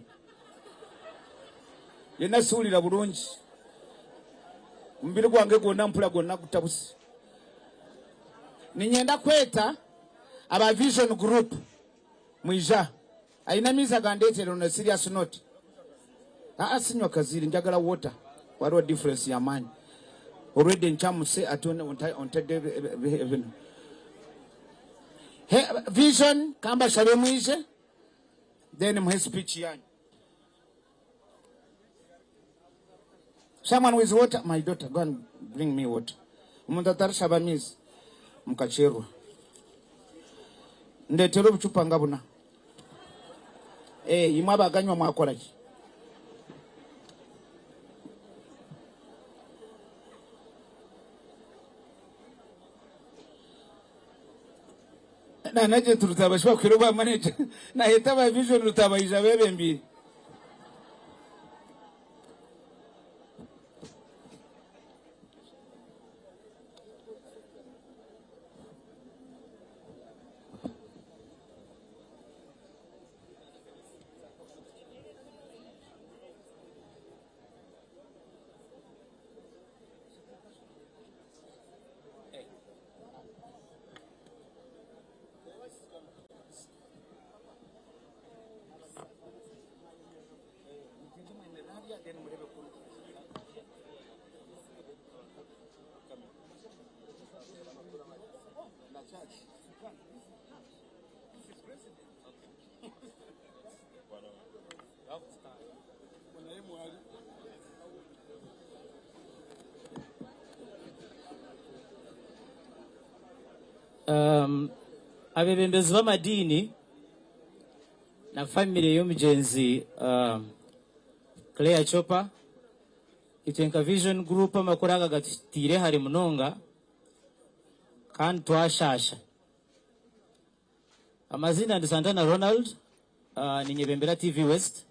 Yena sulira bulungi. Mbiri gwange gonna mpula gonna kutabusi. Ninyenda kweta aba Vision Group mwija. Ainamiza gandete on a serious note. Asinywa kaziri njagala water. Waro difference ya mani. Already nchamuse atone on Vision kamba shabe mwije. Then mhe speech yanyu. Someone with water, my daughter, go and bring me water. Umundatari shabamizi mkacherwa. Ndetero buchupa ngabuna. Imaba aganywa mwakora ki. Na naje turutabashwa kwiroba manager. Na hetaba Vision rutabayija bebe mbi. Abebembezi b'amadini na family y'omugenzi Claire Chopper itenka Vision Group amakuraga gatire hari munonga kandi twashasha. Amazina ndi Santana Ronald, ni Nyebembera TV West,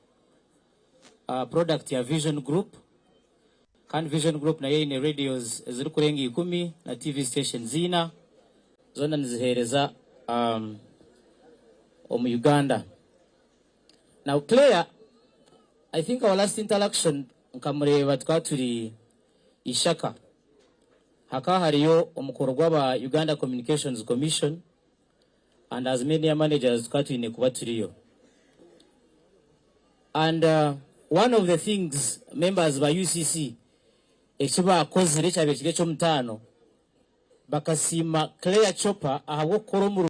product ya Vision Group. Kandi Vision Group na yeye ni radios ziri kurenga 10 na TV station zina zona nizihereza omu Uganda. Now Claire, I think our last interaction nkamureba twaturi ishaka haka hariyo omukoro gw'aba Uganda Communications Commission and as many managers twatine kuba turiyo. And one of the things members ba UCC ekiba akozire kyabe kire kyo mutano bakasima Claire Chopper ahabwo koromu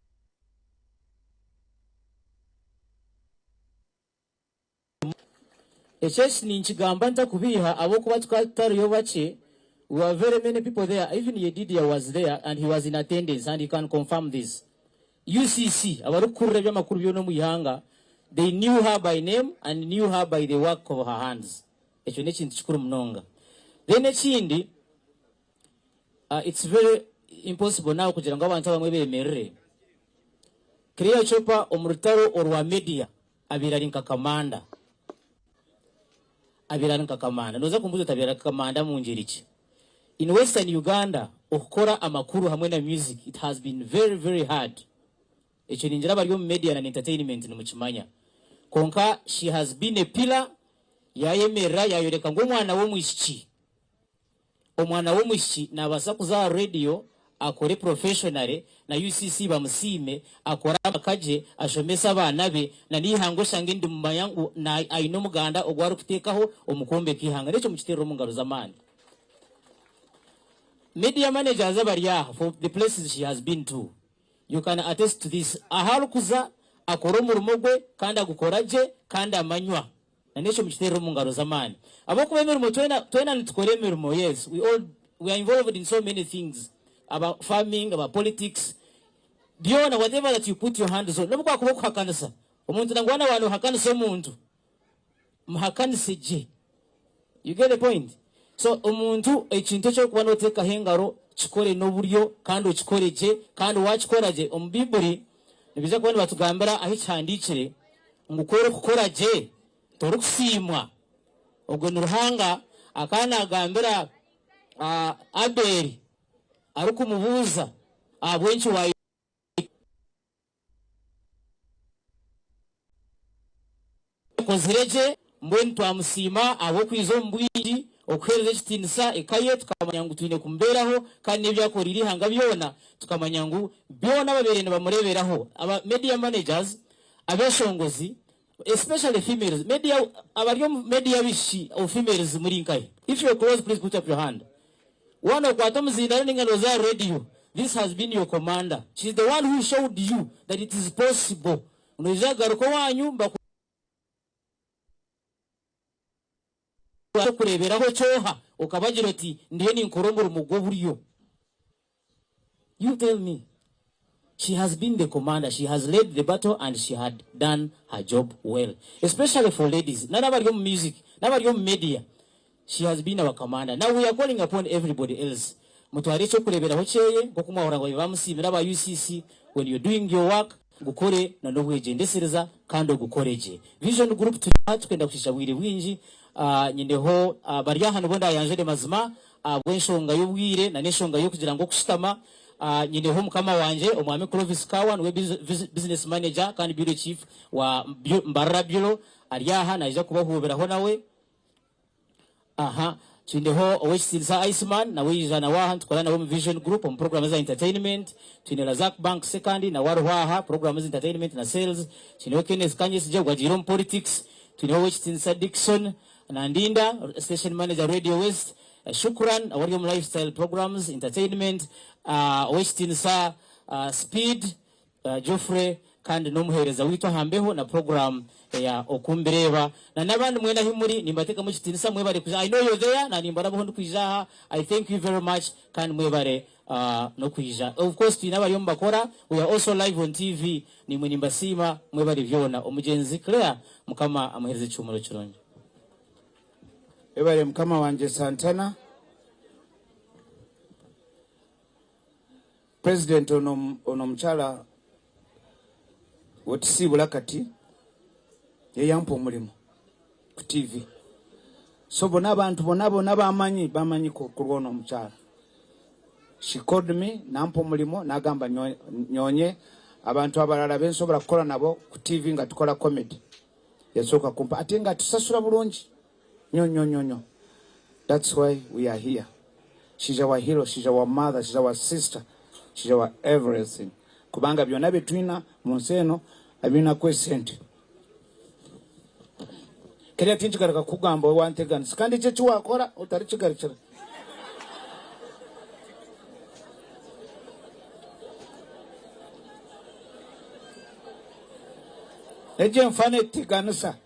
Echesh ni nchigamba nta kubiha abo kuba twatariyo bache. We were very many people there. Even Yedidia was there and he was in attendance and he can confirm this. UCC abarukure byamakuru byo no muyihanga, they knew her by name and knew her by the work of her hands. Echo nekintu kikuru mnonga. Then ekindi it's very impossible now kugira ngo abantu bamwe bemerere. Claire Chopper omurutaro orwa media abirarinka kamanda. Abirarinka kamanda. Noza kumbuza tabirarinka kamanda mu ngiriki. In Western Uganda, okukora amakuru hamwe na music, it has been very, very hard. Echo ninjira bari mu media and entertainment no mukimanya. Konka, she has been a pillar yayemera yayoreka ngo umwana wo mwishiki. Omwana wo mwishiki nabasa kuza radio akore professionally na UCC bamusime akora akaje ashomesa abana be na nihango shange ndi mumayangu na ayino muganda ogwari kutekaho umukombe kihanga necho mukitero mu ngaro zamani. Media managers abariya for the places she has been to, you can attest to this. Aharukuza akora umurimo gwe kandi agukoraje kandi amanywa na necho mukitero mu ngaro zamani. Abo kubemera mu twena nitukore mirimo. Yes, we are involved in so many things about farming, about politics. Diona whatever that you put your hands on. Nobwo akuboko hakanisa. Umuntu nangwana abantu hakanisa umuntu. Mhakanise je. You get the point? So umuntu ekintu cyo kuba no teka hengaro chikore no buryo kandi ukikore je kandi wakikoraje ombiburi nibiza kubona batugambira aho cyandikire ngukore gukora je torukusimwa ubwo nuruhanga akana agambira Abeli aruko mubuza abwenshi wa kozireje mbwen twamusima abo kwizo mbwiji okwereze kitinisa ekaye tukamanya ngo twine kumberaho kandi n'ibyakora iri hanga byona tukamanya ngo byona baberene bamureberaho aba media managers abeshongozi especially females media abaryo media bishi of females muri nkaye. If you are close, please put up your hand. One of Kwatomzina Ningaloza radio, this has been your commander. She's the one who showed you that it is possible. Unojaga ruko wanyu baku kureberaho cyoha ukabagira ati ndiye ni nkorombo mugo buriyo. You tell me. She has been the commander, she has led the battle and she had done her job well. Especially for ladies. None of your music, none of your media. She has been our commander. Now we are calling upon everybody else. Mutwaricho kurebera hocheye kokuma oranga bamusibira ba UCC when you're doing your work gukore na no wejendesereza kandi gukoreje. Vision group twenda kushisha bwire bwinji nyendeho bari hano bonda yanjere mazima bwenshonga y'ubwire na neshonga yo kugira ngo kushitama nyendeho mukama wanje omwami Clovis Kawan we business manager kandi bureau chief wa Mbarara Bureau ariyaha naija kubahoberaho nawe Twindeho owekitiriza Iceman na wijana waha tukolana nabo mu Vision Group mu program za entertainment twine Razak Bank second na waruhaha program za entertainment na sales twine Kenneth Kanyesi je gwajiro mu politics twine owekitiriza Dickson na Ndinda station manager Radio West Shukran awari mu lifestyle programs entertainment owekitiriza Speed Geoffrey kandi nomuhereza witwa Hambeho na program ya okumbireba na nabandi mwena himuri nimbateka mukitinisa mwebare kuja. I know you're there na nimbara bohondu kwijaha. I thank you very much kandi mwebare no kwija. Of course twinabari mbakora we are also live on TV ni mwimbasima mwebare vyona omugenzi Claire mukama amuhereze cyumuro kironje ebare mukama wanje Santana President ono mchala wotisibula kati yeyampa omulimo ku TV so bona abantu bona bamanyi kurwona omukyala. She called me nampa omulimo nagamba nyonye abantu abalala bensobola kukola nabo ku TV nga tukola comedy yasooka kumpa ate nga tusasula bulungi nyonyo. That's why we are here. She's our hero, she's our mother, she's our sister, she's our everything. Kubanga byonna betwina mu nsi eno abina kwesente kile tinchigaraka kugamba wanteganisa kandi cyo cyuwakora utari kigarikira eje mfane tiganisa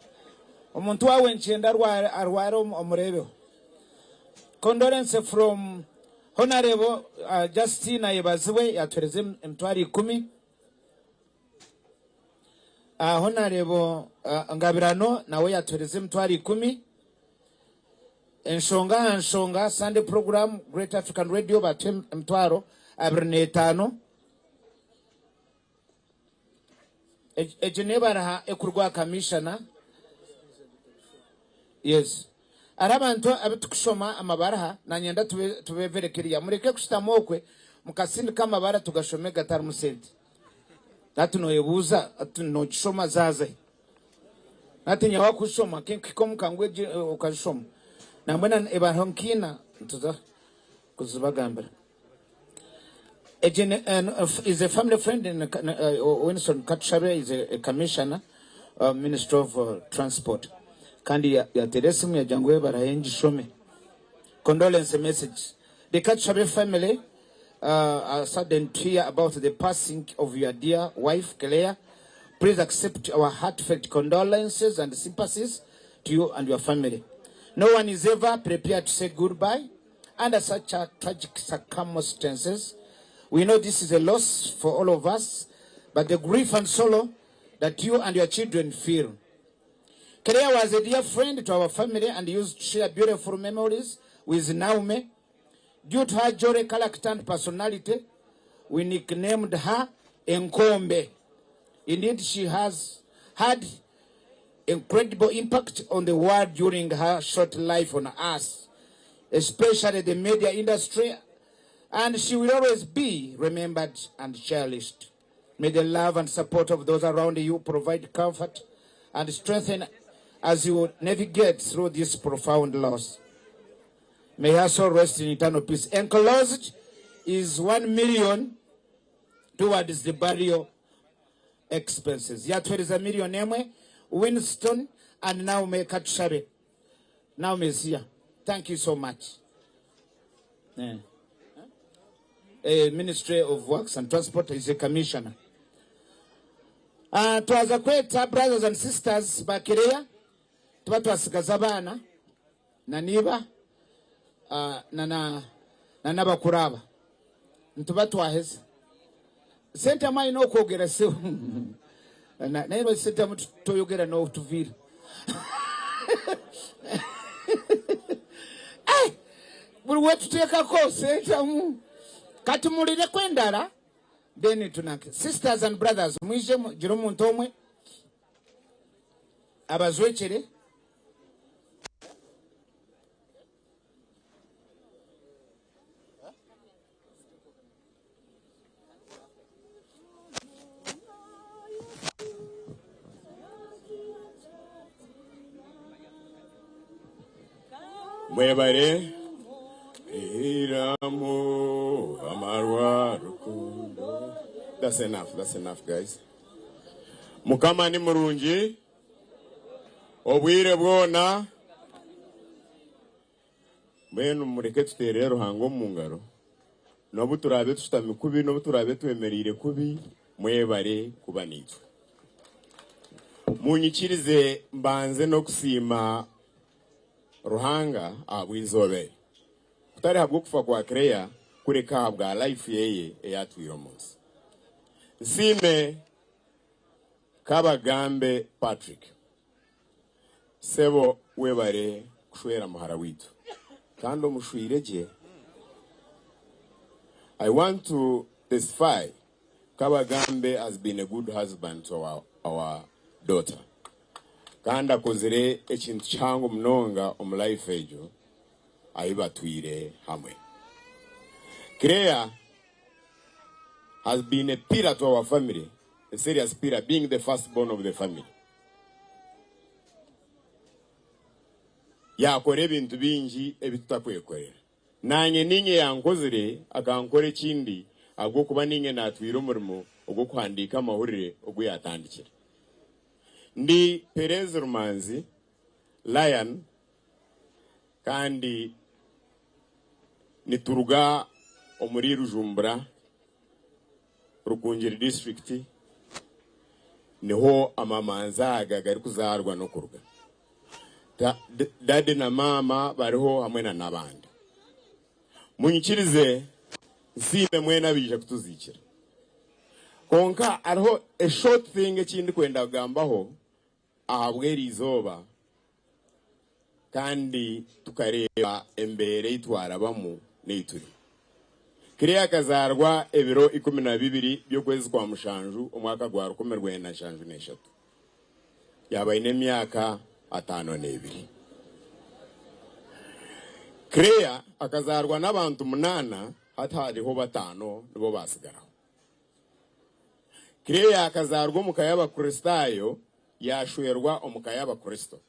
omuntu wawe nchenda arwara omurebe. Condolence from Honorable Justina Yebaziwe yatwereze emtwari 10. Honorable Ngabirano nawe yatwereze emtwari 10. Enshonga Sunday program Great African Radio batem emtwaro 25. Ejenebara ekurwa commissioner. Yes. Arabantu abitukushoma amabaraha na nyenda tubeverekeriya mureke kushtamokwe mukasindi kama bara tugashome gatari musenti natu noyebuza no kishoma zaze nati nyawa kushoma kiko mukangwe ukashoma na mbona ebahonkina tuza kuzibagambira is a family friend in Winston Katshabe is a commissioner, Minister of Transport. Kandi ya Teresimu ya Jangwe Barahenji Shome. Condolence message. The Katshabe family are saddened to hear about the passing of your dear wife, Kelea. Please accept our heartfelt condolences and sympathies to you and your family. No one is ever prepared to say goodbye under such tragic circumstances. We know this is a loss for all of us, but the grief and sorrow that you and your children feel. Kelea was a dear friend to our family and used to share beautiful memories with Naomi. Due to her jolly character and personality, we nicknamed her Enkombe. Indeed, she has had incredible impact on the world during her short life on us, especially the media industry, and she will always be remembered and cherished. May the love and support of those around you provide comfort and strengthen as you navigate through this profound loss. May her soul rest in eternal peace. Enclosed is 1 million towards the burial expenses. Yatweleza million emwe, Winston and Naomi Katshabe. Naomi is here. Thank you so much. Ministry of Works and Transport is a commissioner. Twaza kweta brothers and sisters bakirea tuba twasigaza abana na niba na nabakuraba ntuba twaheza sente mai no kwogera se na niba sente mutoyogera no tuvira buli wetuteeka ko sente mu kati mulire kwendala then tunake. Sisters and brothers, mwije jiro muntu omwe abazwekere mwebare iramu amarwa rukundo. That's enough guys. Mukama ni murungi obwire bwona mwenu mureke tutere ruhango mu ngaro nobu turabe tutami kubi nobu turabe twemerire kubi mwebare kuba nitwe munyikirize mbanze no kusima ruhanga abwizobe kutari habwo kufa kwa Kelea kureka habwa life yeye eyatwiro munsi nsime Kabagambe Patrick sebo webare kushwera muhara witu kandi omushwireje. I want to testify Kabagambe has been a good husband to our daughter kandi akozere ekintu kyangu mnonga omu life ejo ayibatwire hamwe. Kelea has been a pillar to our family, a serious pillar, being the firstborn of the family. Yakore ebintu bingi ebitutakwekorera nanye ninye yankozere akankore kindi agwo kuba ninye natwira umurimo ogwo kwandika amahurire ogwo yatandikira. Ndi Perez Rumanzi Lion kandi nituruga omuri Rujumbura Rukungiri district niho amamanza agagari kuzarwa no kuruga. Dade na mama bariho hamwe na nabandi. Munyikirize nsime mwena bije kutuzikira. Konka ariho a short thing ekindi kwenda kugambaho ahabweri izoba kandi tukareba embere itwara bamu n'ituri. Kelea kazarwa ebiro 12 byokwezi kwa mushanju omwaka gwa 2023 yabaine myaka 52. Kelea akazarwa n'abantu 8 hatariho 5 nibo basigaraho. Kelea akazarwa mukayaba Kristayo yashwerwa omukayaba Kristo.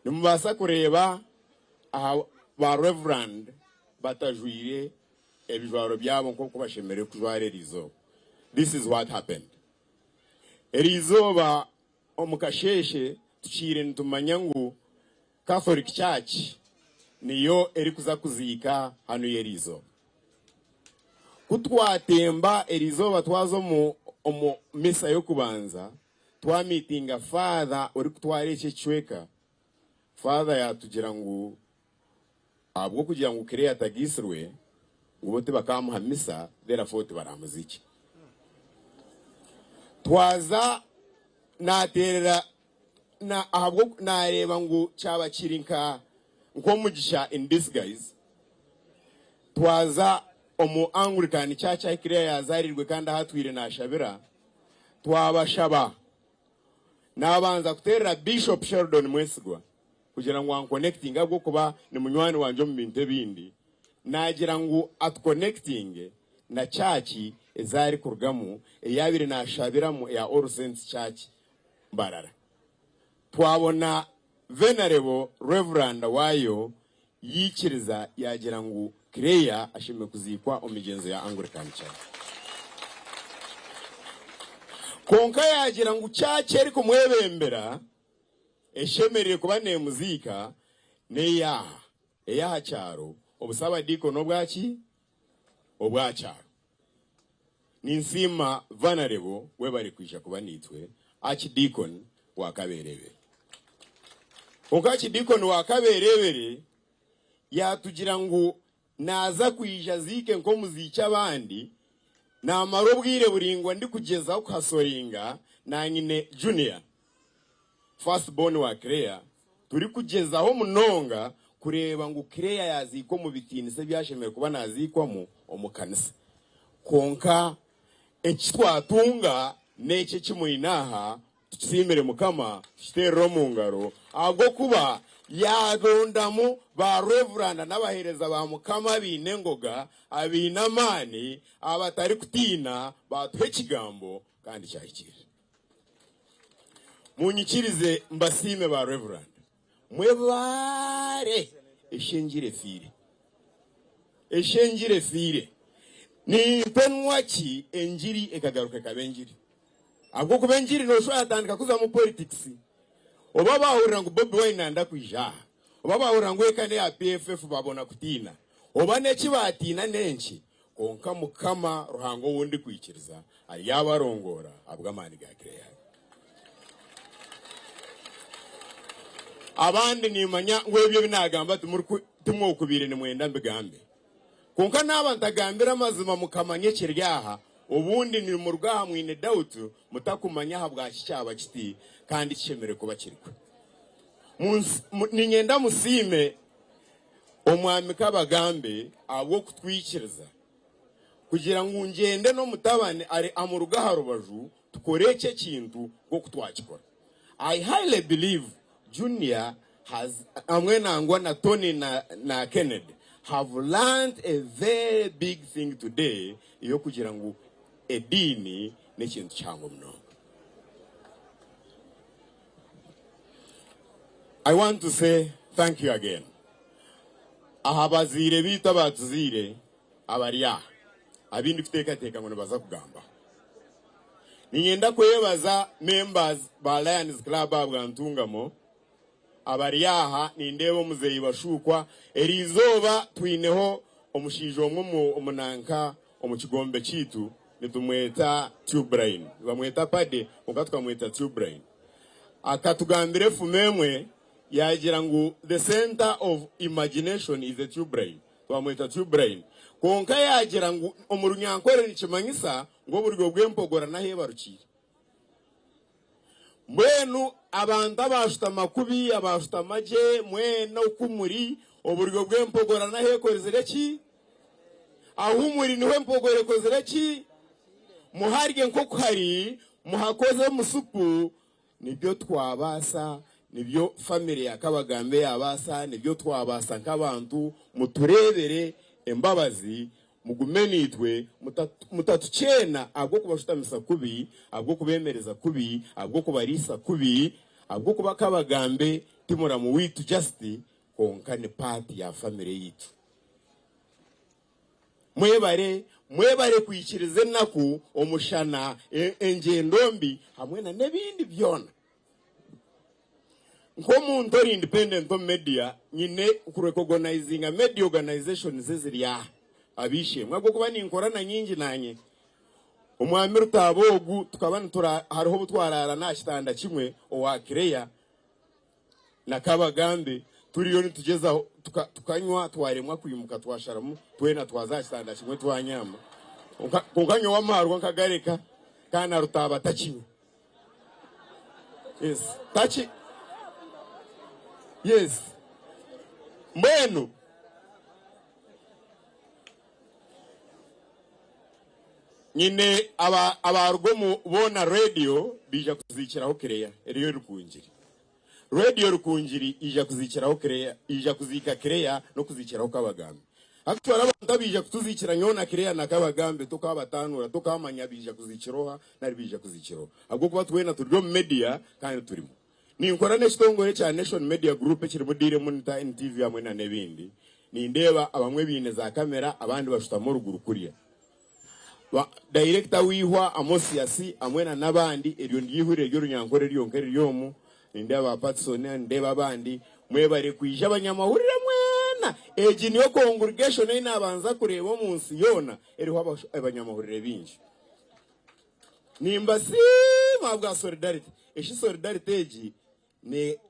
Nimubasa kureba ba reverend batajwire ebijwaro byabo nko kubashemere kujwara erizo. This is what happened. Erizoba omukasheshe tuchire ntumanya ngu Catholic Church niyo eri kuza kuzika hano yerizo. Kutwatemba erizoba twazo mu misa yo kubanza twa meetinga father uri kutwara icyo chweka. Father yatugira ngu abwo kugira ngo Kereya atagisirwe ngo bote bakamuha misa therefore baramuziki. Twaza naterera na ahabwo nareba ngo cyaba kirinka nko mugisha in disguise. Twaza omu Anglican Church Kereya yazarirwe kandi ahatwire nashabira twabashaba nabanza kuterera Bishop Sheldon Mwesigwa kugira ngo connecting abwo kuba ni munywani wanje mu bintu bindi nagira ngo at connecting na church ezari kurgamu eyabire nashabiramo ya All Saints Church Mbarara. Twabona Venerable Reverend wayo yikiriza yagira ngo Kereya ashime kuzikwa omigenzo ya Anglican Church. Konka yagira ngo church eri kumwebembera eshemereye kuba ne muzika neya eya cyaro obusaba diko no bwaki obwacharo ninsima Venerable we bari kwisha kuba nitwe Archdeacon wa Kaberebe. Konka Archdeacon wa Kaberebe yatugira ngo naza kwisha zike nko muziki abandi na marobwire buringwa ndi kugeza ukasoringa na nyine Junior first born wa Kereya turi kugeza aho munonga kureba ngo Kereya yaziko mu bitini se byashemeye kuba nazikwamo omukanisa. Konka ekitwatunga neke kimuyinaha tusimire mukama kitero mu ngaro abwo kuba yadondamu ba Reverend n'abahereza ba mukama binengoga abinamani abatari kutina batuhe kigambo kandi cyahikire. Munyikirize mbasime ba Reverend mwebare eshengire fire ni penwaki enjiri ekagaruka kabenjiri abwo kubenjiri no sho atandika kuza mu politics oba bahurira ngo Bobi Wine anda kwija oba bahurira ngo ekane ya PFF babona kutina oba neki batina nenki konka mukama ruhango wundi kwikiriza ari yabarongora abwamani ga Kereya. Abandi nimanya ngwebyo binagamba tumwokubire ni mwenda mbigambe konka nabantagambira mazima mukamanye kiryaha ubundi ni mu rwaha mwine dautu mutakumanya habwa cyaba kiti kandi cyemere kuba kirikwe ninyenda musime omwami kabagambe abo kutwikiriza kugira ngo ngende no mutabane ari amurugaha rubaju tukoreke kintu go kutwakikora. I highly believe Junior has amwenangwa na Tony na Kennedy have learned a very big thing today iyo kugira ngo edini nekintu cyango mno. I want to say thank you again. Ahabazire bita batuzire abariya abindi kuteka ngo baza kugamba. Ninyenda kwebaza members ba Lions Club abwantungamo abariyaha nindebo muzeyi bashukwa erizoba twineho omushijo omwe omunanka omukigombe kitu nitumweta Tube Brain bamweta pade ukatwamweta Tube Brain akatugambire fumemwe yagira ngo the center of imagination is the Tube Brain twamweta Tube Brain konka yagira ngo omurunyankore nikimanyisa ngo buryo bwempogora nahe barukira mwenu abantu abashuta makubi abashuta maje mwena ukumuri oburyo bwempogora nahe kozere ki ahumuri niwe mpogore kozere ki muharige nko kwari muhakoze musupu nibyo twabasa nibyo family yakabagambe yabasa nibyo twabasa nk'abantu muturebere embabazi mugumenitwe mutatuchena abwo kubashutamisa kubi abwo kubemereza kubi abwo kubarisa kubi abwo kubakabagambe timura mu witu justi konka ni party ya family yitu mwebare kwikirize naku omushana engendo mbi hamwe na nebindi byona nk'omuntu ori independent of media nyine kurecognizinga media organizations ziriya abishe mwabwo kuba ninkorana nyingi nanye umwami rutabogu tukabana hariho butwarara nashitanda kimwe owa Kireya na Kabagambe turiyo nitugezaho tukanywa twaremwa kwimuka twasharamu twena twazashitanda kimwe twanyama kunganyo wamarwa nkagareka kana rutaba takiwe yes tachi yes mbenu nyine abarwo mubona radio bija kuzikiraho Kireya eriyo rukungiri radio rukungiri ija kuzikiraho Kireya ija kuzika Kireya no kuzikiraho Kabagambe akitwara abantu bija kutuzikira nyona Kireya na Kabagambe tukabatanura tukamanya bija kuzikiroha nari bija kuzikiroha ahubwo kuba twena turyo media kandi turimo ni nkorane kitongore cya Nation Media Group kiri mudire munita NTV hamwe na nebindi ni ndeba abamwe bine za kamera abandi bashuta mu ruguru kuriya director wihwa Amosiasi amwena nabandi eryo ndihurire ryo runyankore ryonkere ryomu ndeba Patson ndeba bandi mwebare kwija abanyamahurire mwena eji niyo congregation ina abanza kureba munsi yona eriho abanyamahurire binji nimba si mabwa solidarity eshi solidarity eji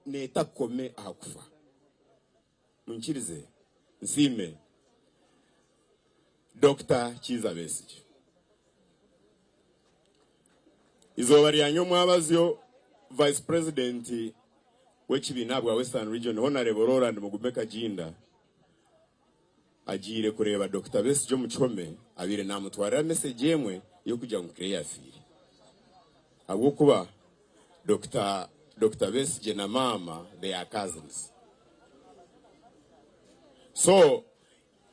ne takome akufa munchirize nsime Dr. Kiza Besigye izoba ryanyo mwabazyo Vice President w'ekibina bwa Western Region Honorable Roland Mugumeka Jinda agire kureba Dr. Besigye mu Chome abire namutwarira message yemwe yo kujya mu Kireya firi abwo kuba Dr. Besigye na mama they are cousins so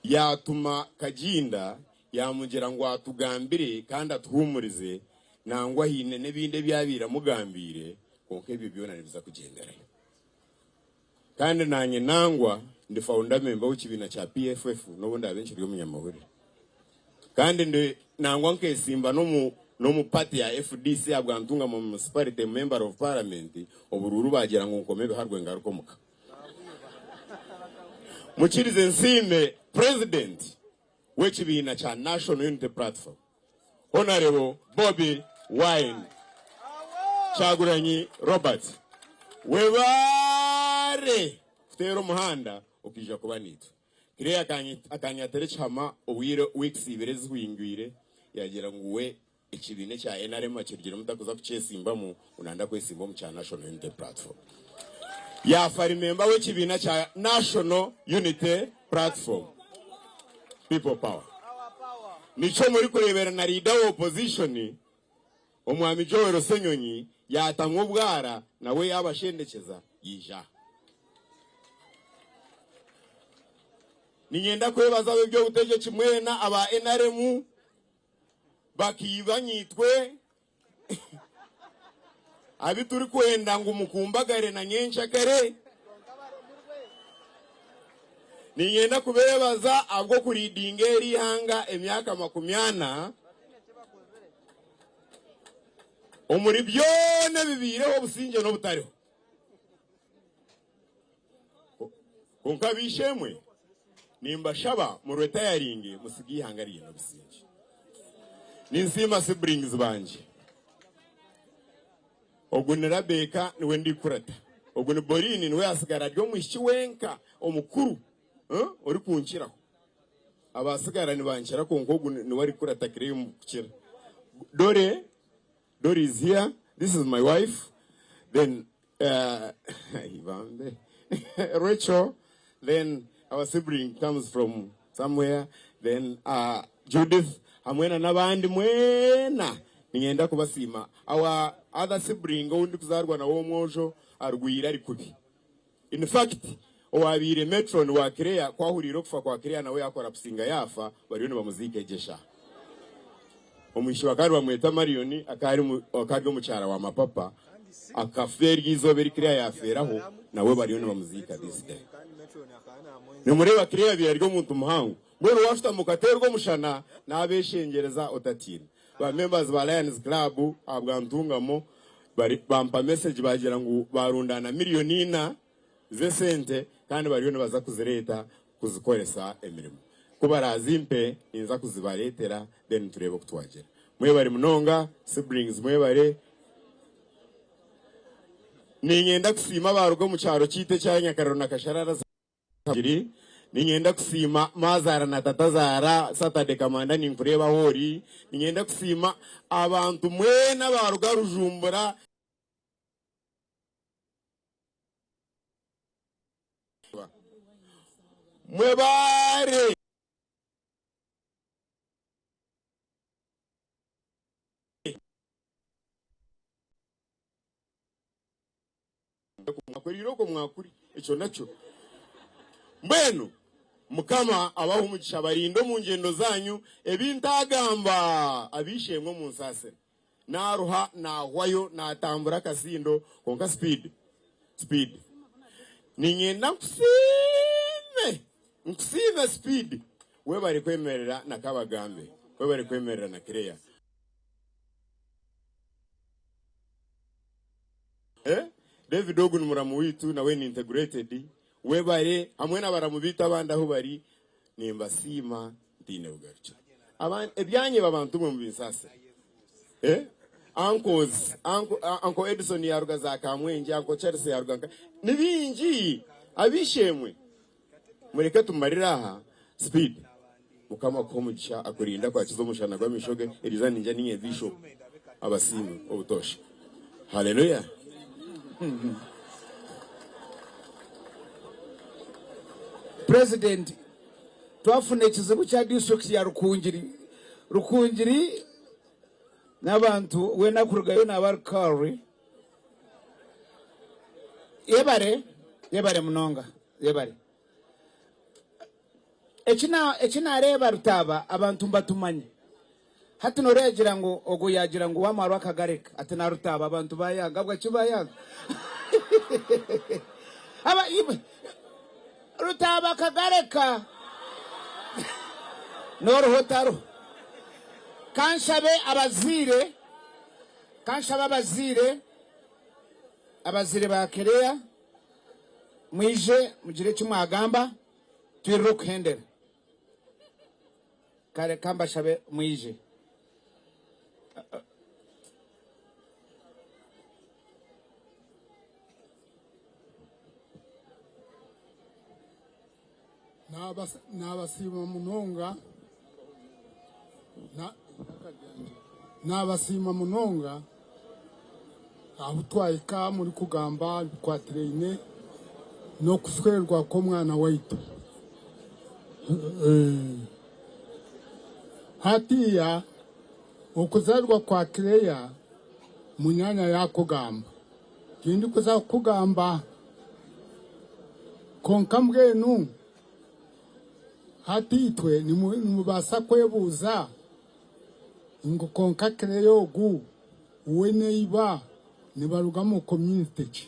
yatuma Kajinda yamugera ngo atugambire kandi atuhumurize nangwa hine nebinde byabira mugambire konke ibyo byona biza kugendera kandi nanye nangwa ndi founder member w'ikibina cya PFF n'ubundi abenshi ryo munyamahurire kandi ndi nangwa nkesimba no mu party ya FDC abwantunga mu municipality member of parliament obururu bagira ngo nkomebe harwe ngarukomuka muchirize nsime president w'ekibina cya National Unity Platform Honorable Bobby Wine Chaguranyi Robert webare futero muhanda ukija kubanitwa Kireya akanyatere chama obwire weeks ibirezi huyingwire yagira nguwe ekibine cya NRM akirgira mutakuza kucesimba mu unanda kwesimba mu cya National Unity Platform ya fari member w'ekibina cya National Unity Platform People Power nico muri kurebera na leader wa opposition omwami Joel Senyonyi yatamwe ubwara nawe yabashendekeza yija ninyenda kwebaza byo guteje kimwena aba NRM bakibanyitwe abi turi kwenda ngo umukumbagare na nyensha kare ninyenda kubebaza abwo kuridingeri hanga emyaka 80 omuri byone bibireho businje no butariho kunkabishemwe nimba shaba mu retiring musigi hangariye no businje ninsima siblings banje ogunera beka niwe ndikurata ogun borini niwe asigara ryo mushiki wenka omukuru ori kunkiraho abasigara ni bankira ko ngogu ni wari kurata Kireya umukira Dore is here. This is my wife. Then Rachel. Then our sibling comes from somewhere. Then Judith. Hamwena nabandi mwena. Ninyenda kubasima. Our other sibling undi kuzarwa na womojo arwira ari kubi. In fact, owabire metron wa Kireya kwa huriro kufa kwa Kireya nawe yakora pusinga yafa bari no bamuzike jesha. Omwishi wakari wa mweta Marioni akari umucyara wa mapapa akaferi izoberi Kireya yaferaho nawe bari no bamuzika this day. Nimureba Kireya bya ryo muntu muhangu boro wafita mukaterwa mushana nabeshengereza otatina ba members ba Lions Club abwantungamo bari bampa message bagira ngo barundana miliyoni 4 ze sente kandi bariyo nibaza kuzireta kuzikoresa emirimo kuba razimpe inza kuzibaretera then turebe kutwagera mwe bari munonga siblings mwe bare ninyenda kusima barugo mu cyaro kite cya Nyakararo na Kasharara ziri ninyenda kusima mazara na tatazara Saturday kamanda ninkureba hori ninyenda kusima abantu mwe n'abaruga rujumbura mwe bare kumwakuriro ko mwakuri ico naco mbenu mukama abaho umugisha barindo mu ngendo zanyu ebintagamba abishemwe mu nsase naruha nahwayo natambura kasindo konka speed ninyenda nsime speed we bari kwemerera na Kabagambe we bari kwemerera na Kireya David Ogun muramu witu na we ni integrated we bare hamwe n'abaramubita abandi aho bari nimba sima ndine bugarcha abantu ebyanye babantu mu bisase Uncle Edison yaruga za Kamwenje Uncle Charles yaruga nibingi abishemwe mureke tumarira aha speed mukama ko mugisha akurinda kwa kizo mushana gwa mishoge eliza ninja ninye bishop abasimu obutosha haleluya President twafune kizibu cya district ya Rukungiri n'abantu we nakurugayo n'abarkari yebare munonga yebare echina reba rutaba abantu mbatumanye hati noregira ngo ogo yagira ngo wamaro akagareka ati na rutaba abantu bayanga bwa kibayanga aba ibe rutaba kagareka noro hotaro kanshabe abazire ba Kireya mwije mugire cyumwagamba twiriro kuhendera kare kamba shabe mwije n'abasima munonga n'abasima munonga aho twayika muri kugamba kwa traine no kufwerwa ko mwana waitu hatiya ukuzarwa kwa Kireya munyanya yakugamba kindi kuza kugamba konka mbwenu hatitwe ni mubasa kwebuza ngo konka Kireya ogu uwe neiba nibaruga mu community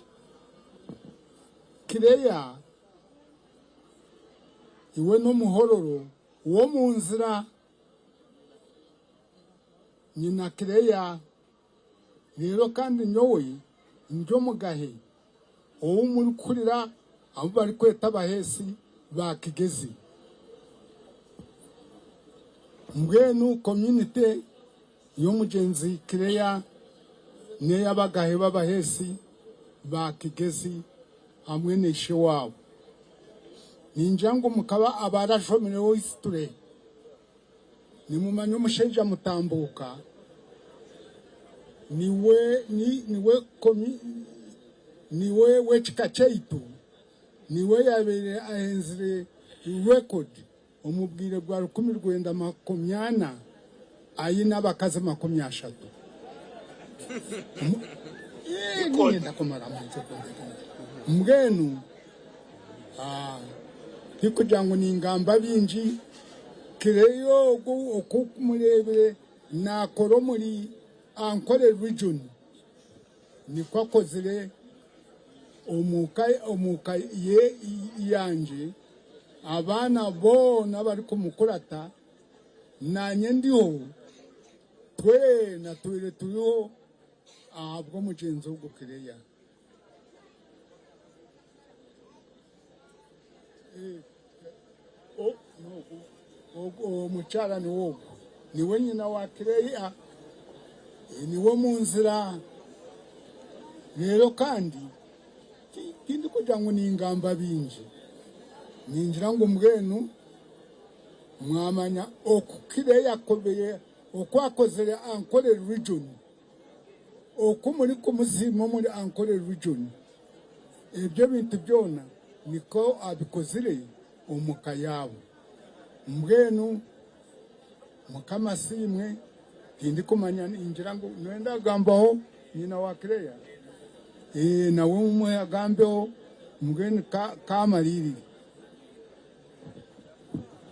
Kireya iwe no muhororo wo munzira nyina Kireya rero kandi nyowe njyo mugahe uwo muri kurira abo bari kweta bahesi bakigezi mbwenu community yo mugenzi Kireya ne yabagahe babahesi bakigezi hamwe n'ishe wabo ninjango mukaba abarashomereho history ni mumanye umushenja mutambuka niwe wechika cheitu niwe yabere ahenzire record umubwire bwa 10 ayina bakaze 30 ngenda kumara manze mbwenu kugira ngo ni ingamba binji Kireya ogu okumurebere nakoro muri ankore region ni kwakozire omuka ye yanje abana bona bari kumukurata nanye ndiho twe na twire turiho ahabwo mugenzi wo Kereya mucara ni wowe niwe nyina wa Kereya niwe mu nzira rero kandi kindi kugira ngo ni ingamba binje ninjira ngo mbwenu mwamanya okukireya kobeye okwakozere ankole region okumuri kumuzimo muri ankole region ibyo bintu byona niko abikozire omukayabo mbwenu mukamasimwe kindi kumanya injira ngo nwenda gambaho nyina wa Kereya nawe umwe agambeho mbwenu kamariri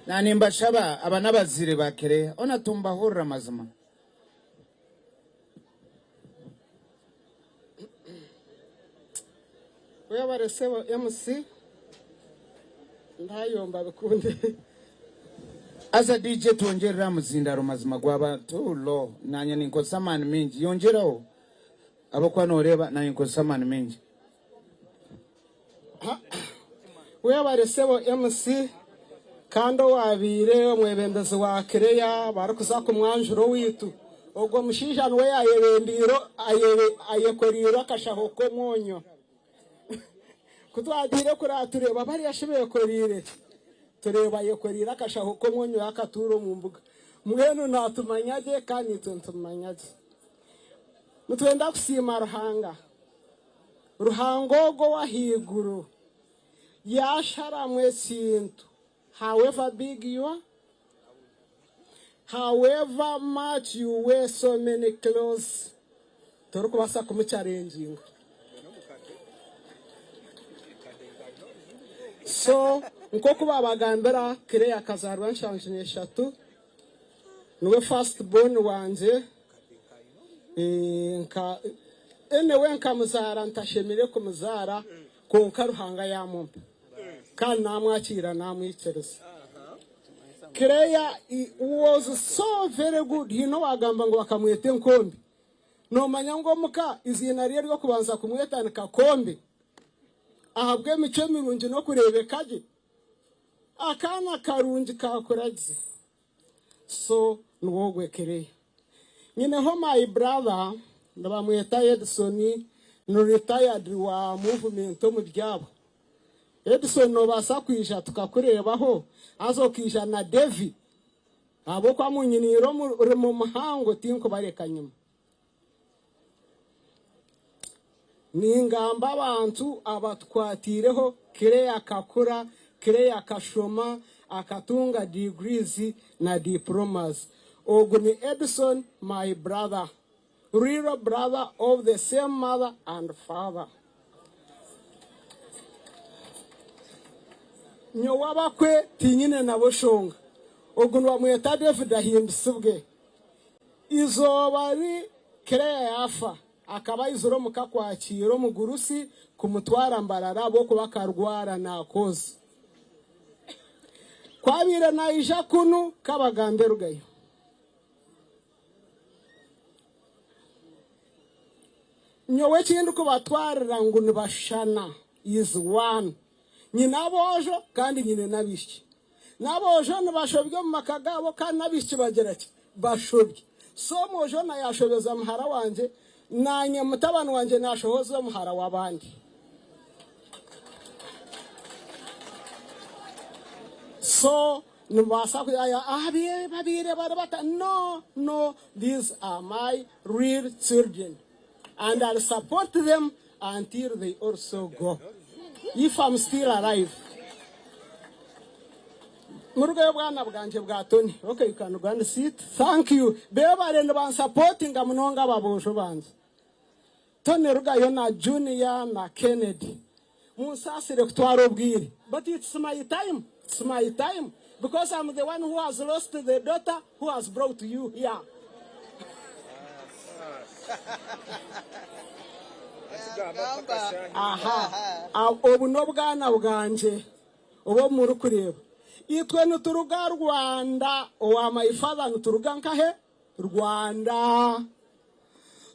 nanimba shaba aba n'abazire ba Kereya ona tumbahurira amazima we baresebo MC ndayomba bikunde aza DJ tuongerera muzindaro mazima gw'abantu lo nanye ninkosa mani mingi yongeraho abakwa noreba nanye nkosa mani mingi we baresebo MC kando wabire omwebembezi wa Kereya barakuza ku mwanjuro witu ogwo mushijano we ayebembiro ayekoriro akashaho ko mwonyo kutwadire kuratureba bari yashibe korire tureba yekorira akashaho ko mwonyo yakaturo mu mbuga mwenu natumanyaje kandi tuntumanyaje mutwenda kusima ruhango go wahiguru yashara mwesintu. However big you are, however much you wear so many clothes, turukubasa kumuchallenging. So, nkoko babagambira Kereya kazarwa nshanjine eshatu, niwe first born wanje, nka muzara ntashemire ku muzara konka ruhanga ya mumpe. Kandi namwakira namwicereza. Kereya was so very good. Wagamba ngo bakamwete nkombi. Nomanya ngo muka izina rye ryo kubanza kumwetanika kombi. Ahabwe mico mirungi no kurebekaje. Akana karungi kakuragize. So nuwogwe Kereya. Nyine ho my brother ndabamweta Edson no retired wa movement mu byabo. Edison no basa kwisha tukakurebaho azokisha na Devi abo kwa munyiniro mu muhango tinko bareka nyuma ningamba abantu abatwatireho Kereya kakura Kereya kashoma akatunga degrees na diplomas. Oguni Edison my brother, real brother of the same mother and father. Nyowa kwe tinyine na boshonga ogunwa wamweta David ahimbisubwe izobari Kereya yafa akaba izoro mukakwakiro mugurusi kumutwara mbarara bo kubakarwara nakoze kwabira na ija kunu kabagambe rugayo nyowe kindu kubatwarira ngo nibashana is one. Nyina bojo kandi nyine nabishye nabojo nibashobye mu makagabo kandi nabishye bagerake bashobye so mojo na yashobeza muhara wanje nanye mutabano wanje nashohoza muhara wabandi so nibasa kuyaya babire barabata no these are my real children and I'll support them until they also go. If I'm still alive. Murugayo bwana bwanje bwa Tony. Okay, you can go and sit. Thank you. Beba rendo ban supporting amunonga babosho banje. Tony Rugayo na Junior na Kennedy. Munsasire kutwara obwire. But it's my time. It's my time. Because I'm the one who has lost the daughter who has brought you here. Aha. Obu no bwana bwanje uwo muri kureba itwe nuturuga Rwanda owa my father nuturuga nkahe Rwanda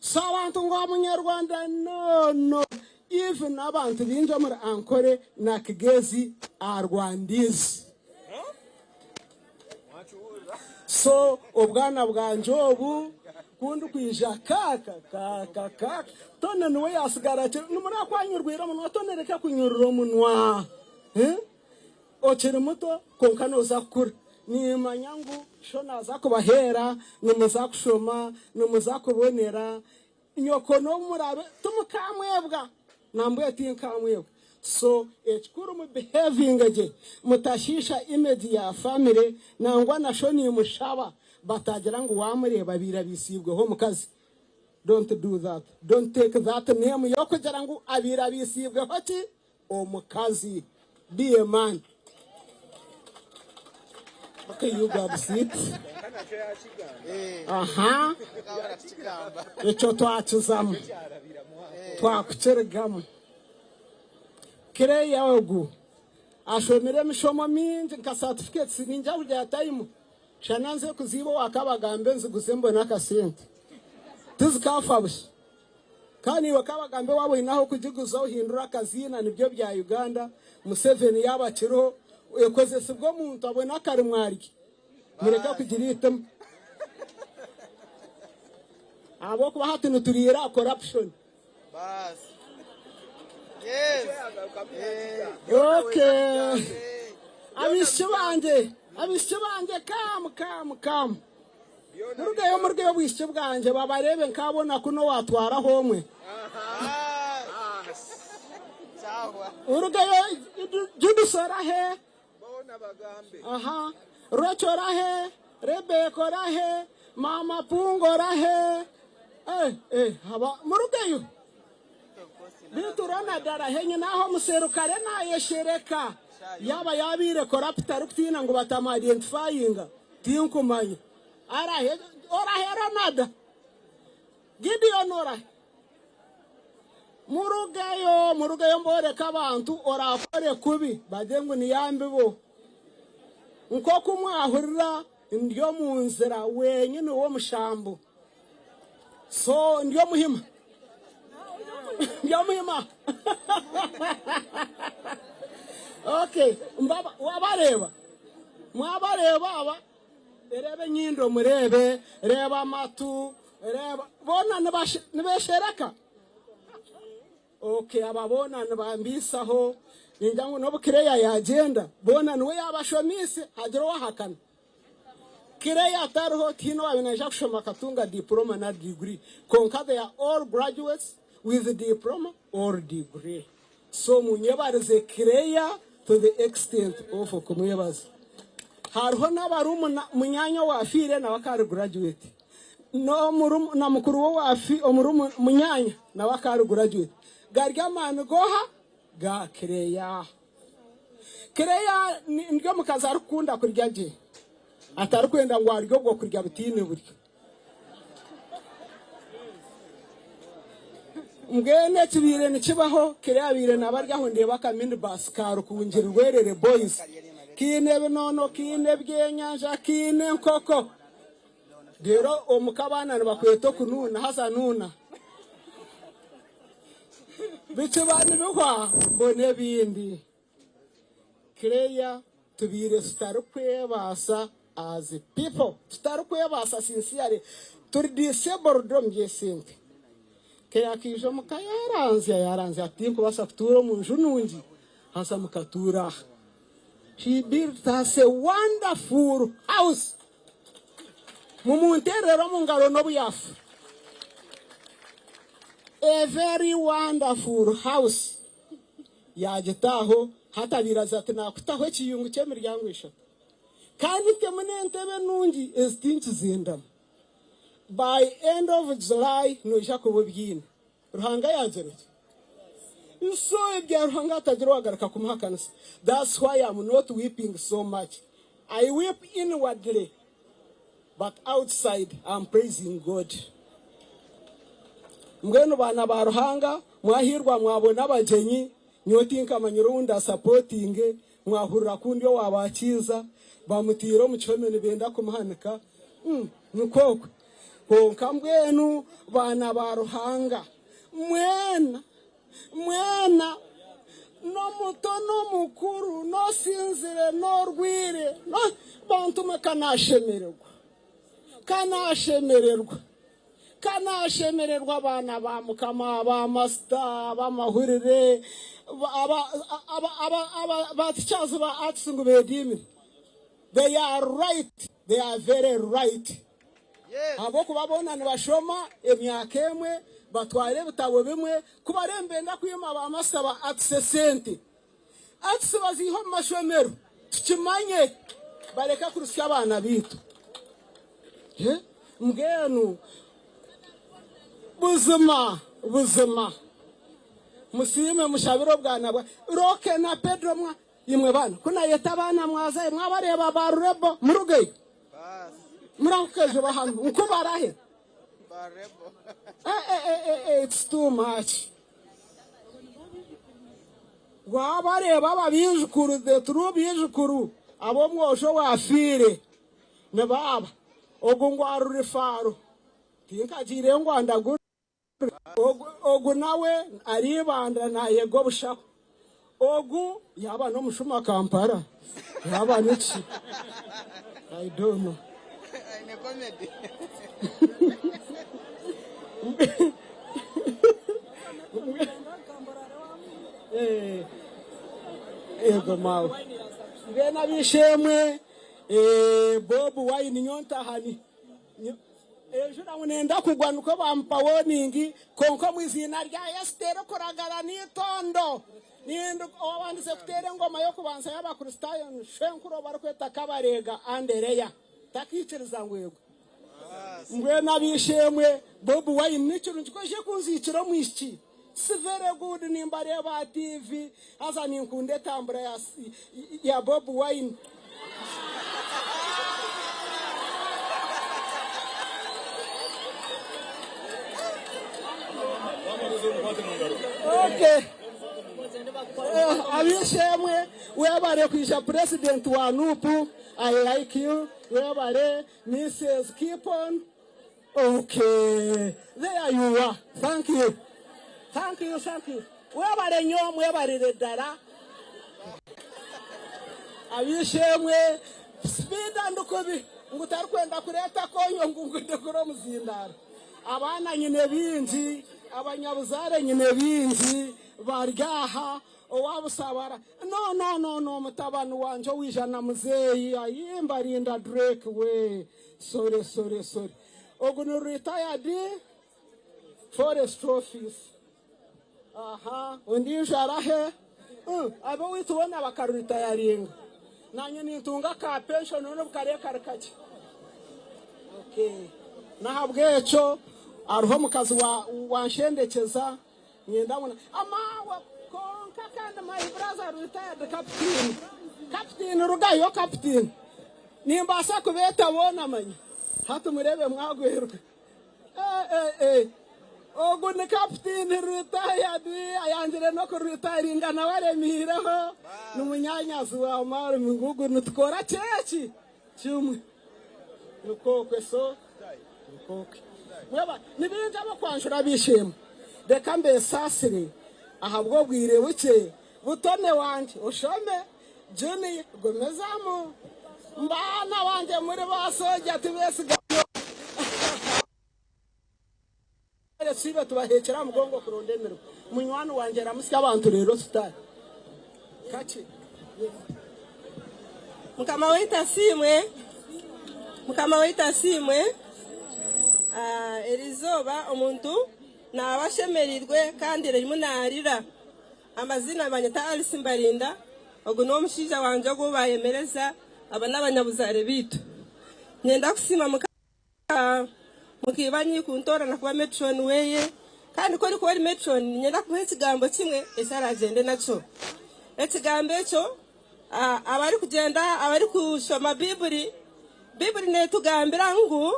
so abantu ngo Munyarwanda no even abantu binjo muri Ankore na Kigezi are Rwandese. So obwana bwa Njobu kundu kwija kaka tone niwe yasigara numura kwanyurwira munwa tone reka kunyurura munwa okiri muto konka noza kura ni manyangu shona za kubahera numuza kushoma numuza kubonera nyoko no murabe tumukamwebwa nambuye tinkamwebwa so ekikuru mu behaving aje mutashisha image ya family nangwa na shoni mushaba batagira ngo wamureba birabisibweho mukazi. Don't do that. Don't take that name yo kugira ngo abirabisibweho ati omukazi. Be a man. Okay, you got seat. Aha. Echo twachuzam. Twakuchergam. Kire yaogu. Ashomere mishomo mingi nka certificates ninja kujya time. Shananze kuzibo wakabagambe nzigusembo nakasente. Tizikafabush. Kani wakabagambe wabo inaho kujiguza uhindura kazina nibyo bya Uganda. Museveni yabakiro yakoze sibwo muntu abona kare mwariki. Mureka kugira item. Abo kuba hati nuturira corruption. Bas. Yes. Okay. Abishibanje kam. Murugeyo bwishye bwanje babarebe nkabona kuno watwara homwe. Urugeyo judusora he. Aha. Rochora he, Rebekora he, Mama Pungora he. Haba murugeyo. Biturana dara henye naho muserukare na yeshereka. Yaba yabire corruptor kutina ngo batama identifying tinkumanye ora heronada Gideon ora murugeyo mbore kabantu ora kore kubi badengu niyambe bo nko kumwahurira ndyo munzira wenyine wo mushambo so ndyo muhima Okay, mbaba wabareba. Mwabareba aba. Erebe nyindo murebe, reba matu, reba bona nibeshereka. Okay, ababona nibambisaho ninjangu no Kireya ya agenda. Bona niwe yabashomise hagiro wahakana. Kireya tarho tino abinaja kushoma katunga diploma na degree. Konka they are all graduates with a diploma or degree. So munyebarize Kireya to the extent of kumuyebaz. Hariho n'abarumu munyanya wafire na wakari graduate. No murumu na mukuru wafi omurumu munyanya na wakari graduate. Gargamana goha ga Kireya. Kireya ndyo mukaza arukunda kuryaje. Atarukwenda ngo aryo bwo kurya bitine buri. Mgene kibire nikibaho Kireya bire nabaryaho ndeba kamini baskaro kungira rwerere boys kine binono kine byenyanja kine nkoko dero omukabana bakweto kununa hasa nuna bichibani bihwa mbone bindi Kireya tubire sitarukwebasa as a people sitarukwebasa sincerely to disable dom jesente Kaya kijo mukayaranze atinko basafturo munjununji hasa mukatura. She built us a wonderful house. Mumunterera mungalo nobuyafu. A very wonderful house. Yajitaho hata biraza nakutaho chiyungu chemiryango isha. Kandi kemunentebe nunji estinchi zindam. By end of July, no Jacob begin. Ruhanga yazere. You saw it, Ruhanga Tadroga Kakumakanas. That's why I'm not weeping so much. I weep inwardly, but outside I'm praising God. Mgeno bana baruhanga, mwahirwa mwabona abajenyi, nyotinka manyurunda supporting, mwahurira kundi yo wabakiza bamutira mu cyomene benda kumuhanika nukokwe konka mbwenu bana ba Ruhanga mwena no muto no mukuru no sinzire no rwire no bantume kanashemererwa abana ba Mukama ba Master b'amahurire batyazo ba atsingu bedimi. They are right, they are very right. Abo kubabona nibashoma emyaka emwe batware bitabo bimwe kubarembenda kwima ba Master ba accessente atse baziho mashomero tukimanye bareka kurusya abana bitu mbwenu buzima musime mushabiro bwana bwa Roke na Pedro mwa yimwe bana kuna yeta bana mwaza mwabareba barurebo murugeyo murakeje bahano uko barahe it's too much wabareba babijukuru de turubijukuru abo mwosho wafire ne baba ogungwarure faro tinkagire ngwanda ogu nawe aribanda na yego bushako ogu yaba no mushuma Kampala yaba niki I don't know I comedy ego mawe bena bishemwe Bobu Wine nyonta hani ejo namunenda kugwanuko bampa warning konko mwizina rya Estero koragara nitondo nindo abandise kutere ngoma yo kubanza y'abakristayo shenkuro barakweta kabarega andereya takiciriza ngwego mwe nabishemwe Bobu Wine nicyo njikoje kunzikira mwishiki si very good nimbare ba TV aza ninkunde tambura ya Bobu Wine okay abishemwe webare kwisha president wa NUPU I like you webare Mrs. Keep on okay there you are thank you webare nyom webare dara abishemwe speed andukobi ngutar kwenda kureta konyo ngungute kuro muzindara abana nyine binji abanyabuzare nyine binji baryaha owabusabara no mutabano wanje wijana muzeyi ayimba rinda Drake we sorry ogu ni retired forest office undi jarahe abo witubona bakarita yaringa nanye nitunga ka pension no bukare karakaje okay nahabwecho aruho mukazi wa nshendekeza nyendabona amawa konka kandi my brother retired captain rugayo captain nimbasa kubeta bona manye hatu murebe mwagwerwe ogu ni captain retired ayanjire no ku retiringa na waremiraho numunyanyazi wa mari mungugu nutkora ceki cyumwe nukokwe so nukokwe mweba nibinja bakwanshura bishima reka mbesasire ahabwo bwire buke butone wanje ushome jeni gomezamu mbana wanje muri basoja tubesiga sibe tubahekera mugongo kurondemero munywano wanje ramusya abantu rero sitari kachi mukama waita simwe erizoba omuntu nabashemerirwe kandi rimwe narira amazina banyata Alice Mbarinda ogu no mushija wanje go bayemereza aba n'abanyabuzare bitu nyenda kusima mukibanyi kuntora na kuba metron weye kandi ko riko ari metron nyenda kuhe kigambo kimwe esaragende naco ekigambo eco abari kugenda abari kushoma Bible ne tugambira ngu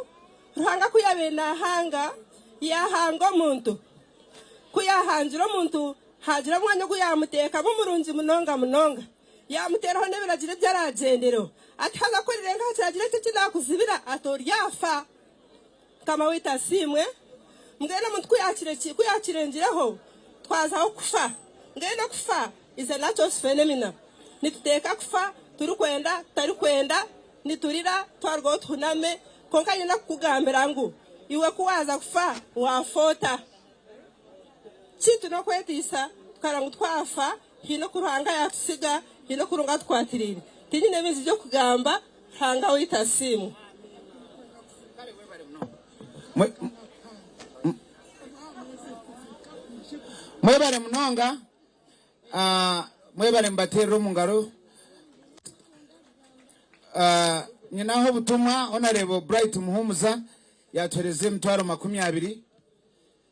Ruhanga kuyabena hanga yahanga omuntu kuyahangira omuntu hagira mwanya kuyamuteka bumurunzi munonga yamuteraho n'ibiragira byaragendero ataza kurirenga kiragira cyo kinakuzibira atoryafa kama wita simwe ngena mutwe kuyakirengireho twazaho kufa ngena kufa is a natural phenomenon nituteka kufa turi kwenda tari kwenda niturira twargo tuname konka yina kugambira ngo iwe kuwaza kufa wafota chitu no kwetisa tukarangu twafa hino kuruhanga yatusiga hino kurunga twatirire tinyine bizi byo kugamba hanga wita simu mwebale munonga mwebale mbaterero mungaro nyinaho butumwa honorable Bright Muhumuza yatoreze mtwaro 20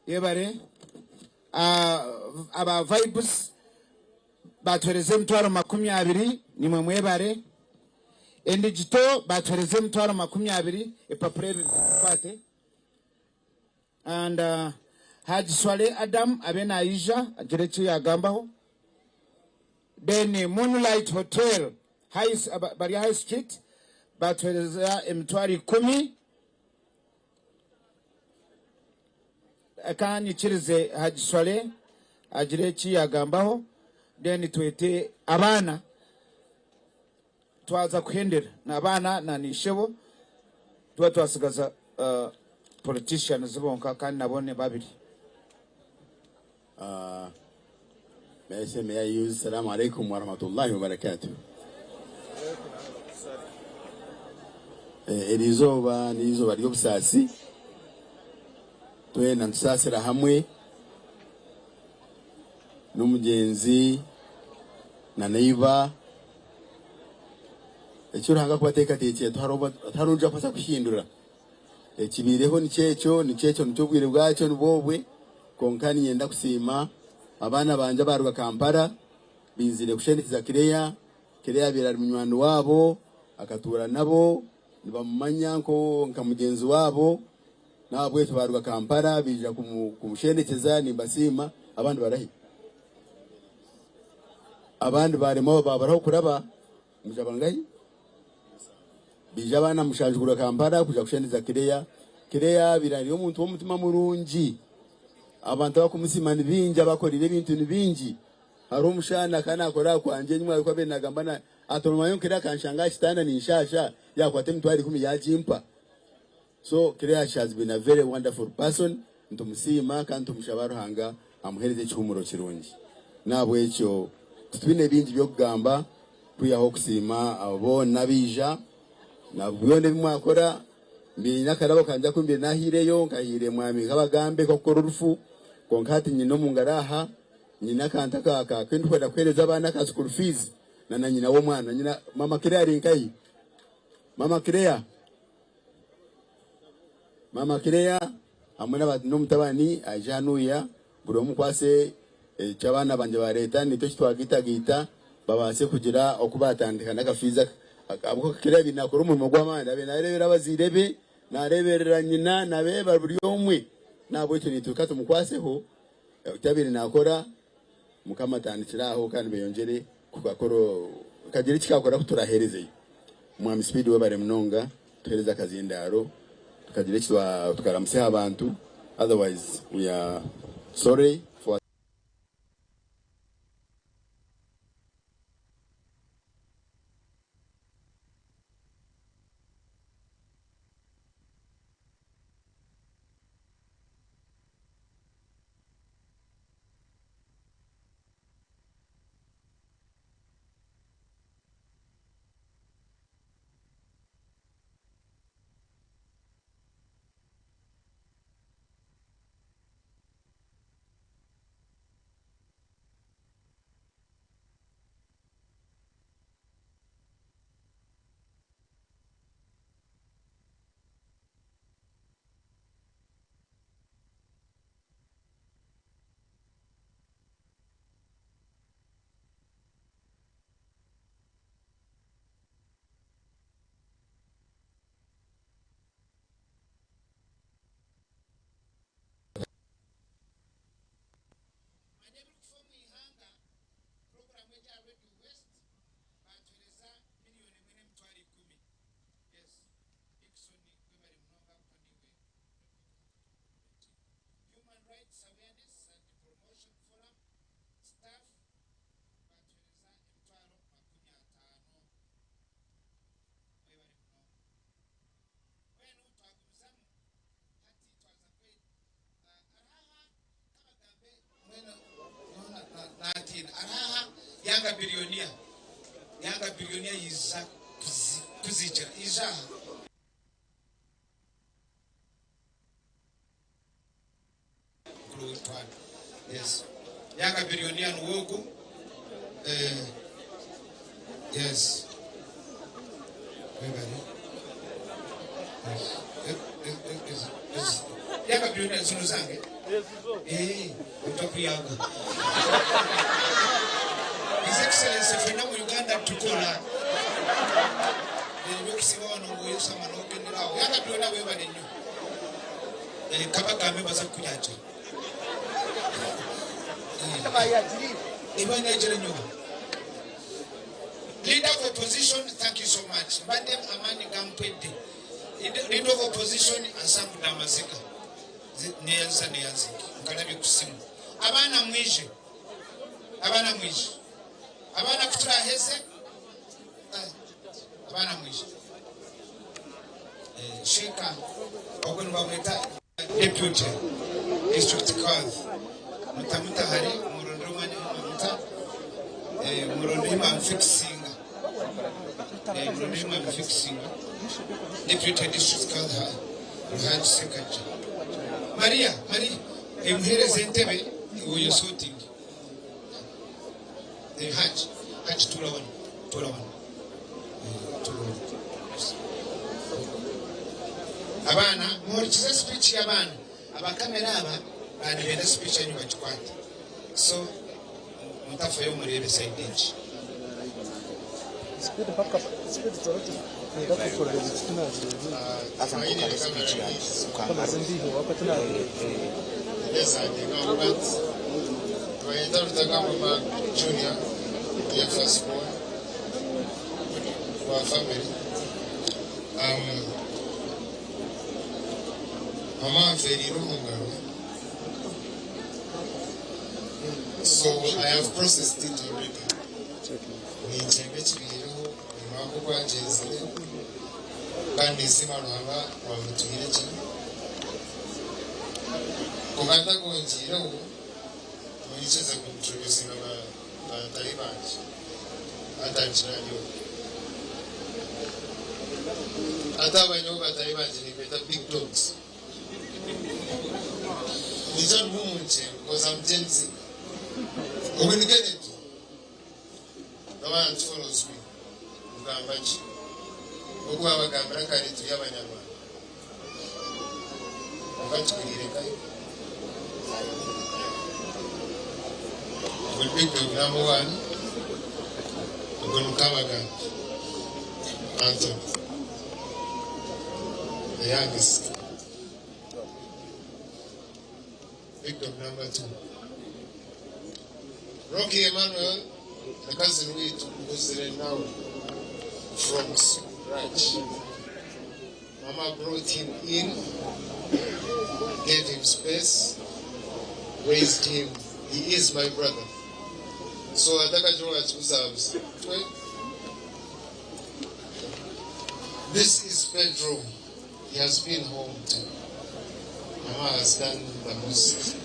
yebare aba vibes batoreze mtwaro 20 nimwe mwebare endigito batoreze mtwaro 20 epapurere kwate and Haji Swale Adam abena Aisha ajerechi yagambaho then Moonlight Hotel Baria High Street batwereza emitwari 10 akani chirize Haji Swale ajerechi yagambaho then twete abana twaza kuhendera nabana na nishebo twasigaza politicians bonka kandi nabone babiri. May I use Assalamu alaikum wa rahmatullahi wa barakatuh. Elizoba nizoba ryobusasi twena ntusasira hamwe n'umugenzi na neighbor ekiranga kubateka tekye taruja kwasa kuhindura ekibireho nicyecho nicobwire bwacyo nubobwe konkani yenda kusima abana banje baruga Kampala bizire kushendikiza Kireya birari munywano wabo akatura nabo nibamanya nko nkamugenzi wabo nabwe tubaruga Kampala bija kumushendikiza nimbasima abandi barahi abandi barimo babaraho kuraba mujabangayi bija abana mushanjugura Kampala kuja kushendikiza Kireya birari umuntu w'umutima murungi abantu bakumusima nibinji abakorire ibintu nibinji hari umushana kana akora kwanje nyuma ko benagambana atonwa yonkera kanshanga kitana ni nshasha yakwate mtwari 10 yajimpa so Kireya has been a very wonderful person ntumusima kandi tumushabaro hanga amuhereze cyumuro kirungi nabwe cyo twine binji byo kugamba kuyaho kusima abo nabija nabwo ndimwakora mbiri nakarabo kanja kumbire nahireyo nkahire mwami kabagambe ko korufu konkati nyino mungaraha nyina kanta kaka kwindi kwenda kwereza abana ka school fees na nyina wo mwana nyina mama Kireya rinkai mama Kireya amuna bat numtabani ajanuya buro mukwase cyabana banje ba leta nito kitwagita babase kugira okubatandika nagafiza abo Kireya binakora umurimo gw'amanda benarebera bazirebe nareberera nyina nabeba buri omwe nabo cyo nitukato mukwaseho cyabiri nakora mukamatandikiraho kandi beyongere kugakoro kagira kikakora kuturahereze mwami speed we bare mnonga tuhereza kazindaro tukagira kitwa tukaramuseha abantu otherwise we are sorry for yanga bilionia yiza kuzija ija yes yanga bilionia nuwogo yes yanga bilionia zino zange utakuyaga His Excellency Fena mu Uganda tukola lokisiba wano ngoyo samano kenderawo yanga byona webale nnyo kabaka baza kunyacha ibanya jere nnyo leader of opposition, thank you so much. Badem Amani Gampede leader of opposition Asambu Damasika neyanza nkalabi kusimu abana mwije abana kutura hese abana mwije shika okuni bamwita deputy district cause mutamuta hari murondo mani muta murondo imam fixing murondo imam fixing deputy district cause had secretary Maria emhereze ntebe uyo shooting Haj tulawan abana murikize speech y'abana abakamera aba bani benda speech yanyu bakikwata so mutafa yo murebe side edge speed torote ndakukora ibitinaje azamukana speech yaje kama zimbiho wakati na Mama Junior, the first boy, for our family. Mama very long. So I have processed it already. Nicheza kumtroduce na Talibanji hata nchini hata wanyoba Talibanji ni peta big dogs nicha mumunche because I'm Gen Z when you get it no one follows me ugambachi ukwa bagambira kali tuya abanyarwanda bakatwireka will pick the number one. We're going to come again. Anthony, the youngest. Pick up number 2. Rocky Emmanuel, the cousin who's there now from scratch. Mama brought him in, gave him space, raised him. He is my brother. So this is Pedro. He has been home too. Mama has done the most.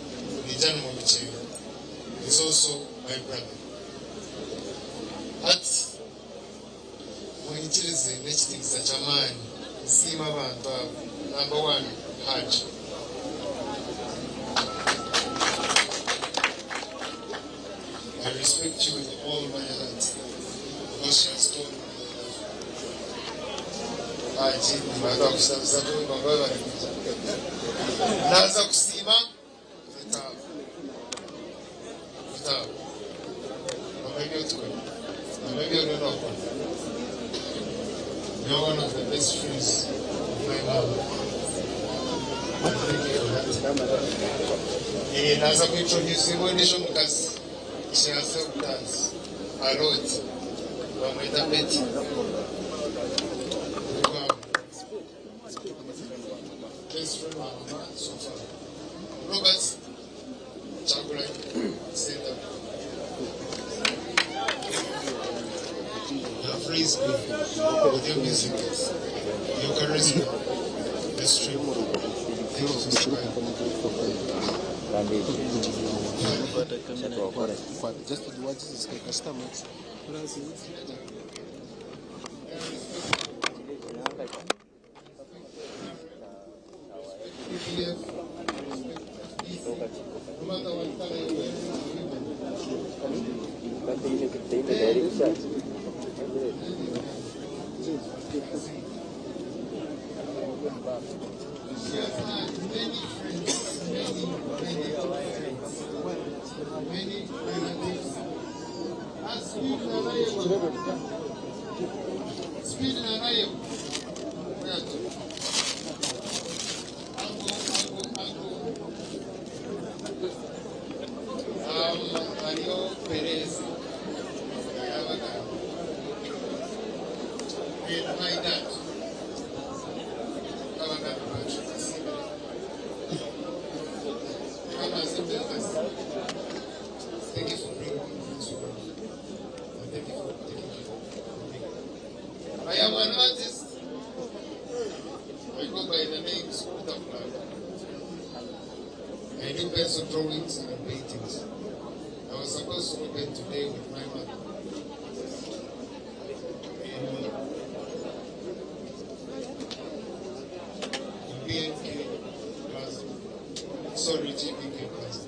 He's also my brother. At when it is the next thing such a man, see my number 1 Hajj. I respect you with all my heart because she has told me naza kusima vitabu you're one of the best friends of my mom. Naza kuintroduce mwendesho mkazi. She herself does a lot. Wamwita Betty. Best friend of mine so far. Robert Chakula said that you have raised me with your music, your charisma, best friend. Thank you so much. Just the words is customers. I am an artist. I go by the name Scooter Flag. I do pencil drawings and paintings. I was supposed to open today with my mother. BNK Plaza. Sorry, GBK Plaza.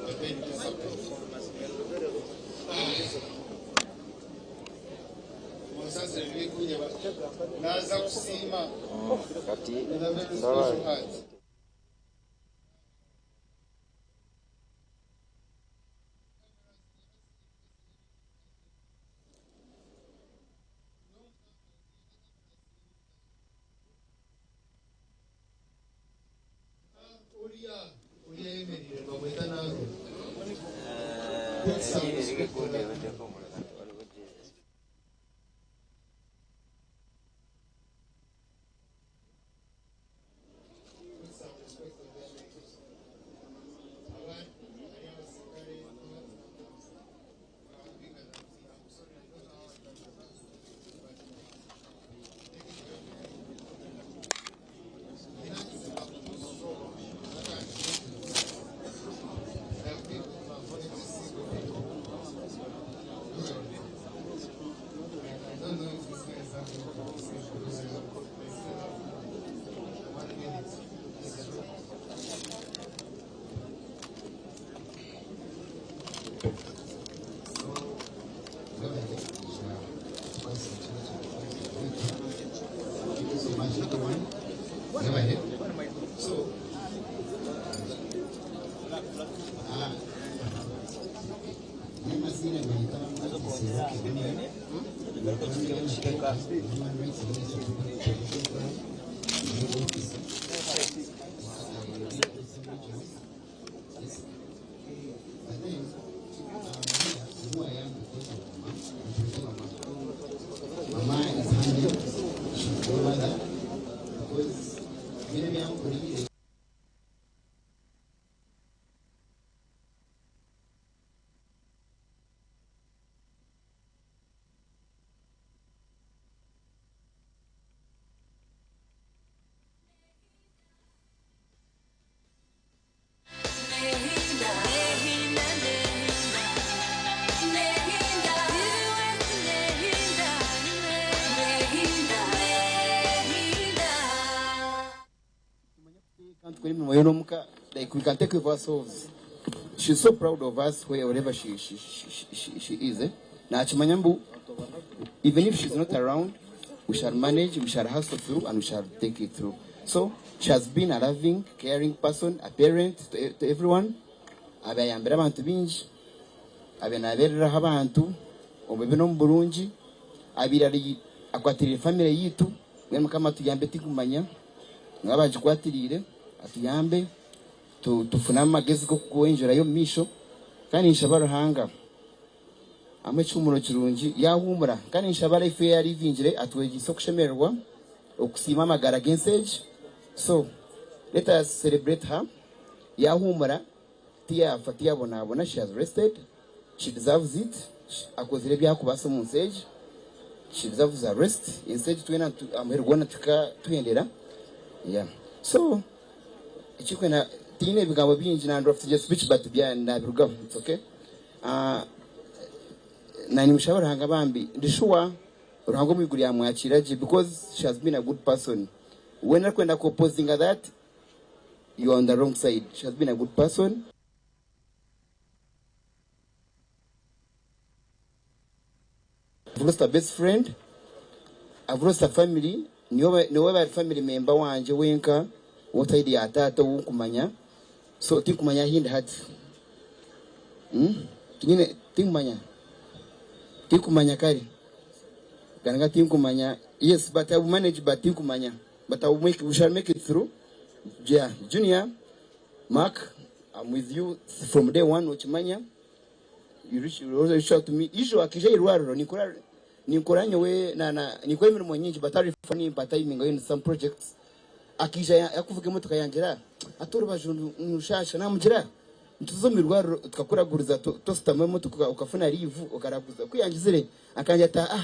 But then it disappeared. Sasa nilikuja naanza kusima kati like we can take care of ourselves. She's so proud of us wherever she is. Even if she's not around, we shall manage, we shall hustle through, and we shall take it through. So she has been a loving, caring person, a parent to everyone. Abayambira abantu bingi, abenaberera abantu, obebe no Burungi, abirari akwatirira family yitu, mwema kama tuyambe tikumanya, ngabaje kwatirire, atuyambe tufuna amagezi ko kuenjora yo misho, kandi nshabara hanga. Amechumuro kirungi yahumura, kandi nshabara ife yari vinjire atwegisa kushemerwa, okusima amagara gensage. So let us celebrate her. Yahumura. Tia Fatia Bonabona, she has rested. She deserves it. Akozire byakubasa mu stage. She deserves a rest. Instead to amherwana tuka tuendera. Yeah. So ichikwena tine bigambo bingi na draft just speech but bya ndabirugaho. It's okay. Na nimshauri hanga bambi ndishuwa urango mwiguri ya mwachiraji because she has been a good person. When nakwenda opposing that, you are on the wrong side. She has been a good person. I've lost a best friend. I've lost a family. Niwe family member wanje wenka wotaidi ya tata wukumanya. So tinkumanya hind hat. Tingine tinkumanya. Tinkumanya kari. Gananga tinkumanya. Yes, but I will manage but tinkumanya. But we shall make it through. Yeah, Junior, Mark, I'm with you from day one. Uchimanya, you also reach out to me. Issue akija irwaro nikora nyowe na nikora imirimo nyinshi batari funny batayiminga in some projects. Akija yakuvuga imotoka yanjira atora bajundu nushasha namugira ntuzo mirwaro tukakuraguriza to stama imotoka ukafuna rivu ukaraguza kwiyangizire akanja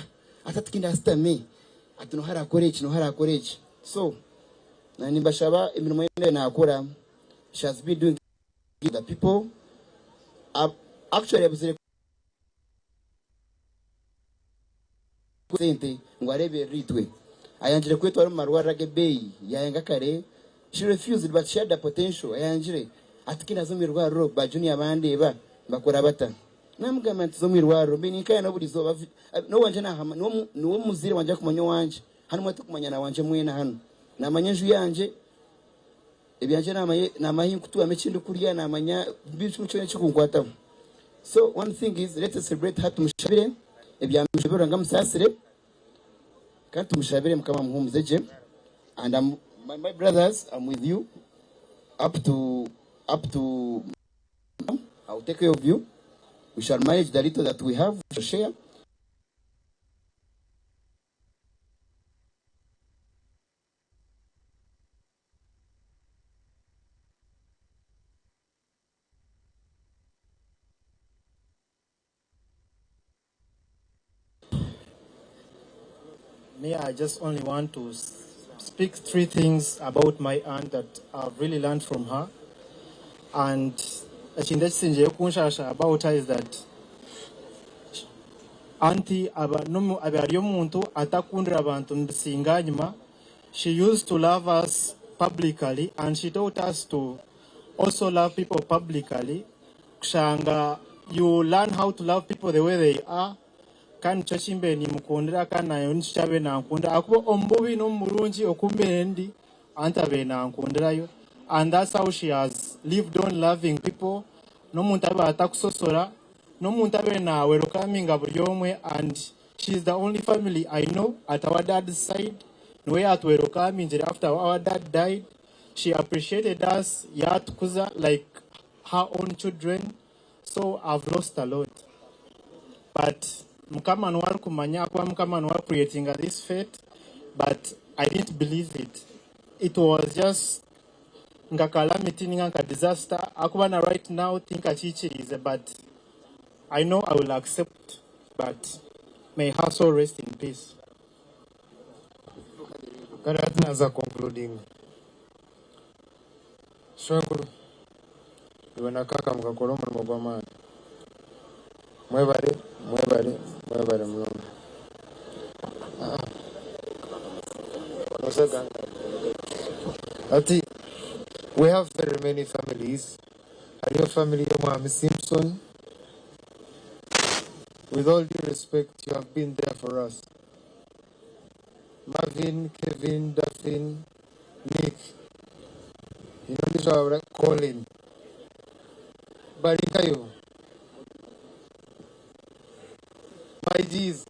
atatikinda stame atuno harakore iki so na nimbashaba imirimo yene nakora she has been doing the people actually abuzire sente ngwarebe ritwe ayanjire kwetwa marwa rage bay yayenga kare she refused but she had the potential ayanjire atikina zo mirwaro ba junior bande bakora bata namugama zo mirwaro bini kaya no burizo no wanje na hama no muzire wanje kumanyo wanje hano mwete kumanya na wanje mwena hano namanyanju yanje ebyanje namahinga kutuwa mechindi kuriya namanya bicu cyo cykunkwata. So one thing is let's celebrate hatu mushabire ebyamshabira ngamusasire kandi mushabire mukama muhumuzeje and my brothers, I'm with you up to I'll take care of you. We shall manage the little that we have, we shall share. Me, I just only want to speak 3 things about my aunt that I've really learned from her. And about her is that auntie she used to love us publicly and she taught us to also love people publicly. Kushanga, you learn how to love people the way they are. Kan chachimbe ni mukundira kana yonchabe na nkunda akubo ombubi no murunji okumbendi antabe na nkundira yo, and that's how she has lived on loving people. No muntabe atakusosora no muntabe na welcoming abuyomwe, and she's the only family I know at our dad's side no way at welcoming after our dad died. She appreciated us yatukuza like her own children. So I've lost a lot, but Mukama Nwar kumanya kwa Mukama Nwar creating this fate, but I didn't believe it. It was just nga calamity nga disaster. Akubana right now think achichirize, but I know I will accept. But may her soul rest in peace. Karatna za concluding. Shukuru. Iwana kaka mkakoro mugwamana. Mwebare mlongo. Ati, we have very many families. Are your family Mwami Simpson? With all due respect, you have been there for us. Marvin, Kevin, Daphne, Nick. You know this is Colin. Barikayo. My G's.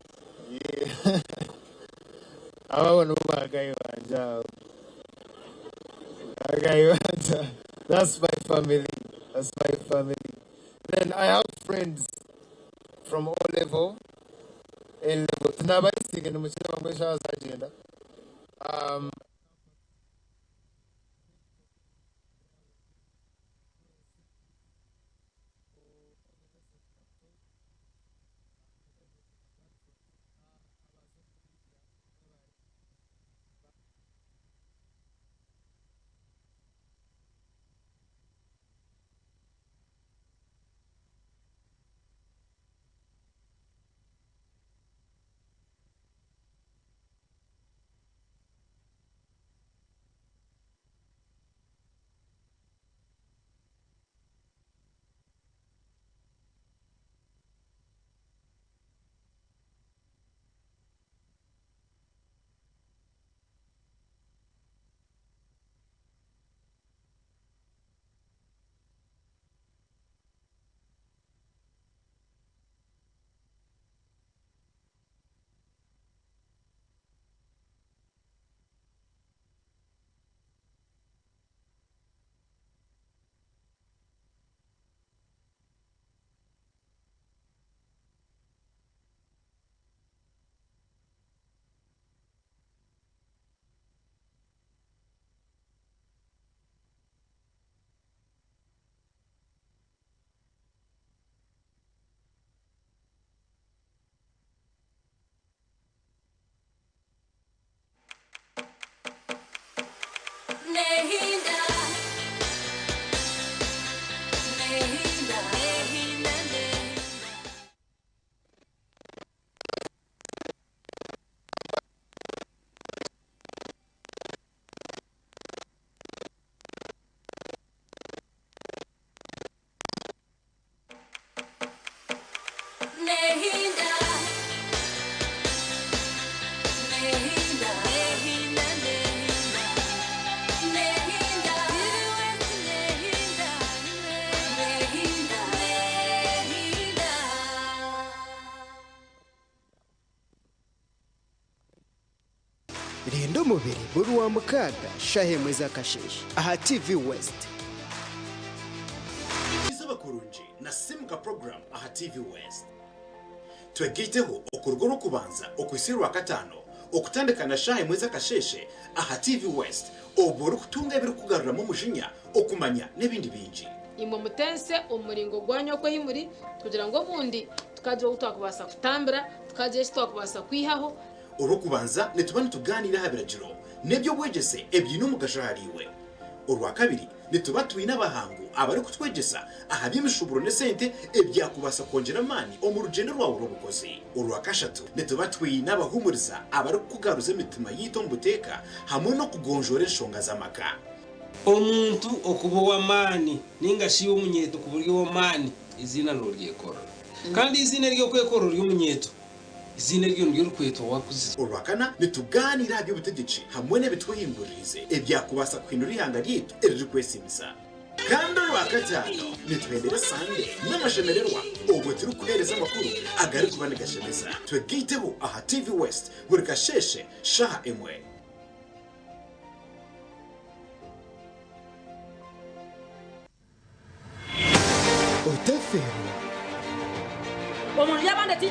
Yeah. That's my family. That's my family. Then I have friends from all level. Rindo mubiri buri wa mukaga shahe mweza kashishi aha TV West izabakurunje na simuka program aha TV West twegiteho okurgo no kubanza okwisiro wa katano okutandikana shahe mweza kasheshe aha TV West oboro kutunga ibiri kugarura mu mujinya okumanya nebindi binji imwe mutense umuringo gwanyo ko himuri kugira ngo bundi tukaje utakubasa kutambira tukaje twakubasa kwihaho urukubanza netubana tuganira habiragiro nebyo bwegese ebyino mugashahariwe urwa kabiri netuba twina abahangu abari kutwegesa ahabyimishuburo ne sente ebyakubasa kongera mani omurugendo rwawe urubukozi urwa kashatu netuba twina abahumuriza abari kugaruza imitima yito mbuteka hamwe no kugonjora enshonga z'amaka omuntu okubo wa mani ningashi umunyeto ku buryo wa mani izina n'uryekora kandi izina ryo kwekora ry'umunyeto izina ryo n'urukweto wakuze urwakana nituganira byo butegeci hamwe n'ebitwihindurize ebyakubasa kwinura ihanga ryito eriri kwesimisa kandi urwakatano nitwendere sande n'amashemererwa ubwo turi kuhereza amakuru agari kubana gashemeza twegiteho aha TV West buri kasheshe shaha emwe Otafero umuntu yabanda ati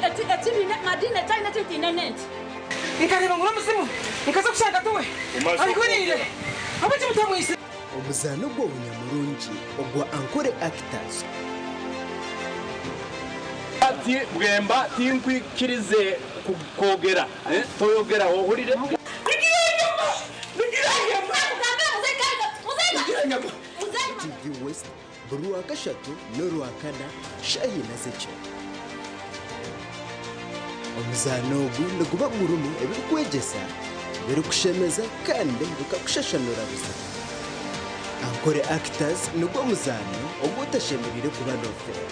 madine cyane ati nenti ikareba ngo umusimu ikaza gushaka tuwe ariko nire abati mutamwise obuzano bwo bunyamurungi ogwa Ankore Actors ati bwemba tinkwikirize kogera toyogera wohurire TV West buri wa gashatu n'urwa kana shahi na zeche omuzano ogu niguba murumu ebirikwegesa birikushemeza kandi bikakushashanura busa Ankore Actors nigwo muzano ogwo utashemerire kuba nofero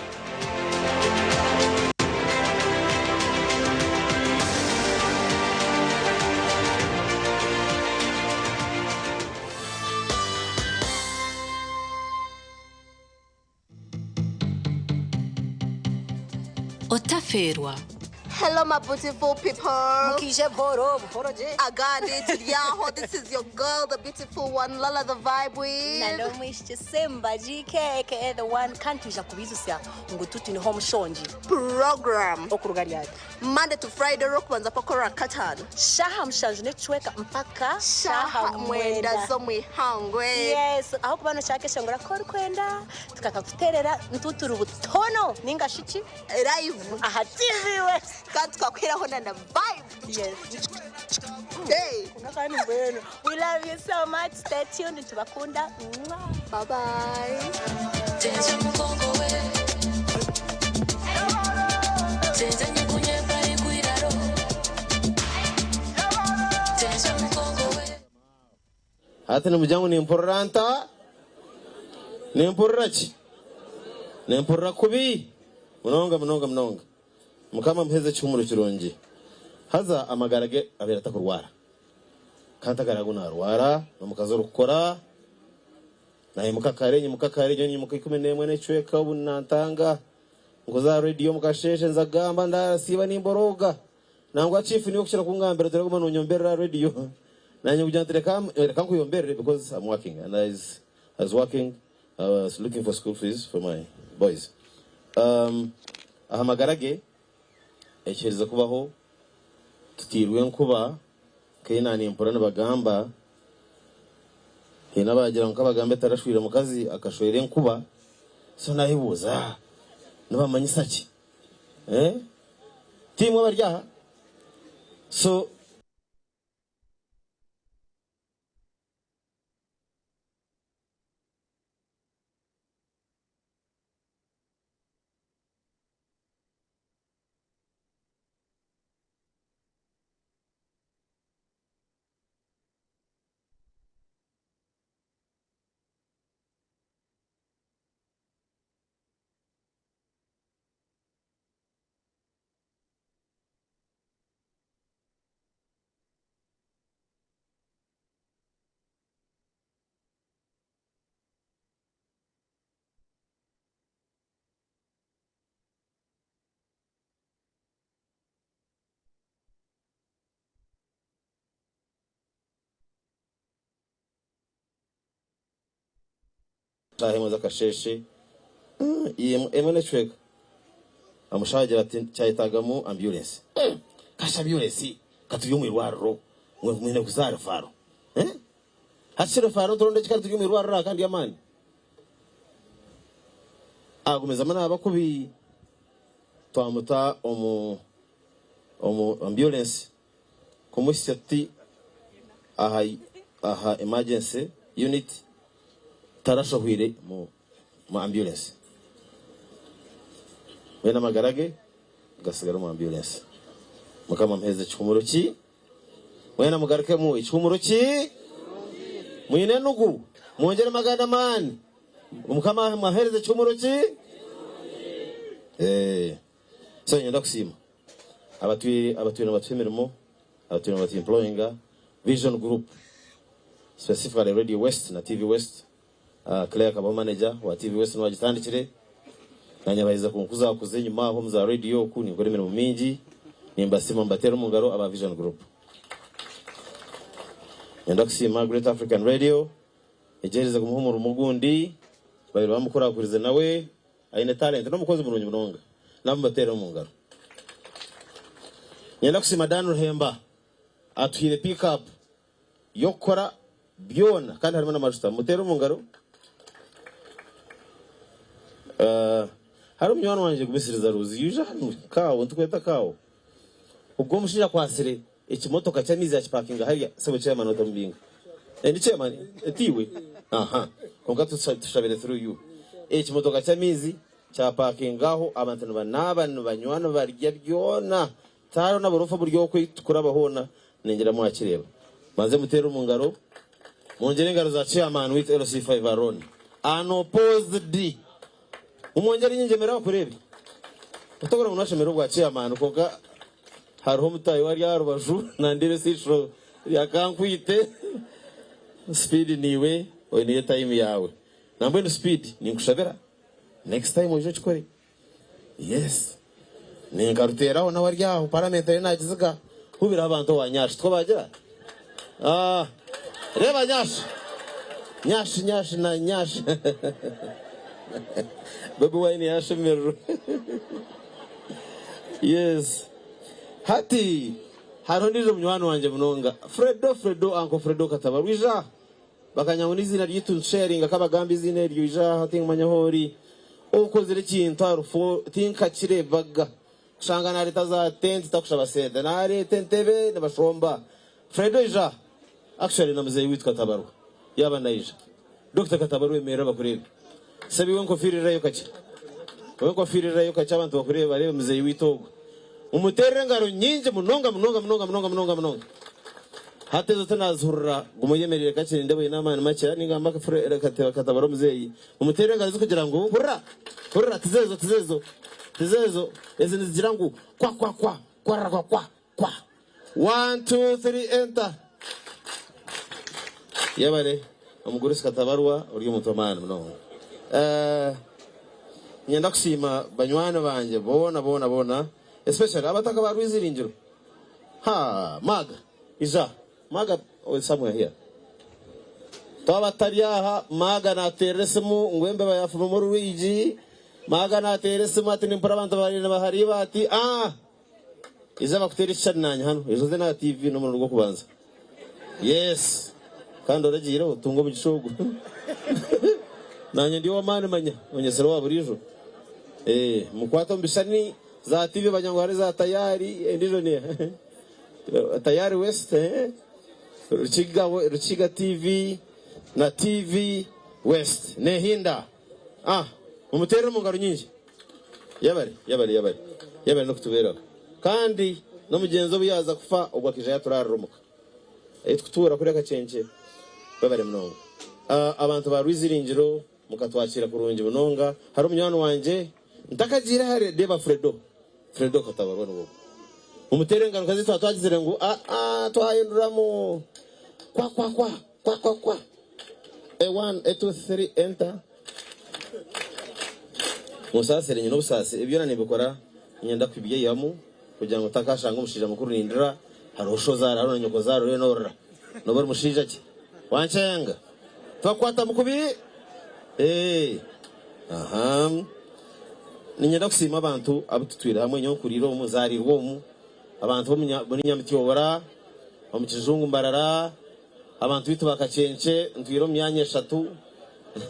Otaferwa. Hello, my beautiful people. Mukije boro je. Agani Tiriaho, this is your girl, the beautiful one, Lala the Vibe with. Nando mwishe semba GK, the one kantuja kubizusya ngo tuti ni home shonji. Program. Okurugari yake. Monday to Friday rock banza pakora katano. Shaha mshanju nechweka mpaka shaha mwenda zo mwihangwe. Yes, aho kubano chake shongora kori kwenda tukakakuterera ntuturu butono ninga shichi live aha TV West. Kandi twakwiraho na vibe. Yes. Hey. We love you so much. Stay tuned. Tubakunda. Bye bye. Hata mjangu ni importante. Ni importante. Ni importante kubi. Mnonga. Mukama mpeze cyumuro kirongi haza amagarage abera takurwara kantagarago narwara no mukazo rukora naye mukakare nyo nyimuka 11 necweka ubunantanga ngo za radio mukasheshe nzagamba ndasiba nimboroga nangwa chief niyo kushira kungambira dore ko nonyomberera radio nanye kujantere reka kuyomberere because I'm working and I was working. I was looking for school fees for my boys. Ahamagarage ekiriza kubaho tutirwe nkuba kaina ni impora n'abagamba hina bagira ngo abagambe tarashwira mu kazi akashwere nkuba so nahibuza n'abamanyisaki timu abaryaha so tahemo zakasheshe emwe chweka amushaje ati cyahitagamo ambulance kasha ambulance katuyo mu irwariro mwene kuzara faro hasire faro toronde katuyo mu irwariro kandi yamani agumeza mana abakubi twamuta omu ambulance kumusati aha emergency unit tarashohwire mu ambulance wena magarage gasigara mu ambulance mukama mpeze cyumuro ki wena mugarake mu cyumuro ki mwine nugu mwongere magana mani mukama mahereze cyumuro ki so nyenda kusima abatuye n'abatwemeremo abatuye n'abatuye employinga Vision Group specifically Radio West na TV West Claire kaba manager wa TV West no agitandikire nanyabahiza kunkuza kuze nyuma aho mza radio ku ni ngoremere mu mingi nimba sima mbatera mu ngaro aba Vision Group nyenda kusima Great African Radio egereza kumuhumura umugundi babiri bamukora kurize nawe aine talent no mukozi burungi bunonga nambatera mu ngaro nyenda kusima Dan Ruhemba atwire pick up yokora byona kandi harimo n'amajuta mutera mu ngaro hari umwana wanje kubisiriza ruzi yuje hano kawo tukweta kawo ubwo mushija kwasire ikimotoka cyamizi ya parkinga hariya sebo cya manota mbinga ndi chairman etiwe aha konga tushabere through you ikimotoka cyamizi cya parkinga aho abantu banabana banywana barya byona taro n'abarofa buryo kwitukura bahona nengera mu akireba maze mutera mu ngaro mongere ngaro za chairman with LC5 Aron unopposed D umongere nyingemera kurebe utogora mu nashemero bwa chairman koga hariho mutayi wari yarubaju nandire sishro yakankwite speed niwe oyine time yawe nambe no speed ninkushabera next time ujo chikore yes ningaruteraho na wari yaho parliamentary nagizaga kubira abantu wanyashi twabagira reba nyashi na nyashi babu wine yashemero yes hati harondije munywano wanje munonga Fredo Uncle Fredo Katabarwija bakanyango n'izina ry'itu sharing akabagambi izina ry'ija hating manyahori ukozere kintu arufo tinka kirebaga shanga na leta za tent takushaba sede na leta ntebe n'abashomba Fredo ija actually namuzeyi witwa Katabarwa yaba naija Dr Katabarwa emera bakurebe sabi wenko firirayo kacha wenko firirayo kacha abantu bakurebe barebe muzeyi witogo umuterere ngaro nyinje munonga hatezo tanazurra gumuyemerere kacye ndebo inama n'amacya ningamba Katabaro muzeyi umuterere ngaro kugira ngo hurra tizezo eze nizigira ngo kwa 1 2 3 enter yabare umugore Katabarwa uri umutomana no nyenda kusima banywana banje bona especially abataka barwiziringiro maga somewhere here tabatariyaha maga na teresemu ngwembe bayafuma mu ruwiji maga na teresemu ati nimpura abantu bari bahari bati iza bakuterisha nanya hano ejo na TV no mu rugo kubanza yes kandi oragira utungo mu gishugu nanye ndi wa mane manya onyesero wa burijo mukwato mbishani za TV banyangwari za tayari ndizo ni tayari West Ruchiga TV na TV West nehinda umuterero mu ngaro nyinshi yabari no kutubera kandi no mugenzo buyaza kufa ubwakije yaturarumuka kutura kuri akacenje babare mnongo abantu ba Rwiziringiro mukatwakira kurungi bunonga hari umunyano wanje ndakagira hari Deba Fredo Katabarwa n'ubu umuterengano kazi twagizire ngo twahinduramo kwa 1 2 3 enter musasire nyino busase ibyo nanibikora nyenda kwibiye yamu kugira ngo takashanga umushija mukuru nindira harosho zara harona nyoko zaro renora no bari mushija ki wancenga twakwata mukubi ninyenda kusima abantu abututwira hamwe nyo kuriro umuzari rwomu abantu bo Nyamitiyobora mu Kijungu Mbarara abantu bitu bakacence ntwiro myanya 3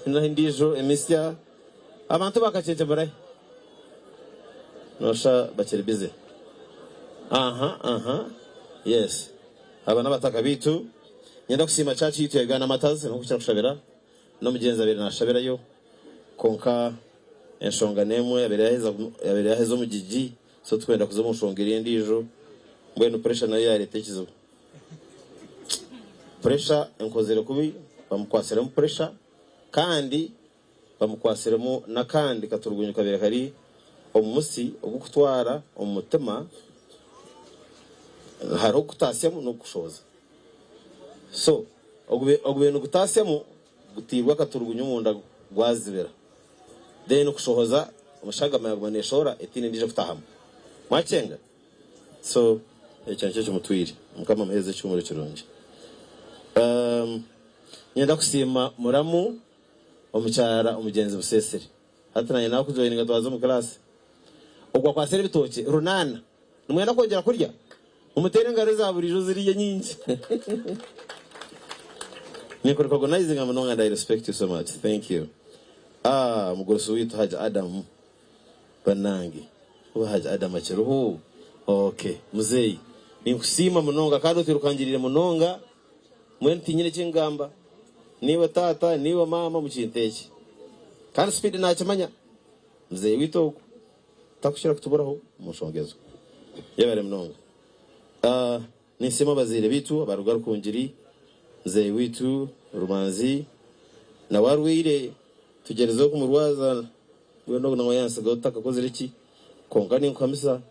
na ndijo emisya abantu bakacence baraye nosha bakiri bize yes abana bataka bitu nyenda kusima chachi yitu yagana matazi no kucyara kushabira no mugenza abiri nashabirayo konka enshonga nemwe yabere yahezo mu gigi so twenda kuzo mushongera ndijo mbwenu pressure nayo yaretekizo pressure enkozere kubi bamukwasiremo pressure kandi bamukwasiremo nakandi katurugunyu kabere kari omusi ogukutwara omutema haro kutasyamo no kushoza so ogube no kutasyamo gutirwa katurugunyu munda gwazibera then kushohoza umushaga mayagwaneshora etine ndije kutahama mwacenga so ecyanche cy'umutwiri mukama muheze cy'umuri kirungi nyenda kusima muramu omucyara umugenzi busesere hatananye nawe kujoyininga twazo mu class ogwa kwasere bitoke runana numwenda kongera kurya umutere ngare za buri jo ziriye nyingi niko recognizing am and I respect you so much. Thank you. Mugoroso witu Haji Adam Banangi uba Haji Adam acheruhu okay muzeyi ninkusima munonga kandi utirukangirire munonga mwenti nyine cy'ingamba niba tata niba mama mucinteke kandi speed nakimanya muzeyi witoko takushira kutuburaho mushongezo yabare munonga nisema bazire bitu abarugaru kunjiri muzeyi witu Rumanzi na warwire tugerezo kumurwaza wendo na wayansa gotaka kozire ki kongani nkamisa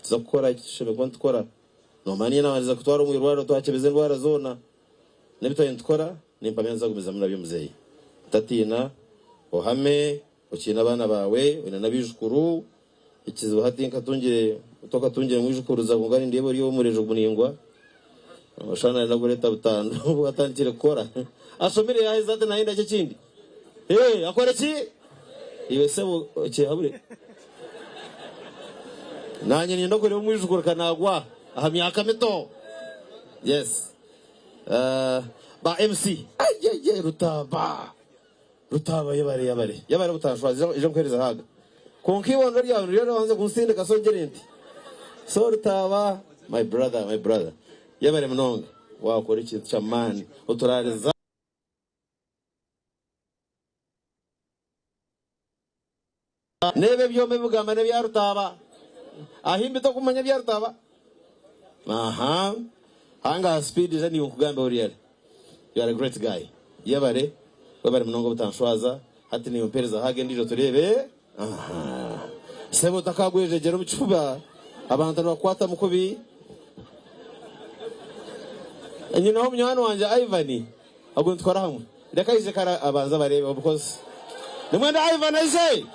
tuzakora ishebe kwa tukora no mani na waliza kutwara umwirwaro twakebeze ndwara zona nebitaye tukora nimpamenza gumiza muri abyo muzeyi tatina ohame ukina abana bawe wena nabijukuru ikizo hatinka tungire utoka tungire mwijukuru kungani ndebo riyo murejo buningwa abashana na goreta butando batangire kora asomere yahize ate nahinda cyo kindi akore ki iwe sebo cyehabure nanye ni ndokore umwijukuru kanagwa aha myaka mito yes ba MC aye rutaba yabare butashwaza ejo kwereza haga konkibondo ryawe rero hanze kunsinde kasongerenti so rutaba my brother yabare mnonga wakora ikintu cyamani uturareza nebe byome bugamba ne byarutaba ahimbi to kumanya byarutaba hanga speed is ani ukugamba uriye you are a great guy yabare mnonga butanshwaza hati ni umpereza hage ndijo turebe sebo takagwejegera mucuba abantu bakwata mukubi nyina ho mnywana wanje Ivan ago ntwara hamwe ndeka ije kara abanza barebe because nimwenda Ivan ise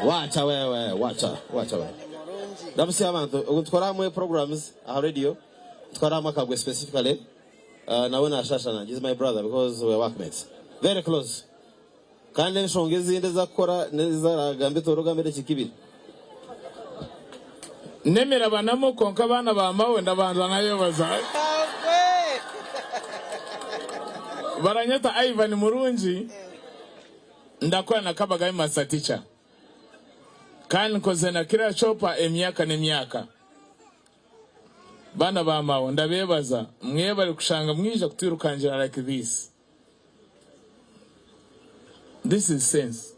wacha wewe ndamusi abantu ago ntwara hamwe programs a radio ntwara makagwe specifically nawe na Shashana is my brother because we are workmates very close kandi nshongezi inde zakora neza gambe torogambere kikibiri nemera banamo konka bana bamawe ndabanza nkayobaza baranyata Ivan Murungi ndakora na kabaga masaticha kandi koze na kira chopa emyaka n'emyaka bana bamawe ndabebaza mwe bari kushanga mwije kutirukangira like this is sense.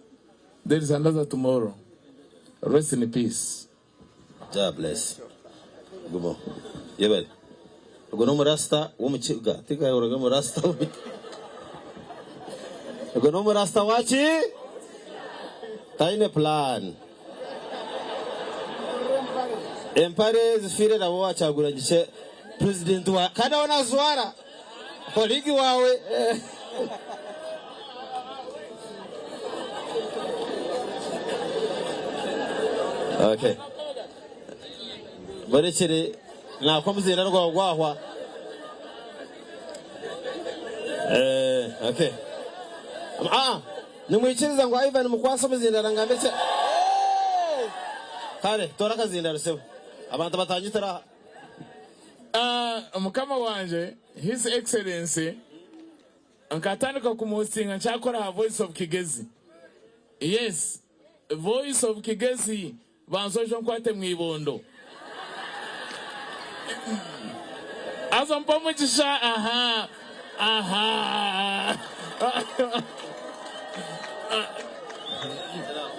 There is another tomorrow. Rest in peace. God bless. Gumo. Yebale. Ugono murasta wo mukiga. Tika yoraga murasta. Ugono murasta wachi? Taine plan. Empare zifire na wa chagura gice president wa kada wana zwara. Koligi wawe. Okay. Barekere nakomuzera rwagwahwa okay. nimwikiriza ngo Ivan mukwasa muzindana ngambetse kare tora kazinda rusebo abantu batangitara mukama wanje His Excellency nkatandika kumusinga nchakora Voice of Kigezi. Yes, Voice of Kigezi banzojo nkwate mwibondo azo mpamuchisha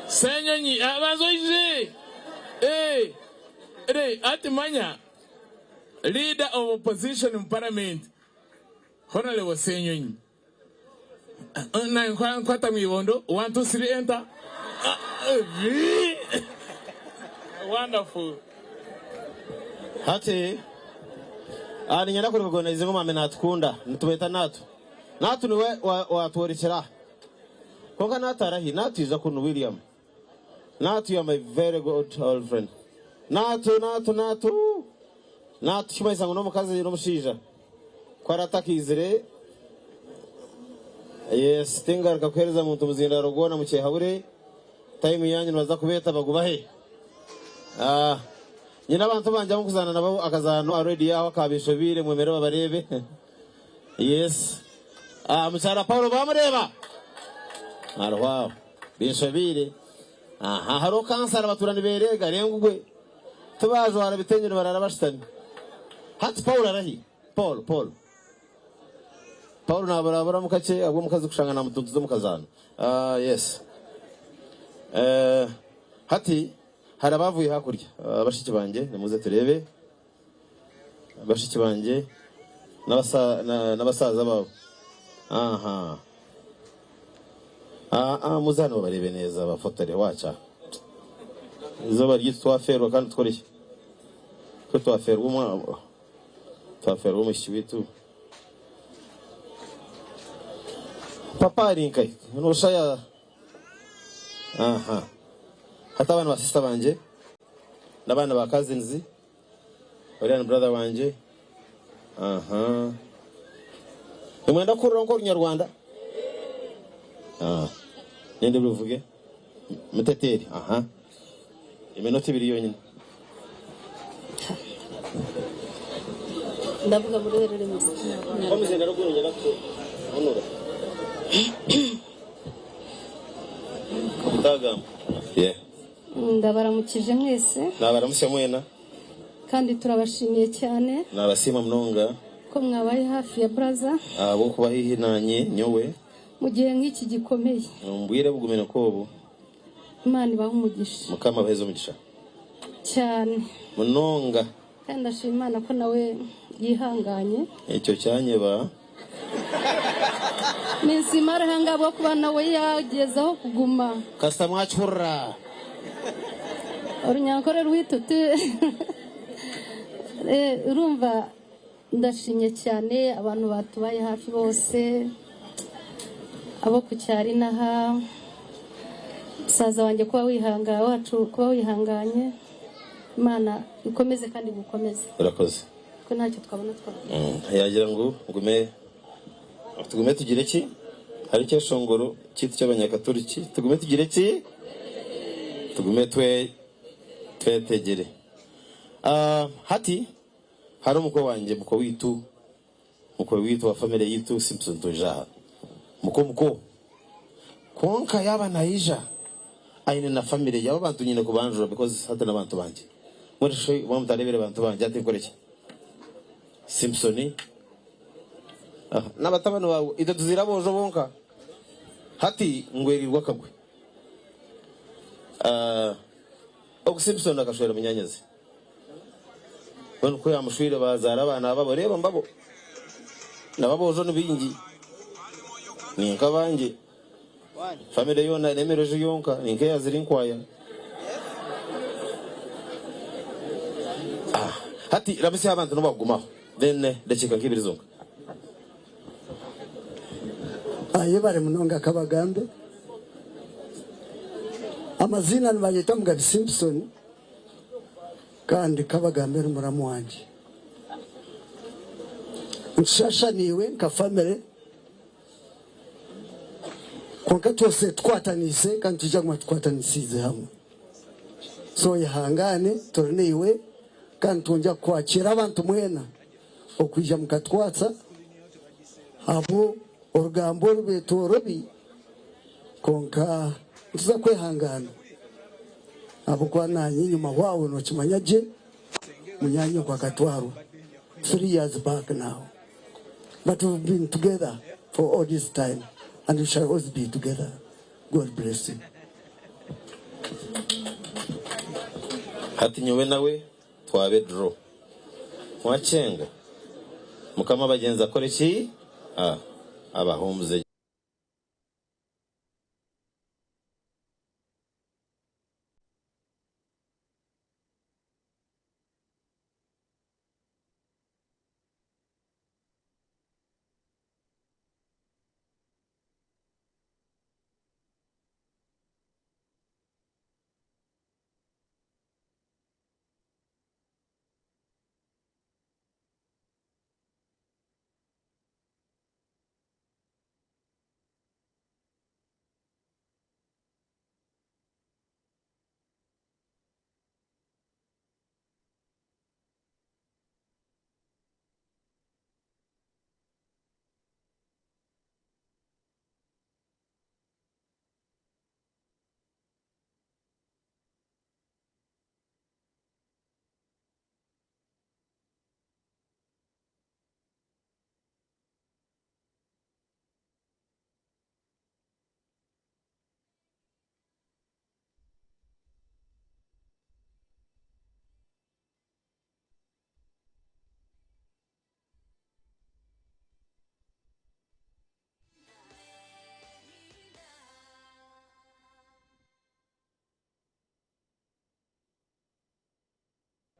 Senyonyi abanzoje atimanya leader of opposition in parliament Honorable Senyonyi na nkwata mwibondo 1 2 3 enter. Wonderful. Hati ni nyana kuri kugoneza ngoma amenatukunda nitubeta natu niwe watorikira konka natarahi natiza kunu William natu you are my very good old friend natu kimaisa ngo nomukazi nomushija kwaratakizire. Yes, tingaruka kwereza muntu muzinda rogona mukehabure time yanyu naza kubeta bagubahe. Nyina abantu banje mukuzana nabo akazano already yaho kabishobire mwemere babarebe. Yes. Musara Paulo bamureba. Arwa. Bishobire. Haro kansara baturani berega rengugwe. Tubazo harabitenyero bararabashitani. Hati Paulo arahi. Paulo nabarabara mukace abwo mukazi kushanga na mutuntu zo mukazana. Yes. Hati harabavuye hakurya abashiki banje nimuze turebe abashiki banje n'abasaza babo. Muzano barebe neza bafotore wacha izo baryi twaferwa kandi tworishye ko twaferwa mushibitu papa rinkai no shaya. Hata abana basista banje nabana ba cousins oriana brother wanje. Nimwenda kurongo Nyarwanda. Nende bivuge muteteri. Iminota 2 yonyine. Ndavuga muri rero muziki. Komuzenda ruguru nyaka honora. Kubutaga. Yeah. Ndabaramukije mwese. Nabaramusya mwena. Kandi turabashimiye cyane. Nabasima mnonga. Ko mwabaye hafi ya brother. Abo kubahihinanye nyowe. Mu gihe nk'iki gikomeye. Mbwire bugumena kobo. Imana ibaha umugisha. Mukama bahezo umugisha. Cyane. Mnonga. Kandi ndashima Imana ko nawe yihanganye. Icyo cyanye ba. Minsi marahanga bwo kuba nawe yagezaho kuguma. Kasa mwachura. Orunyankore rwitute. Urumva ndashimye cyane abantu batubaye hafi bose. Abo kucyari naha saza wanjye kuba wihanganye wacu kuba wihanganye. Imana ikomeze kandi gukomeze. Urakoze. Ko ntacyo twabona yagira ngo tugume tugire ki hari cyo shongoro cyitwa cy'abanyakaturiki tugume tugire ki tugume twetegere. Hati hari umuko wanje muko witu wa family yitu Simpson Toja muko konka yaba naija aine na family yaba bantu nyine kubanjura because hata nabantu banje muri shoyi bamudarebere abantu banje atinkoreke Simpsoni n'abatabano bawe ida tuzira bojo bonka hati ngwerirwa kagwe Simpson akashwera munyanyazi bano ko yamushwire bazara abana babo reba mbabo nababojo n'ibingi ni nkabanje family yona nemereje yonka ninke yaziri nkwaya. Hati ramisi abantu no bagumaho then ndekeka nk'ibirizonga aye bare munonga kabagambe amazina nibanyita Mugabi Simpson kandi kabagambe n'umuramu wanje nshashaniwe nka family konka twose twatanise kandi tujya mu twatanisize hamwe so yahangane torneiwe kandi tunja kwakira abantu mwena okwijja mukatwatsa abo orugambo rubetorobi konka tuza kwehangana abo kwa nanyi nyuma wawe no kimanyaje munyanyo kwa katwaro 3 years back now, but we've been together for all this time and we shall always be together. God bless you. Hati nyowe nawe twabe draw mwachenga mukama bagenza kore ki abahomze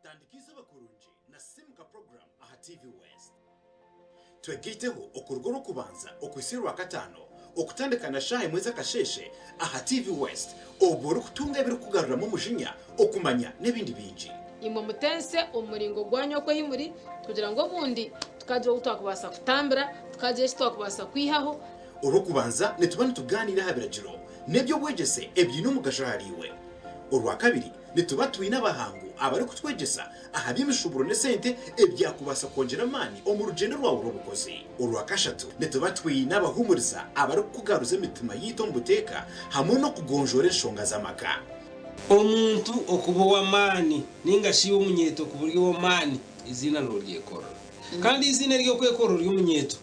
tandikiza bakurunje na simuka program aha TV West twegiteho okurugoro kubanza okwisiro wa katano okutandikana shahe mweza kasheshe aha TV West oboro kutunga biri kugarura mu mujinya okumanya nebindi binji imwe mutense umuringo gwanyo ko himuri kugira ngo bundi tukaje utakubasa kutambira tukaje twakubasa kwihaho urukubanza netubane tuganira habiragiro nebyo bwegese ebyino mugashahariwe urwa kabiri netubatuye n'abahangu abari kutwegesa ahabyimishuburo ne sente ebyakubasa kongera mani omurugendo rwawo rubukozi urwa kashatu netubatuye n'abahumuriza abari kugaruza imitima yito mbuteka hamwe no kugonjora enshonga z'amaka omuntu okubo wa mani ningashi umunyeto ku buryo wa mani izina no ryekoro kandi izina ryo kwekoro ry'umunyeto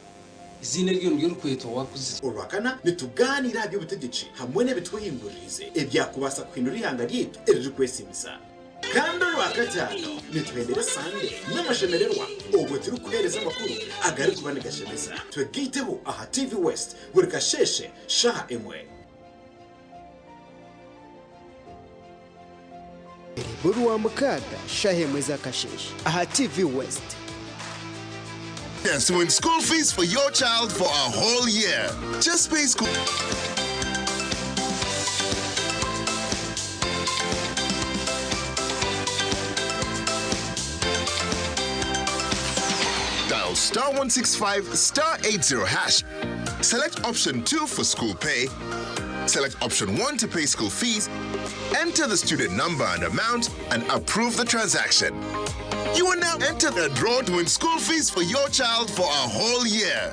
izina ryo ndio rukweto wakuze urwakana nituganira by'ubutegetsi hamwe n'ebitwiyingurize ebyakubasa kwinura ihanga ryito erije kwesimisa kandi urwakatano nitwendere sande n'amashemererwa ubwo turi kuhereza amakuru agari kubanegashemeza twegiteho aha TV West buri kasheshe shaha emwe Burwa mukaga shahe mweza kasheshe aha TV West. Chance to win school fees for your child for a whole year. Just pay school. Dial *165 *80 hash. Select option 2 for school pay. Select option 1 to pay school fees. Enter the student number and amount and approve the transaction. You will now enter the draw to win school fees for your child for a whole year.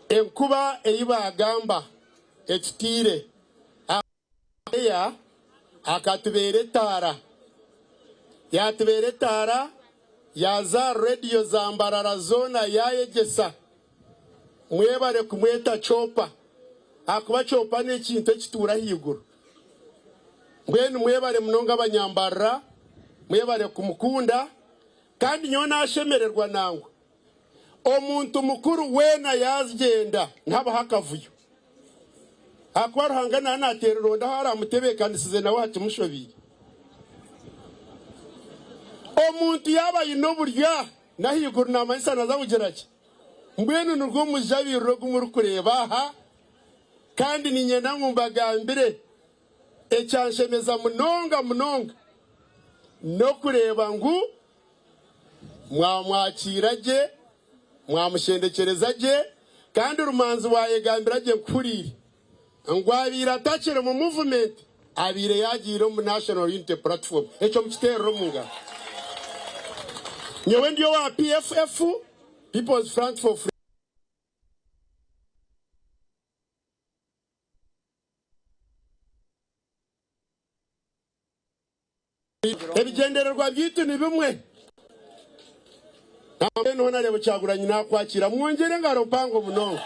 Enkuba eyibagamba ekitire ya akatubere tara yatubere tara yaza radio zambarara zona yayegesa mwebare kumweta chopa akuba chopa ne kintu kitura higuru mbwenu mwebare munonga abanyambarra mwebare kumukunda kandi nyona ashemererwa nangwe omuntu mukuru wena yazgenda ntaba hakavuyo akwara hangana natereronda hara mutebekandisize nawe ati mushobiri omuntu yaba inoburya nahiguru namayisana zabugerake mbwenu nurwo mujabiro gumuri kureba aha kandi ni nyena ngumbagambire ecyanshemeza munonga no kureba ngu mwamwakiraje mwamushendekerezaje kandi urumanzi wayegambiraje nkurire ngwabira atakire mu movement abire yagire mu National Unity Platform echo mukiterero munga nyewe ndiyo wa PFF People's Front for Freedom. Ebigendererwa byitu ni bimwe namwe no narebo cyaguranye nakwakira mwongere ngaro pango munongo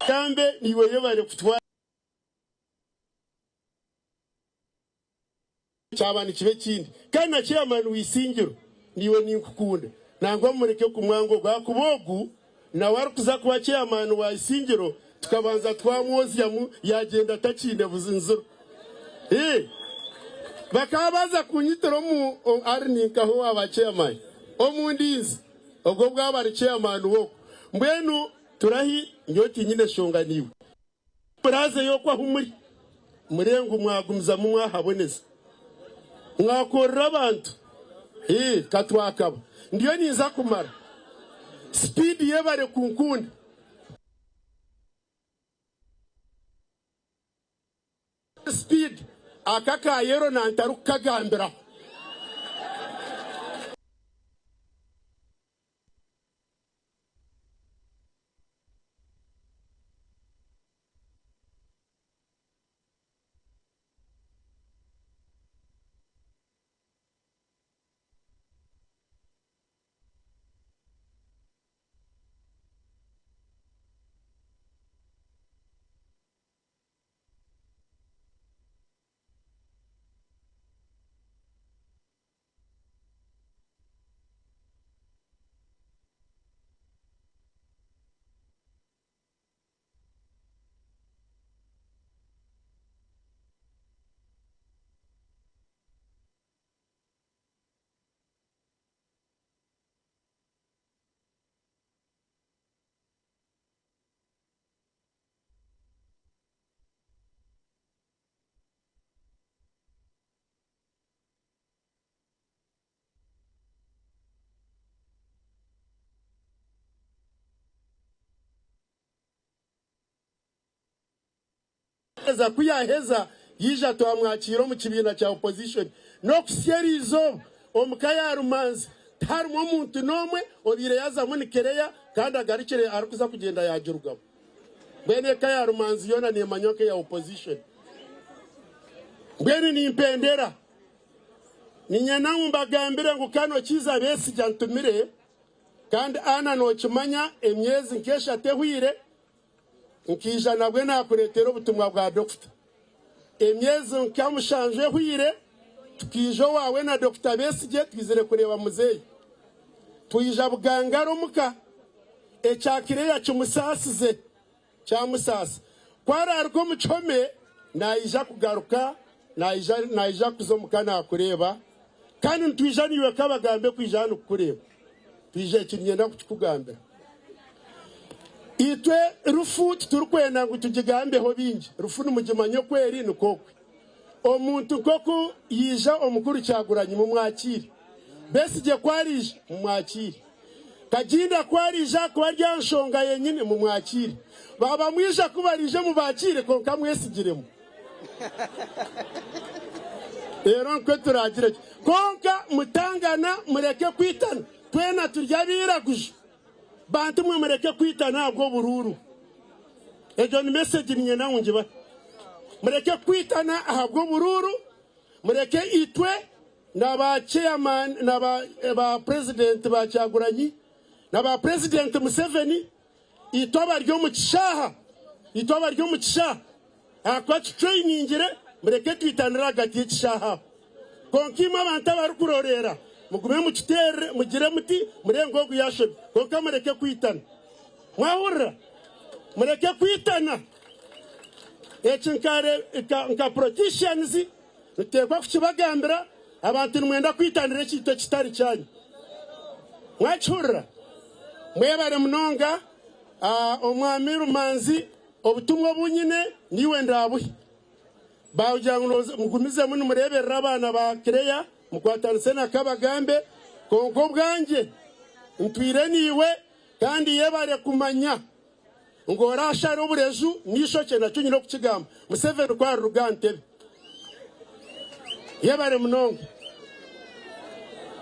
kambe niwe yebare kutwa cyabana kibe kindi kandi na chairman wisingiro niwe ninkukunda nangwa mureke kumwango gwa kubogu na warukuza kuba chairman wa isingiro tukabanza twamuozi yagenda atakinde buzinzuro bakabaza kunyitero mu arnika ho aba chairman omundinzi ubwo bwabari chairman wo mbwenu turahi nyoti nyine shonganiwe braze yo kwa humuri murengo mwagumza mu mwahaboneza mwakorera abantu katwakaba ndiyo niza kumara speed yebare kunkunda speed akaka yero nantaru kagambira za kuyaheza yija twamwakiro mu kibina cya opposition no kusyerizo omukaya rumanzi harimo umuntu nomwe obire yaza munikereya kandi agarikire arikuza kugenda yajurugamo bene kaya rumanzi yona ni manyoke ya opposition bene ni impendera ni nyana mbagambire ngo kano kiza besi jantumire kandi ana no kimanya emyezi nkesha tehwire nkija nabwe nakuretera ubutumwa bwa doctor emyezi nkamushanje hwire tukijo wawe na Dr. Besige twizere kureba muzeyi tuyija bugangaro muka echakireya cyumusasize cyamusasa kwararwo mucome nayija kugaruka nayija kuzomuka nakureba kandi ntwija niwe kabagambe kwijana kureba twije kinyenda kukugambira itwe rufu turukwena ngo tugigambeho bingi rufu numugimanyo kweri nukokwe omuntu koko yija omukuru cyaguranye mu mwakiri Besige kwarije mu mwakiri Kajinda kwarija kwa ryanshonga yenyine mu mwakiri baba mwisha kubarije mu bakire konka mwesigiremo rero nkwe turagira konka mutangana mureke kwitana twena turyabiraguje bantu mwe mureke kwitana bwo bururu ejo ni message ninye nawo ngiba mureke kwitana ahabwo bururu mureke itwe naba chairman naba president ba Kyagulanyi naba president Museveni itoba ryo mu kishaha akwa trainingire mureke twitanira gati y'ikishaha konkima abantu barukurorera mugume mu kitere mugire muti murengo guyashe konka mureke kwitana mwahurira mureke kwitana ekinkare nka politicians utekwa kukibagambira abantu nimwenda kwitandira ekintu kitari cyanyu mwachurra mwebare munonga omwami Rumanzi obutumwa bunyine niwe ndabuhi bawujango mugumize muno mureberera abana ba Kereya mukwatanise na Kabagambe konko bwanje ntwire niwe kandi yebare kumanya ngo rashara oburezu nishoke na cyunyino kukigamba Museveni kwa Rugantebe yebare munonga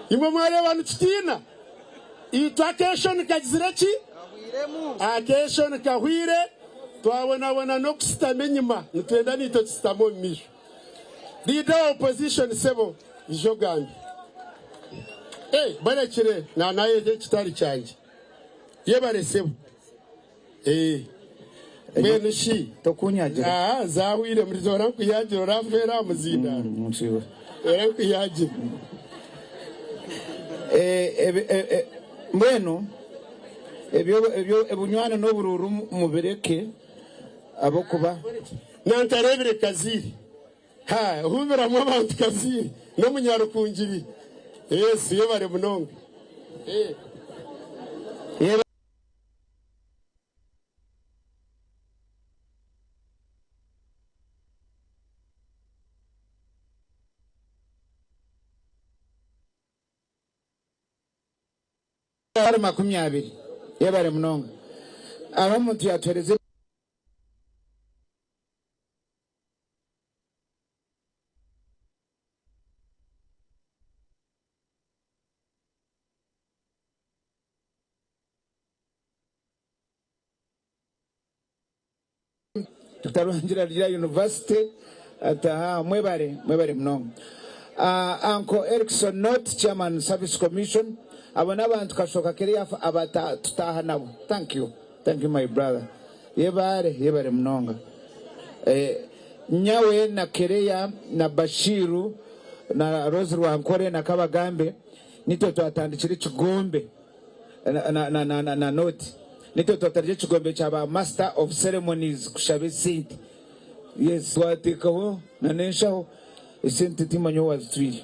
imwe mwale abantu kitina itakation kagizireki attention kahwire twabona no kusitama inyuma nitwenda nito kusitamo misho leader opposition sebo ijogambi barekire naye kitari cyanje yebare sebo mwene shi tokunyagira zawire muri zora kuyagira rafera muzinda era kuyagira mbwenu ebyo ebunywana n'obururu mubireke abo kuba nantarebere Kaziri humira mu abantu Kaziri no munyaro kunjiri yesu yebare munonga ari 20 yebare munonga aho muntu yatoreze tutarangira rya university ataha mwebare munonga Uncle Erickson Not, Chairman Service Commission. Abana abantu kashoka Kereya abata tutaha nabo. Thank you my brother. Yebare mnonga. Nyawe na Kereya na Bashiru na Rose Rwankore na Kabagambe nito twatandikira ikigombe na Note. Nito twatandikira ikigombe cyaba Master of Ceremonies kushabe Saint. Yes, watekaho na nenshaho isente timanyo wazitwiri.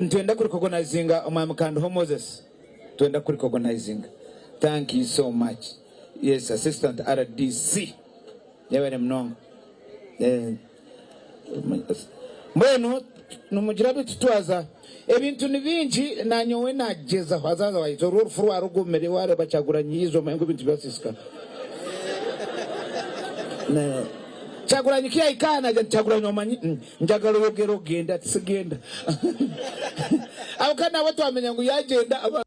Tuenda kurecognizinga Omamkando Moses. Tuenda kurecognizinga. Thank you so much. Yes, Assistant RDC. Yabere mnongo. Mbwenu numugira bitutwaza ebintu nibinji nanyowe nageza hazaza wayizo rufuru warugumere ware bacagura nyizo mengo bintu byasisika. Na chagura nyikia ikana chagura nyomanyi njagalo yogero genda tsigenda abakana watu wamenya ngo yagenda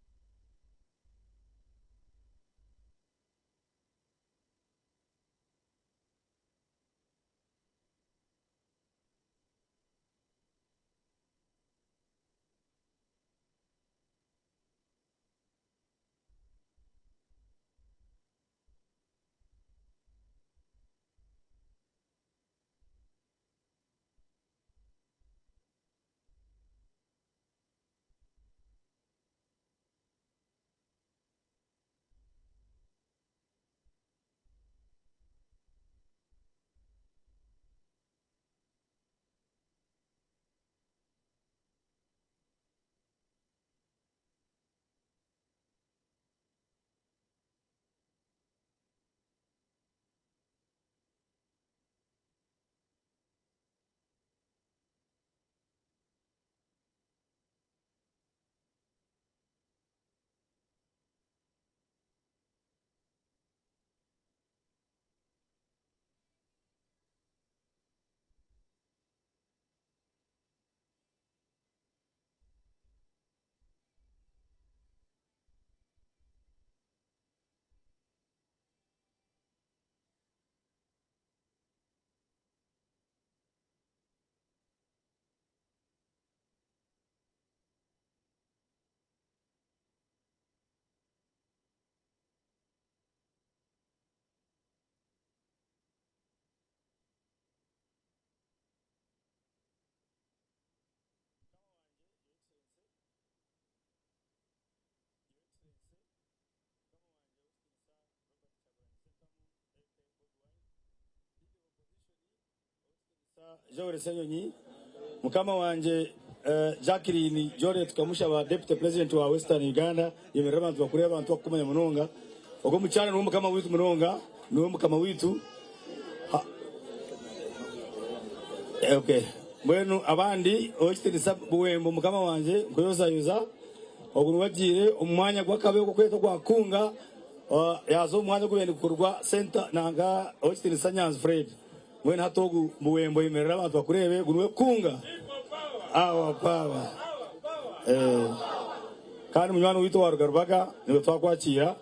Jawre Senyonyi mukama wanje Jacqueline Jore tukamusha ba deputy president wa Western Uganda yemerera abantu bakureba abantu bakumanya munonga ogo mucyana no mukama witu munonga no mukama witu okay mwenu abandi oyitiri sabuwembo mukama wanje ngoyoza yoza ogu wagire umwanya gwakabe kweto kwakunga yazo umwanya kubende kukurwa center nanga oyitiri Sanyanz Fred mwenu hatogu buwembo yemerera abantu bakurebe gunwe kunga awa pava kandi munywani wito wa Rugarubaga niwe twakwakira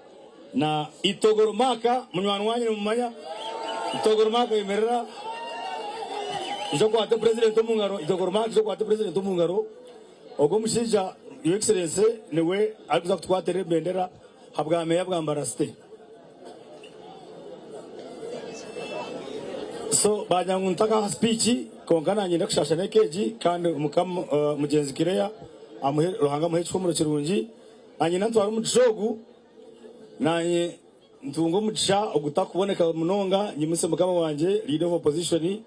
na Itogoromaka munywani wanye mumanya Itogoromaka yemerera ijo kwate president omungaro Itogoromaka ijo kwate president omungaro ogo mushija your excellency niwe akuza kutwatere bendera habwame yabwambara state so banyanguntaka speech konkana nyine kushashane keji kandi umukam mugenzi kireya amuhe ruhanga muhe cyumuro kirungi anyina ntwara umujogu nanye ntungo mugisha ogutakuboneka munonga nyimuse mukama wanje leader of opposition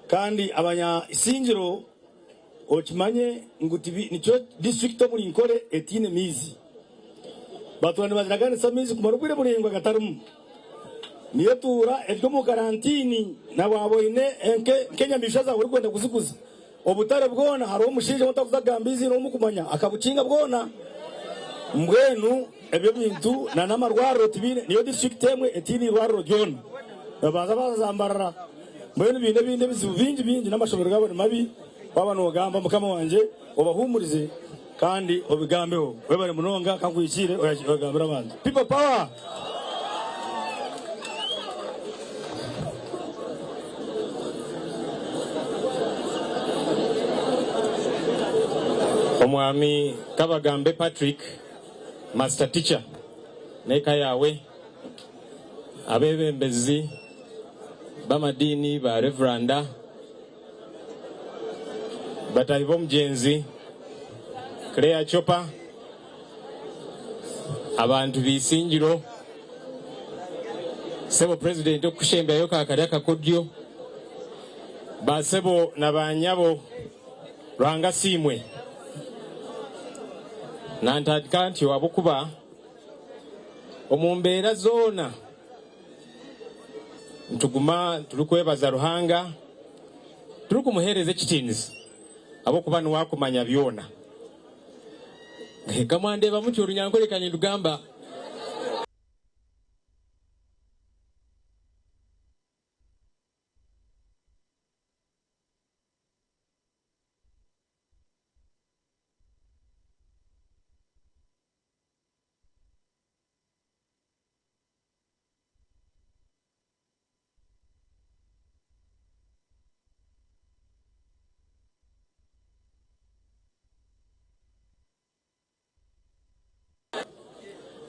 kandi abanya isingiro okimanye nguti nicho district muri nkore etine mizi batwani baziragane samizi kumarugwire burengwa gatarumu niyo tura ebyo mu karantini nababoine Kenya mishaza uri kwenda kuzikuza obutare bwona hari umushije mutakuza gambizi no mukumanya akabucinga bwona mbwenu ebyo bintu na namarwaro tibine niyo district emwe etini rwaro jona babanza bazambarara mbwenu binde bizibu bingi n'amashobero gabo mabi babano bagamba mukama wanje obahumurize kandi obigambeho webare munonga kakwikire oyagambira abantu people power Omwami Kabagambe Patrick master teacher neka yawe abebembezi bamadini ba reverenda batalibo mugenzi Claire Chopa abantu bisingiro sebo president okushembe yoka akali akakodyo basebo nabanyabo Rwanga Simwe nantadikanti wabukuba omumbeera zona ntuguma tulikwebaza Ruhanga tulikumuhereza ekitinizi abokuba niwakumanya byona kamwandeba mutyo runyankolekanye lugamba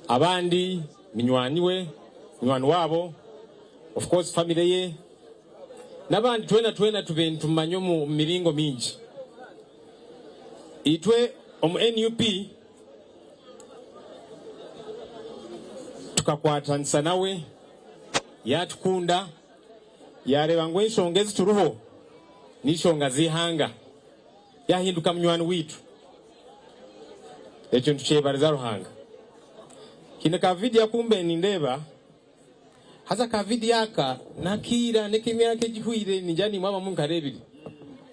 abandi minywani wabo of course family ye nabandi twena tubentu manyo mu miringo mingi itwe NUP tukakwatanisa nawe yatukunda yareba ngo ensonga ezituruho n'ishonga zihanga yahinduka munywani witu ekyo ntukyebaliza Ruhanga kine ka video kumbe nindeba haza ka video aka nakira nekimya ke gihuire ninjani mama munkarebiri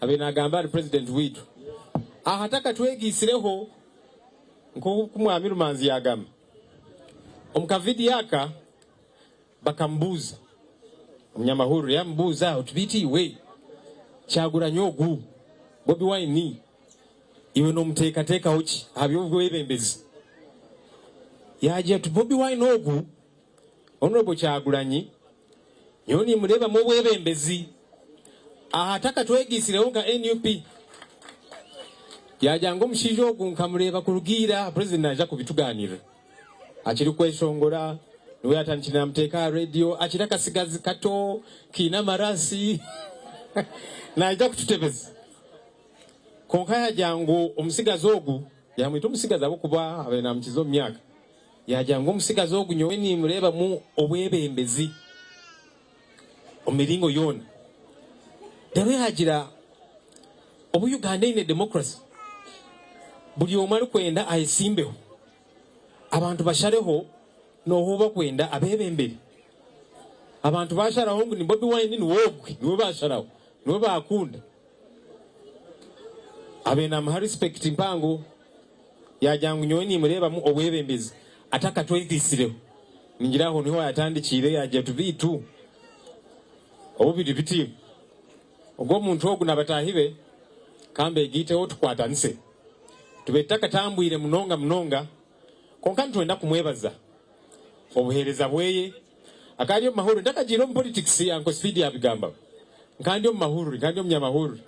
abe nagamba president witu ahataka twegisireho nko kumwami Rumanzi yagama omka video aka bakambuza umunyamahuru yambuza utubiti we cyagura nyogu Bobi Wine iwe no muteka uki abyo ubwo ebembezi yaje tu Bobi Wine ogu honorable Kyagulanyi yoni mureba mu bwebembezi ahataka twegisireho nka NUP yajanga omushijo ogu nkamureba kurugira president aja kubituganira akiri kweshongora niwe atandikira muteka radio akira kasigazi kato kina marasi naija kututebeza konka yajango omusigazi ogu yamwita omusigazi abokuba abe na mkizo myaka yajango omusigazi ogu nyoweni mureba mu obwebembezi omiringo yona dewe hagira obu Uganda ine democracy buli omu alikwenda ayesimbeho abantu bashareho nohuba kwenda abebembere abantu basharaho ngu ni Bobi Wine ni wogwe niwe basharaho niwe bakunda abena ma respect mpango yajangu nyoni murebamu obwebembezi ataka twithisireho ningiraho niho yatandikire yaje tubitu obubiri biti ubwo muntu ogu nabatahibe kambe giteho tukwatanise tubetaka tambwire munonga konka ntwenda kumwebaza obuhereza bweye akali yo mahuru ndakajiro mu politics yanko speed ya bigamba nkandi yo mahuru nkandi yo mnyamahuru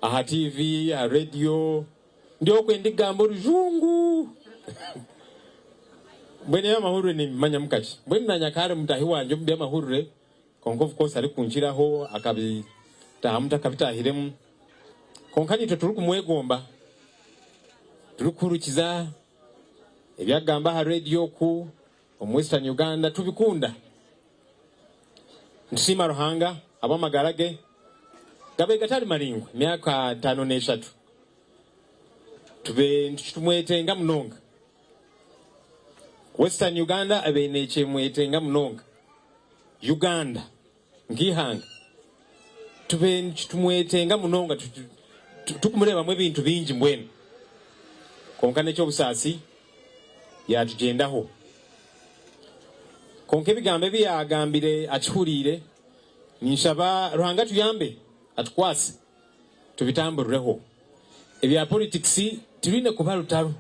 aha TV a radio ndio kwenda gambo rujungu mbene ya mahuru ni manya mkachi mbene na nyakare mutahi wanje mbya mahuru konko of course ari kunjiraho akabi tahamta kabitahiremu konkani turi kumwegomba turi kurukiza ebyagamba ha radio ku mu Western Uganda tubikunda nshima Ruhanga abamagarage gabe gatari maringo myaka 5 n'eshatu tube tumwetenga munonga Western Uganda abeneche mwetenga munonga Uganda ngihanga tube tumwetenga munonga tukumureba mwe bintu bingi mbwene konka necho busasi yatugendaho konke bigambe byagambire akihurire ninshaba Ruhanga tuyambe atukwase tubitambureho ebya politics turine kuba rutaro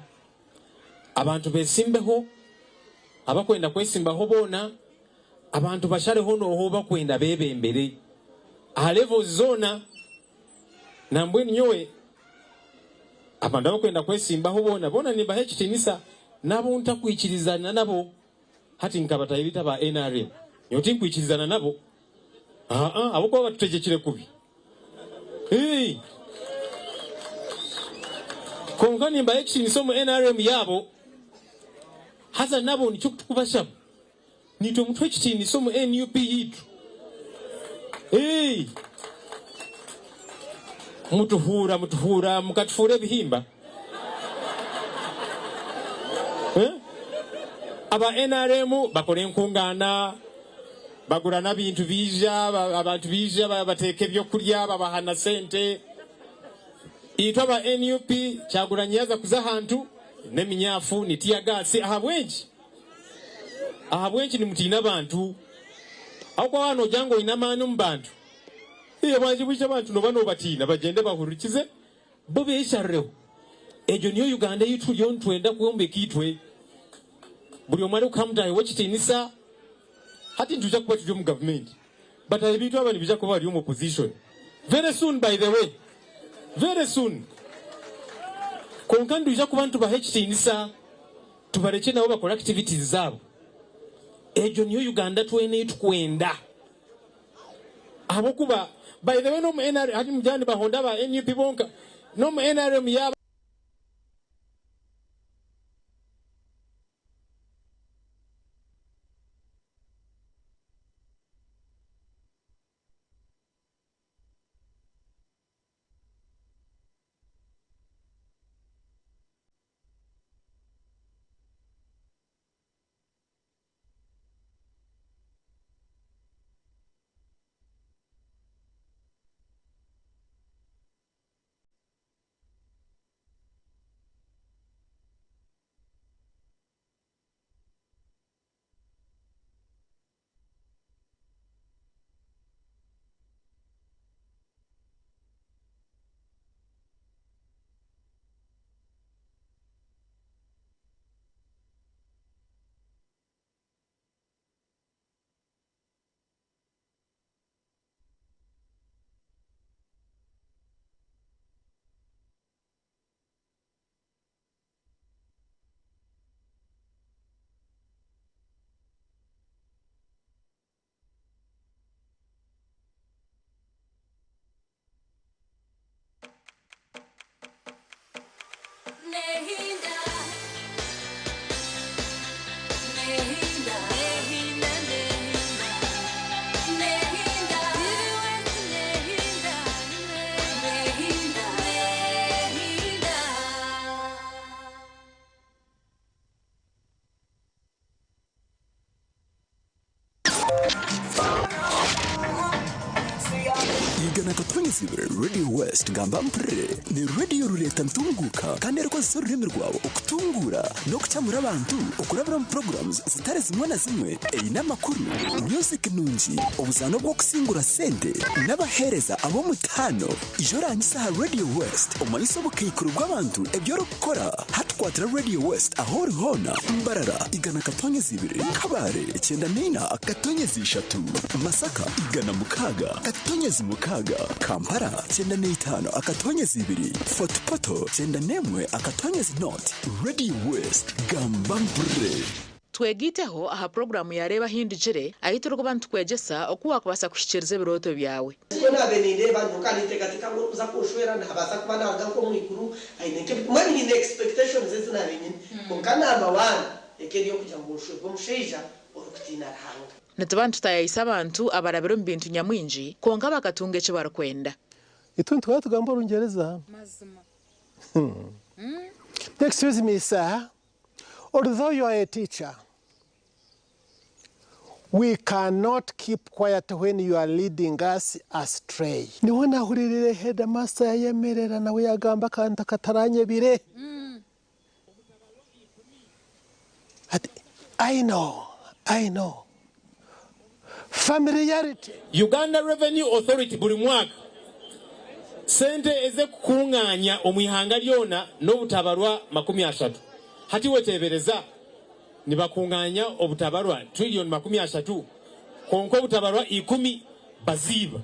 abantu besimbeho abakwenda kwesimbaho bona abantu bashareho noho bakwenda bebembere a level zona nambweni nyowe abantu abakwenda kwesimbaho bona ni bahekitinisa nabo ntakwikirizana nabo hati nkabatayibita ba NRM yoti nkwikirizana nabo abo kwa batutegekire kubi kongani bahekitinisa mu NRM yabo haza nabo nicho kutukubasha nito mutwe kitinisa mu NUP yitu mutuhura mukatufura ebihimba aba NRM bakore nkungana bagurana bintu bija abantu bija bateke byo kurya babahana sente itwa ba NUP cyaguranyaza kuza hantu neminyafu nitia gasi ahabwenji ni mutina abantu akwa wano jango inamanu mbantu iyo bwajibisha abantu nobano batina bagende bahurikize bobe isharreho ejo niyo Uganda yitu lyo ntwenda kuombe kitwe buli omwali ukamutahe wakitinisa hati ntuja kuba tujyo mu government but abitu abani bija kuba ali mu opposition very soon, by the way, very soon konkandu ija kuba ntuba hekitinisa tubareke nabo bakola activities zabo ejo niyo Uganda twene tukwenda abokuba by the way no NRM hati mjani bahonda ba NUP bonka no NRM yaba igana katonyezi Radio West ngamba mpre ni radio ruleta ntunguka kandi ariko zururimi rwawe ukutungura no kucyamura abantu ukurabira mu programs zitare zimwe na zimwe n'amakuru music nungi ubuzano bwo kusingura sente n'abahereza abo mutano ijoranyisa Radio West umaliso bukikuru bw'abantu ebyo rukora hatwatira Radio West aho rihona mbarara igana katonyezi kabare cyenda nina katonyezi 3 Masaka igana mukaga katonyezi mukaga Kampala cyenda n'itano akatonyezi 2 Fort Poto cyenda nemwe akatonyezi not Radio West gambambure twegiteho aha programu yareba hindujire ahitorwa bantu kwegesa okuwa kubasa kushikiriza biroto byawe sona beninde bantu kandi tekatika ngo uza kushwera ntabasa kuba naga ko mwikuru ayineke mwani ni expectations zina benyine konkana abana ekediyo kujya ngo ushwe bomusheja orukutina hanga natabantu tayayisa abantu abarabiro mbintu nyamwinji konka bakatunga cyo barakwenda ituntu twatugamba urungereza mazima excuse me sir, although you are a teacher, we cannot keep quiet when you are leading us astray. Niho nahurire headmaster yemerera nawe yagamba kanta kataranye bire. I know. Familiarity. Uganda Revenue Authority buri mwaka sente eze kukunganya omwihanga lyona n'obutabarwa 30 hati wetebereza nibakunganya obutabarwa trillion 30 konko obutabarwa 10 baziba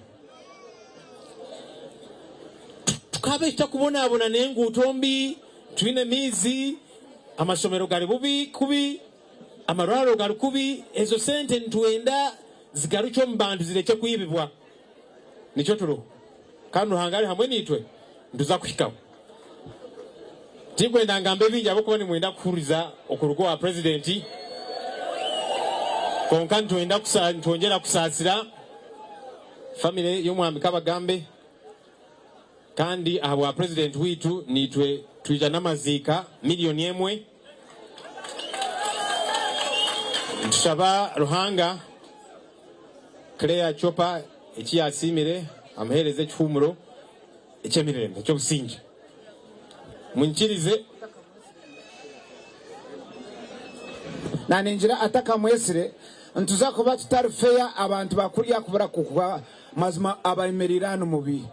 tukabeta kubona abona nenguto mbi twine mizi amashomero gari bubi kubi amarwaro gari kubi ezo sente ntwenda zigarucho mbandu zireke kwibibwa nico turo kandi uhangari hamwe nitwe nduza kuhikaho tigwe ndangambe binja abo kubona mwenda kuriza okurugo wa president konka ntwongera kusasira family y'omwami Kabagambe kandi abo wa president witu nitwe twija namazika milioni emwe nshaba Ruhanga Claire Chopa ekiyasimire amhereze cyumuro icyemirembe cyo gusinja munchirize naninjira ataka mwesire ntuza kuba tutari fair abantu bakuriya kubura kukwa mazima abayimerirano mubi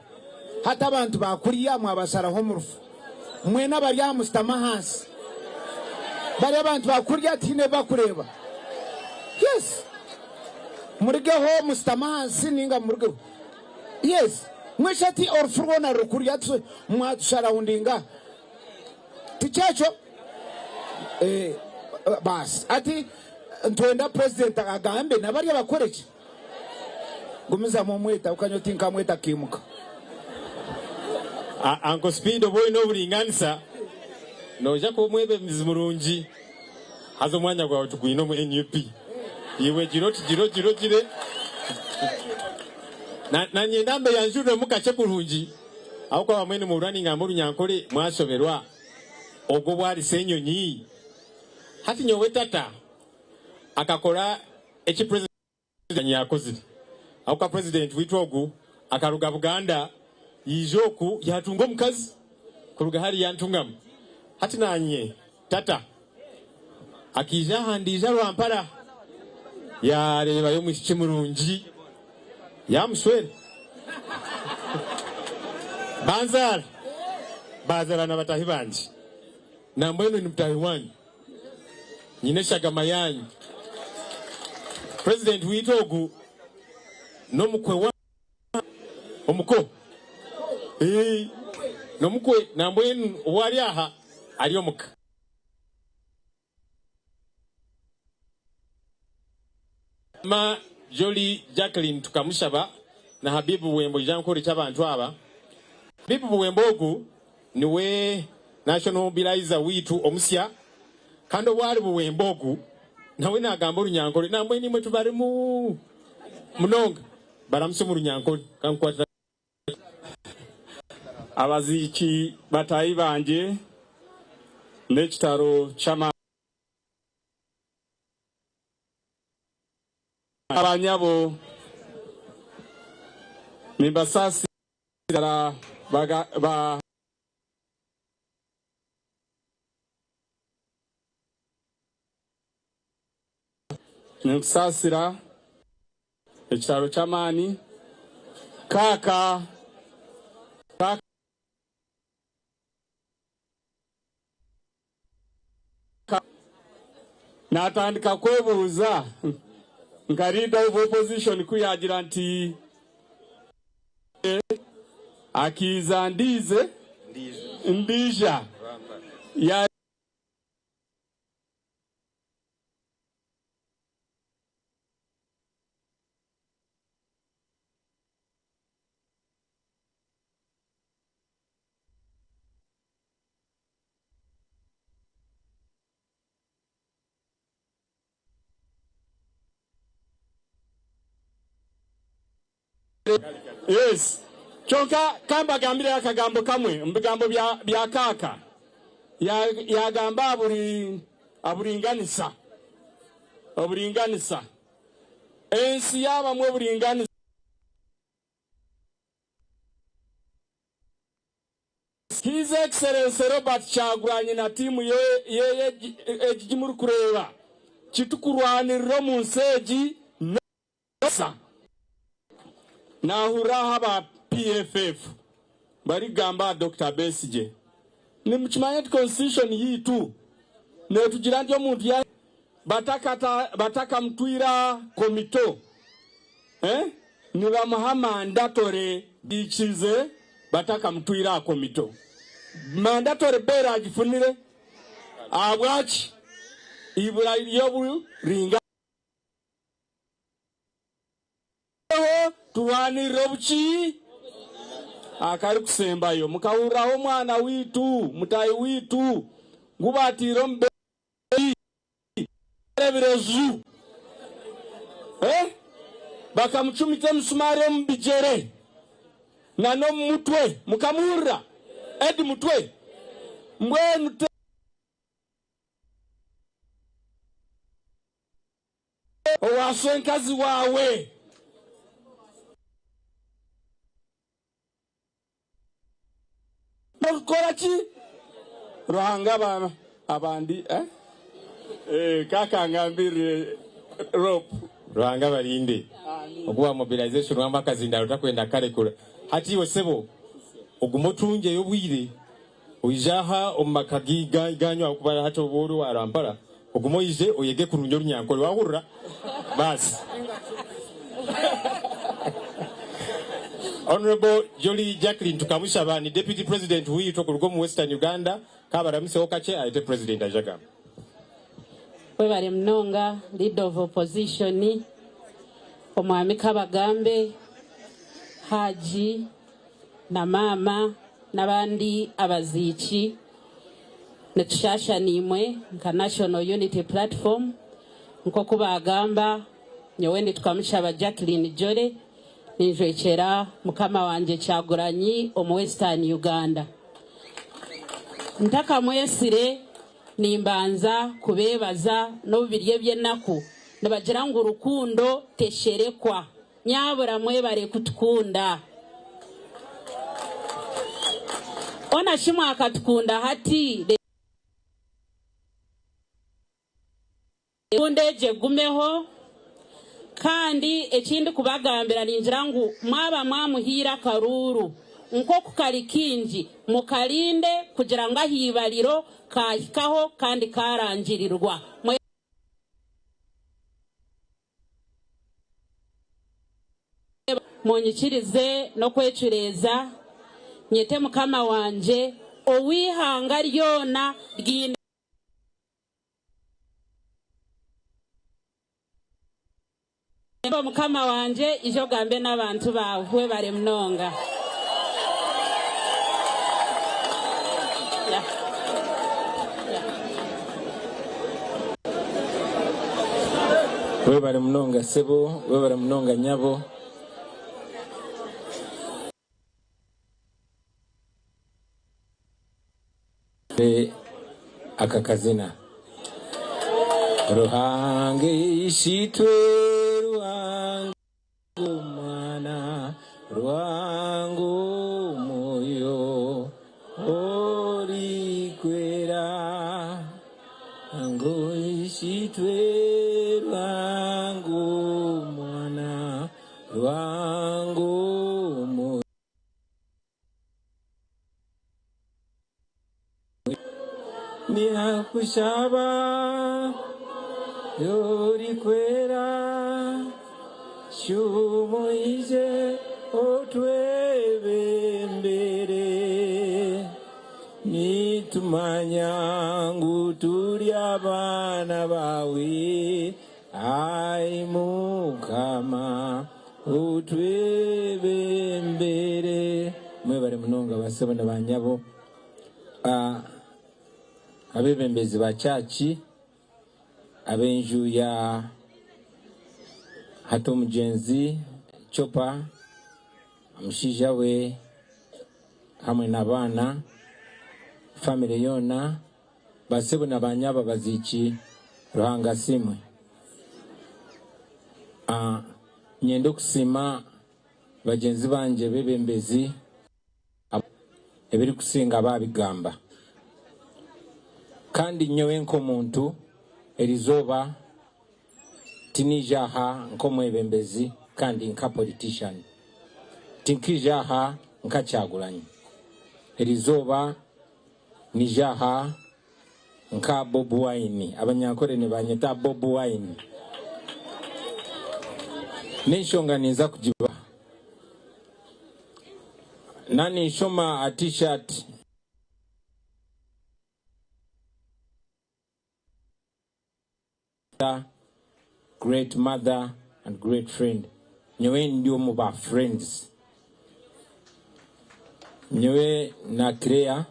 hata abantu bakuriya mwabasara ho murufu mwe nabari amustama hasi bari abantu bakuriya tine bakureba yes murigeho mustama hasi ninga murigeho yes mweshati orfurona rukuri yatse mwatushara undinga tichacho bas ati ntwenda president Kagambe nabari abakoreje gumiza mu mweta ukanyotinka mweta kimuka Uncle Speed boy no buringanisa noja ko mwebe mizimurungi hazo mwanya gwa tukuyino mu NUP yewe gire na nyendambe yanjure mukache kurungi aho kwa mwene mu running amuru nyankore mwasoberwa ogo bwari senyonyi hati nyowe tata akakora echi president yakoze aho ka president witwogu akaruga Buganda yijoku yatungo mukazi kuruga hari yantungam hati nanye tata akija handija Rwampara ya reba yo mwishimurungi yamuswere bazara na batahi banje nambwenu ni mtahi wanyu nyineshaga mayanyu president witogu no mukwe wa omuko no mukwe nambwenu wali aha aliyo muka ma Joli Jacqueline tukamushaba na Habibu Buwembo jankori cy'abantu aba Habibu Buwembo ogu niwe national mobilizer witu omusya kandi wali Buwembo ogu nawe nagamba runyankori namwe nimwe tubari mu munonga baramusoma runyankori kankwata abaziki batayi banje lectaro chama abanyabo Mimbasasi ba Nkusasira ekitalo ky'amaani kaka natandika kwebuuza nka leader of opposition kuyagira nti akiza ndize ndija ya Yes. Chonka kamba gambire akagambo kamwe mbigambo bya kaka ya gamba aburinganisa ensi yaba mwe buringanisa His Excellency Robert Kyagulanyi na timu ye ejimuri kureba kitukurwanirira mu nseji nesa nahuraha ba PFF bari gamba Dr. Besigye ni mchimanya constitution hii tu ne tugira ndio muntu ya bataka mtwira komito ni ba mandatory dichize bataka mtwira komito mandatory bera agifunire abwachi ibura yobu ringa tuwani robuchi akari kusembayo mukahuraho mwana witu mutayi witu ngubatiro mbe rebirezu bakamuchumite musumari mbijere nano mutwe mukamura edi mutwe mbwenu te owaswenkazi wawe Koraki Ruhanga abandi kaka ngambire rope Ruhanga balinde okuwa mobilization w'amakazi ndalo takwenda kale kula hati wosebo ogumotunje yobwire uijaha omakagiga iganywa okubara hati oburu arampara ogumoyije oyege kurunyo runyankole wahurra basi Honorable Jolie Jacqueline Tukamushaba ni Deputy President huyu tokurugo mu Western Uganda kabaramise okache ayite President ajaga. Webale mnonga leader of opposition omwami Kabagambe Haji na mama nabandi abazichi netushasha nimwe nka National Unity Platform nko kubagamba nyowe Tukamushaba Jacqueline Jole ninjwekera mukama wanje Kyagulanyi omu Western Uganda ntaka mwesire nimbanza kubebaza n'obirye byenaku nabagira ngo urukundo tesherekwa nyabura mwebare kutukunda ona shimwa akatukunda hati kundeje gumeho kandi ekindi kubagambira ninjira ngo mwaba mwamuhira karuru nko kukalikinji mukalinde kugira ngo ahibaliro kahikaho kandi karangirirwa monyikirize no kwecureza nyete mukama wanje owihanga ryona ryine mukama wanje ijo gambe n'abantu bawe bare mnonga we bare mnonga sebo we bare mnonga nyabo be akakazina Ruhange ishitwe Ruhango mana Ruhango nihakushaba yori kwera shumuije otwebembere nitumanya nguturi abana bawe ai mukama utwebembere mwebale munonga basabana banyabo abebembezi ba chachi abenju ya hato mugenzi chopa mushija we hamwe n'abana family yona basabana banyabo baziki ruhanga simwe nyendo kusima bagenzi banje bebembezi ebiri kusinga babigamba kandi nyowe nko muntu erizoba tinijaha nko mwebembezi kandi nka politician tinkijaha nka Kyagulanyi erizoba nijaha nka Bob Wine abanyakore ne banyeta Bob Wine nishonganiza kujiba nani shoma a t-shirt great mother and great friend nyewe ndio muba friends nyewe na Crea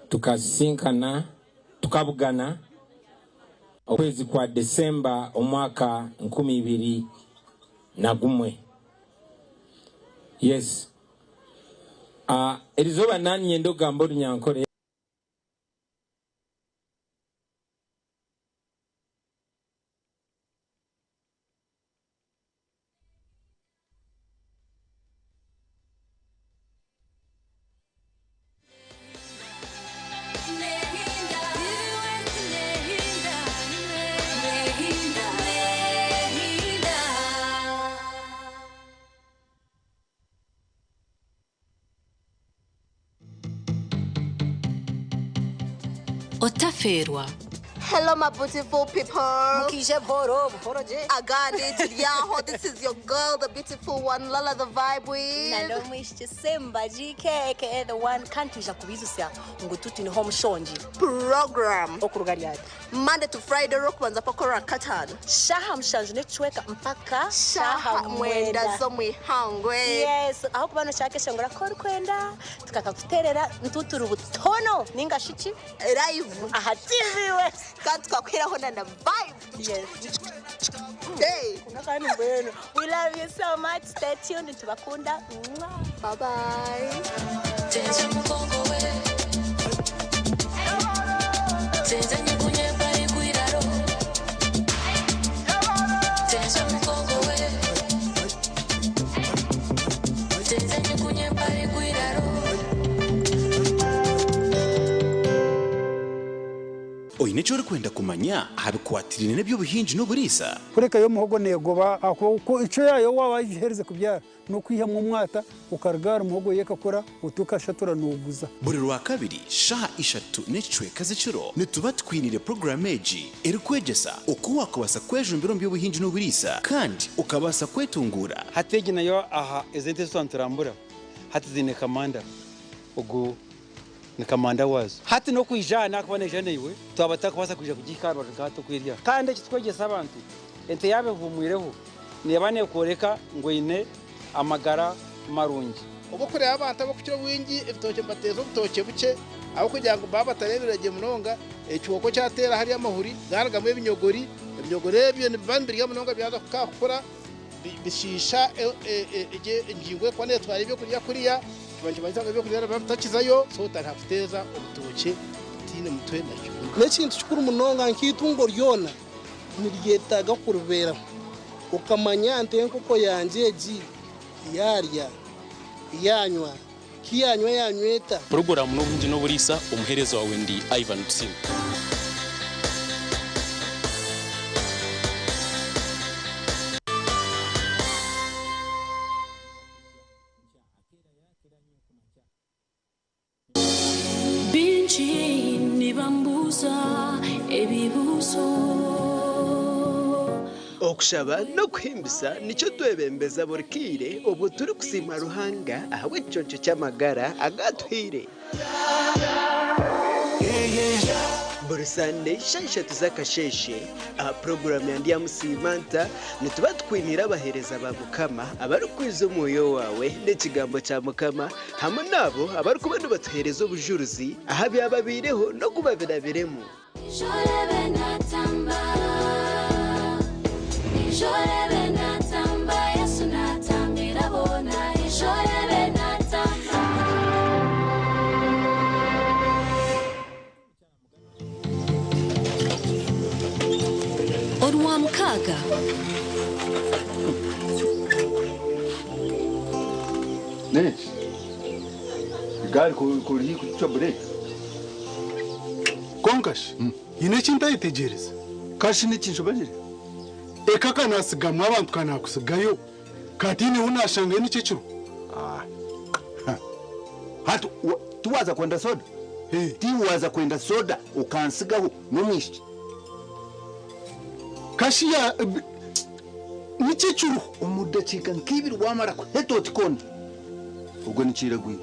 tukasinkana tukabugana okwezi kwa Desemba omwaka 2021 yes erizoba nani nyendo gambo nyankore Otaferwa. Hello, my beautiful people. Again, it's Yaho. This is your girl, the beautiful one, Lala the Vibe with. The one country ngututi ni home shonji program. Monday to Friday, rokubanza pakora katano. Shaha mshanju nechweka mpaka shaha mwenda zo mwihangwe. Yes, aho kubano chake shongora kor kwenda tukakakuterera ntuturu butono ninga shichi live aha TV we kandi twakwiraho na vibe. Yes. Hey, we love you so much. Stay tuned to Bakunda. Bye bye. Oine chore kwenda kumanya habikwatirine nebyo buhinji no burisa kureka yo muhogo negoba ako ico yayo wabahereze kubyara no kwihamwa umwata ukargara muhogo yekakora utuka shatura nuguza buri rwa kabiri shaha ishatu necwe kaziciro nituba twinire programmeji eri kwegesa uko wakubasa kwejumbiro mbyo buhinji no burisa kandi ukabasa kwetungura hatege nayo aha ezente santrambura hatizine kamanda ugu ni kamanda wazo hati no kwijana kubona ijana iwe twabata kubasa kuja kugikarwa gato kwirya kandi kitwegesa abantu ente yabe vumwireho nebane koreka ngo ine amagara marungi ubu kure abantu abo kucyo wingi ifitoke mbatezo butoke buke aho kugira ngo baba tarebirage munonga ecyoko cyatera hari amahuri garagamwe ibinyogori ebyo nibambiriga munonga byaza kukakura bishisha ingingo kwa netwari byo kurya kuriya banje bazanga byo kurya batakizayo so tarafuteza ubutoke tine mutwe nacyo nekintu cyukuru munonga nkitungo ryona niriyetaga kurubera ukamanya ntenko ko yanje ji yarya yanywa kiyanywa yanyweta program no bunji no burisa umuherezo wawe ndi Ivan Tsim binchi niba okushaba no kuhimbisa nicyo twebembeza burikire ubu turi kusima ruhanga aho iconco cy'amagara agatwire buri Sunday shashatu z'akasheshe aha porogaramu yandi ya Musimanta nituba twinira abahereza ba Mukama abari kwiza umuyo wawe n'ikigambo cya Mukama hamwe nabo abari kubona batuhereza ubujuruzi aha byababireho no kubabirabiremo Orwa Mkaga Ne? Gari kuri kucha break. Konkash. Yine chinta itegereza. Kashi ni kinshobajire. Eka kanasigamwa abantu kanakusigayo. Katini unashanga ni ciciro. Hatu tuwaza kwenda soda. Tiwaza kwenda soda ukansigaho numwishi. Kashiya ni ciciro umudacika nkibiri wamara ko hetoti kondi. Ubwo niciragwi.